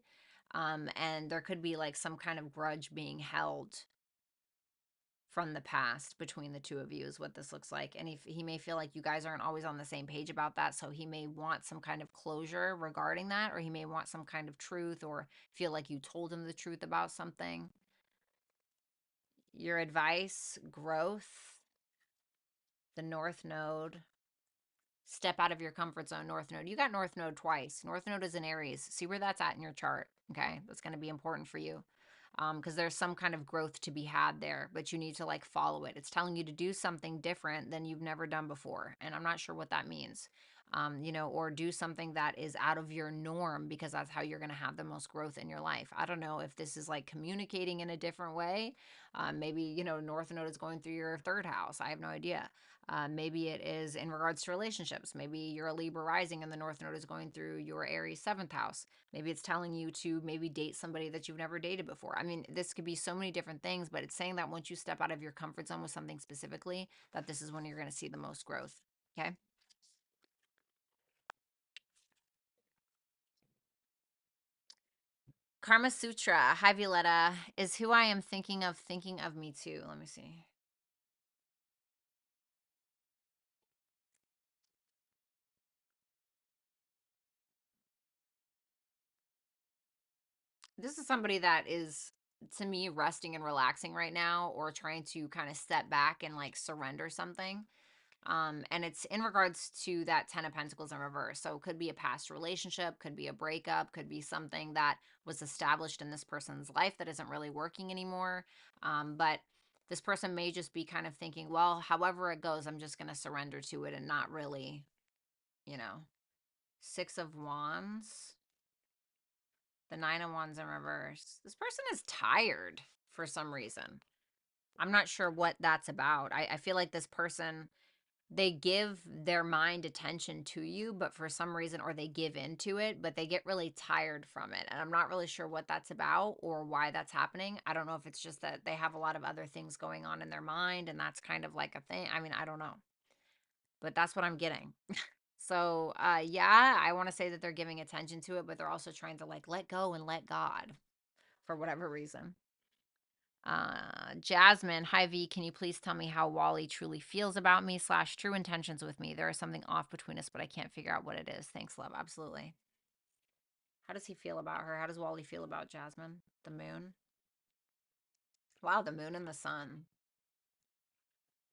And there could be like some kind of grudge being held from the past between the two of you, is what this looks like. And he may feel like you guys aren't always on the same page about that. So he may want some kind of closure regarding that, or he may want some kind of truth, or feel like you told him the truth about something. Your advice, growth, the North Node. Step out of your comfort zone, North Node. You got North Node twice. North Node is in Aries. See where that's at in your chart. Okay. That's going to be important for you. Because there's some kind of growth to be had there, but you need to like follow it. It's telling you to do something different than you've never done before. And I'm not sure what that means. Or do something that is out of your norm, because that's how you're going to have the most growth in your life. I don't know if this is like communicating in a different way. Maybe, North Node is going through your third house. I have no idea. Maybe it is in regards to relationships. Maybe you're a Libra rising and the North Node is going through your Aries seventh house. Maybe it's telling you to maybe date somebody that you've never dated before. I mean, this could be so many different things, but it's saying that once you step out of your comfort zone with something specifically, that this is when you're going to see the most growth. Okay. Karma Sutra. Hi, Violetta. Is who I am thinking of me too? Let me see. This is somebody that is, to me, resting and relaxing right now, or trying to kind of step back and like surrender something. And it's in regards to that 10 of Pentacles in reverse. So it could be a past relationship, could be a breakup, could be something that was established in this person's life that isn't really working anymore. But this person may just be kind of thinking, well, however it goes, I'm just going to surrender to it and not really, you know. Six of Wands, the Nine of Wands in reverse. This person is tired for some reason. I'm not sure what that's about. I feel like this person, they give their mind attention to you, but for some reason, or they give into it, but they get really tired from it. And I'm not really sure what that's about or why that's happening. I don't know if it's just that they have a lot of other things going on in their mind and that's kind of like a thing. I mean, I don't know, but that's what I'm getting. So, yeah, I want to say that they're giving attention to it, but they're also trying to like let go and let God for whatever reason. Jasmine, hi V, can you please tell me how Wally truly feels about me / true intentions with me? There is something off between us, but I can't figure out what it is. Thanks, love. Absolutely. How does he feel about her? How does Wally feel about Jasmine? The moon? Wow, the moon and the sun.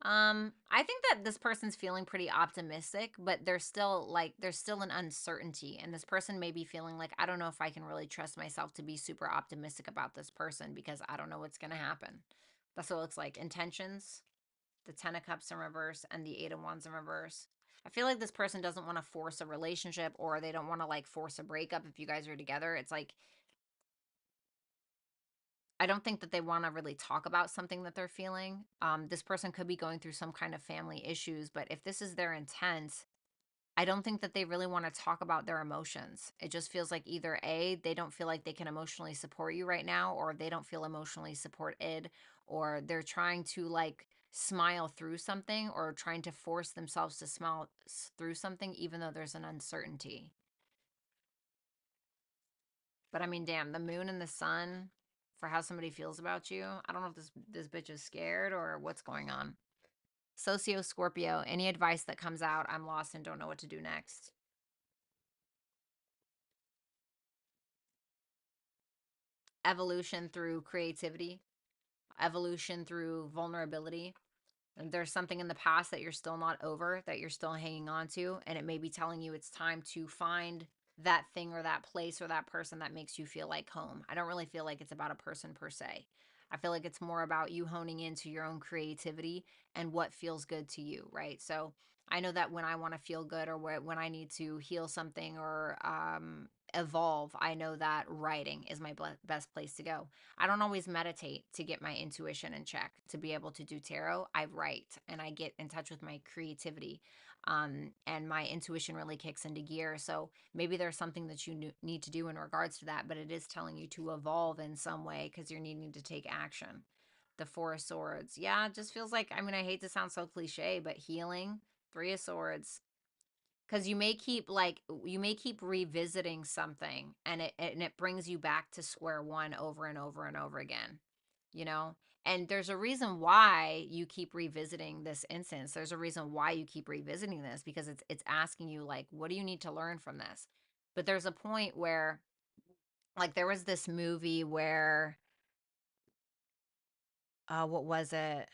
I think that this person's feeling pretty optimistic, but there's still an uncertainty. And this person may be feeling like, I don't know if I can really trust myself to be super optimistic about this person because I don't know what's gonna happen. That's what it looks like. Intentions, the Ten of Cups in reverse, and the Eight of Wands in reverse. I feel like this person doesn't want to force a relationship, or they don't want to like force a breakup if you guys are together. It's like, I don't think that they want to really talk about something that they're feeling. This person could be going through some kind of family issues, but if this is their intent, I don't think that they really want to talk about their emotions. It just feels like either A, they don't feel like they can emotionally support you right now, or they don't feel emotionally supported, or they're trying to like smile through something, or trying to force themselves to smile through something, even though there's an uncertainty. But I mean, damn, the moon and the sun. for how somebody feels about you. I don't know if this bitch is scared or what's going on. Socio Scorpio, any advice that comes out, I'm lost and don't know what to do next. Evolution through creativity, evolution through vulnerability. And there's something in the past that you're still not over, that you're still hanging on to, and it may be telling you it's time to find that thing or that place or that person that makes you feel like home. I don't really feel like it's about a person per se. I feel like it's more about you honing into your own creativity and what feels good to you, right? So I know that when I want to feel good or when I need to heal something or evolve, I know that writing is my best place to go. I don't always meditate to get my intuition in check. To be able to do tarot, I write and I get in touch with my creativity. And my intuition really kicks into gear. So maybe there's something that you need to do in regards to that, but it is telling you to evolve in some way because you're needing to take action. The Four of Swords. Yeah, it just feels like, I mean, I hate to sound so cliche, but healing, Three of Swords, because you may keep revisiting something and it brings you back to square one over and over and over again, you know. And there's a reason why you keep revisiting this instance. There's a reason why you keep revisiting this, because it's asking you, like, what do you need to learn from this? But there's a point where, like, there was this movie where what was it,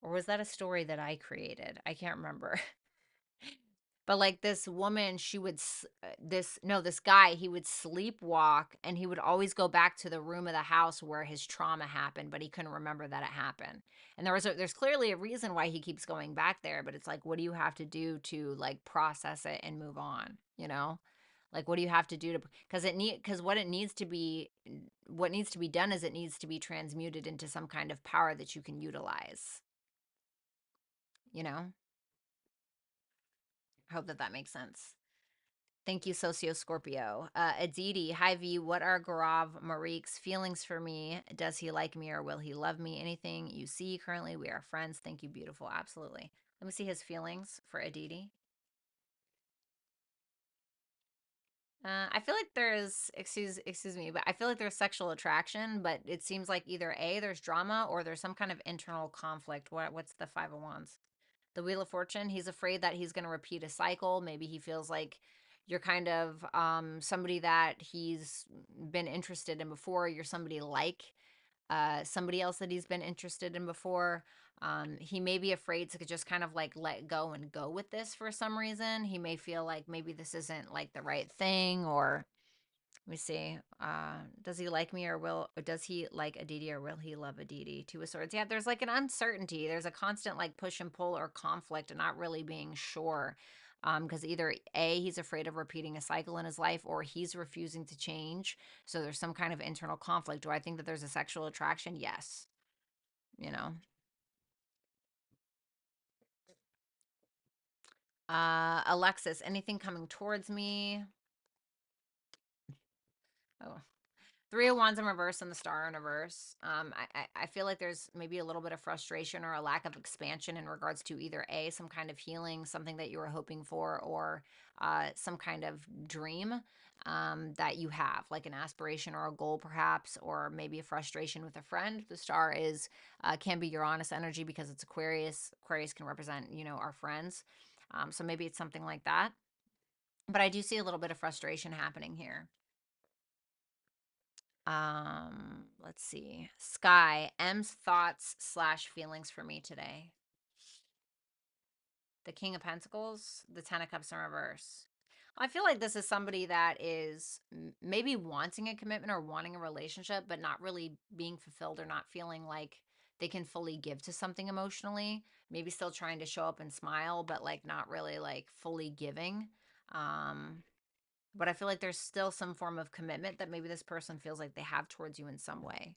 or was that a story that I created? I can't remember. But like this woman, she would this guy, he would sleepwalk and he would always go back to the room of the house where his trauma happened, but he couldn't remember that it happened. And there's clearly a reason why he keeps going back there, but it's like, what do you have to do to like process it and move on, you know? Like, what do you have to do to, because what needs to be done is it needs to be transmuted into some kind of power that you can utilize, you know? I hope that that makes sense. Thank you, Socio Scorpio. Aditi, hi V. What are Gaurav Marik's feelings for me? Does he like me or will he love me? Anything you see currently? We are friends. Thank you, beautiful. Absolutely. Let me see his feelings for Aditi. I feel like there's excuse me, but I feel like there's sexual attraction, but it seems like either A, there's drama, or there's some kind of internal conflict. What's the Five of Wands? The Wheel of Fortune. He's afraid that he's going to repeat a cycle. Maybe he feels like you're kind of somebody that he's been interested in before. You're somebody like somebody else that he's been interested in before. He may be afraid to just kind of like let go and go with this for some reason. He may feel like maybe this isn't like the right thing, or let me see. Does he like me or does he like Aditi or will he love Aditi? Two of Swords. Yeah, there's like an uncertainty. There's a constant like push and pull or conflict and not really being sure. Because either A, he's afraid of repeating a cycle in his life, or he's refusing to change. So there's some kind of internal conflict. Do I think that there's a sexual attraction? Yes. You know. Alexis, anything coming towards me? Oh, Three of Wands in reverse and the Star in reverse. I feel like there's maybe a little bit of frustration or a lack of expansion in regards to either A, some kind of healing, something that you were hoping for, or some kind of dream that you have, like an aspiration or a goal perhaps, or maybe a frustration with a friend. The Star is can be your honest energy because it's Aquarius. Aquarius can represent, you know, our friends. So maybe it's something like that. But I do see a little bit of frustration happening here. Let's see. Sky, M's thoughts slash feelings for me today. The King of Pentacles, the Ten of Cups in reverse. I feel like this is somebody that is maybe wanting a commitment or wanting a relationship, but not really being fulfilled or not feeling like they can fully give to something emotionally. Maybe still trying to show up and smile, but like not really like fully giving. Um, but I feel like there's still some form of commitment that maybe this person feels like they have towards you in some way.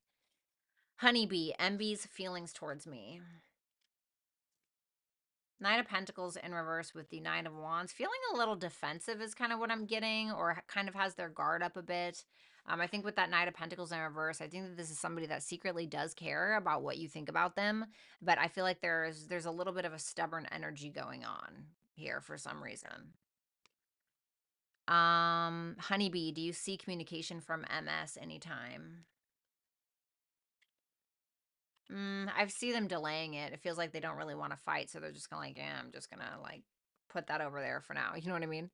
Honeybee, envy's feelings towards me. Nine of Pentacles in reverse with the Nine of Wands. Feeling a little defensive is kind of what I'm getting, or kind of has their guard up a bit. I think with that Knight of Pentacles in reverse, I think that this is somebody that secretly does care about what you think about them. But I feel like there's a little bit of a stubborn energy going on here for some reason. Honeybee, do you see communication from MS anytime? I see them delaying it. It feels like they don't really want to fight, so they're just gonna like, yeah, I'm just gonna like put that over there for now. You know what I mean?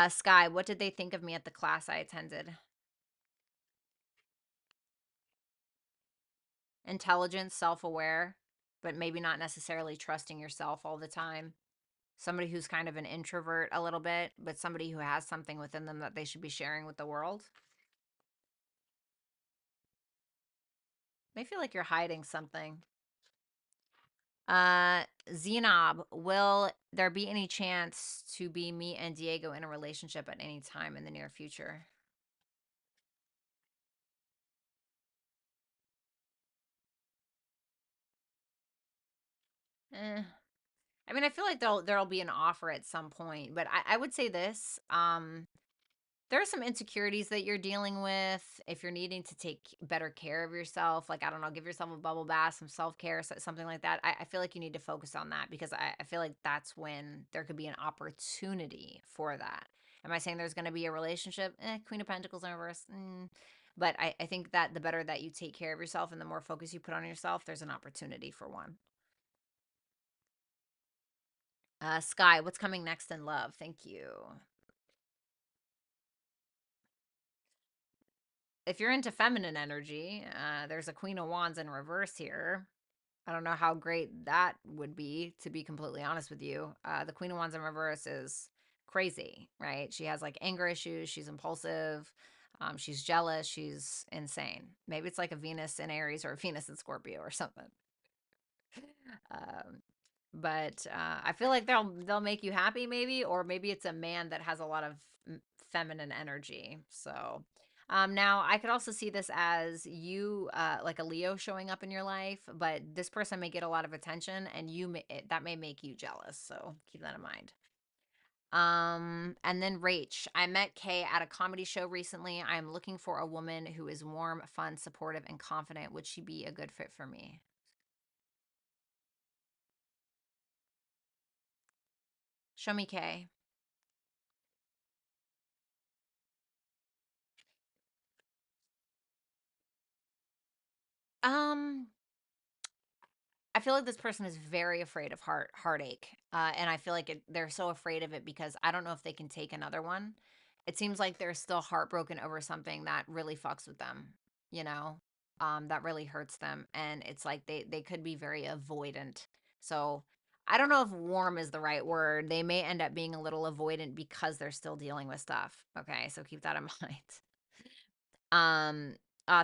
Sky, what did they think of me at the class I attended? Intelligent, self-aware, but maybe not necessarily trusting yourself all the time. Somebody who's kind of an introvert a little bit, but somebody who has something within them that they should be sharing with the world. They feel like you're hiding something. Zenob, will there be any chance to be me and Diego in a relationship at any time in the near future? Eh. I mean, I feel like there'll be an offer at some point, but I would say this. There are some insecurities that you're dealing with. If you're needing to take better care of yourself, like, I don't know, give yourself a bubble bath, some self-care, something like that. I feel like you need to focus on that because I feel like that's when there could be an opportunity for that. Am I saying there's going to be a relationship? Queen of Pentacles in reverse. But I think that the better that you take care of yourself and the more focus you put on yourself, there's an opportunity for one. Sky, what's coming next in love? Thank you. If you're into feminine energy, there's a Queen of Wands in reverse here. I don't know how great that would be, to be completely honest with you. The Queen of Wands in reverse is crazy, right? She has like anger issues. She's impulsive. She's jealous. She's insane. Maybe it's like a Venus in Aries or a Venus in Scorpio or something. Um, but I feel like they'll make you happy, maybe, or maybe it's a man that has a lot of feminine energy. So now I could also see this as you, like a Leo showing up in your life, but this person may get a lot of attention, and that may make you jealous. So keep that in mind. And then Rach, I met Kay at a comedy show recently. I'm looking for a woman who is warm, fun, supportive, and confident. Would she be a good fit for me? Show me Kay. Um, I feel like this person is very afraid of heartache, and I feel like they're so afraid of it because I don't know if they can take another one. It seems like they're still heartbroken over something that really fucks with them, you know, that really hurts them, and it's like they could be very avoidant. So I don't know if warm is the right word. They may end up being a little avoidant because they're still dealing with stuff. Okay, so keep that in mind.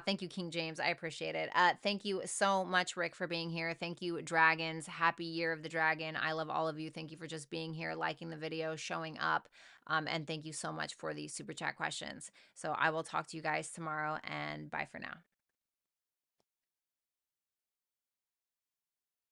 Thank you, King James. I appreciate it. Thank you so much, Rick, for being here. Thank you, Dragons. Happy Year of the Dragon. I love all of you. Thank you for just being here, liking the video, showing up. And thank you so much for the super chat questions. So I will talk to you guys tomorrow, and bye for now.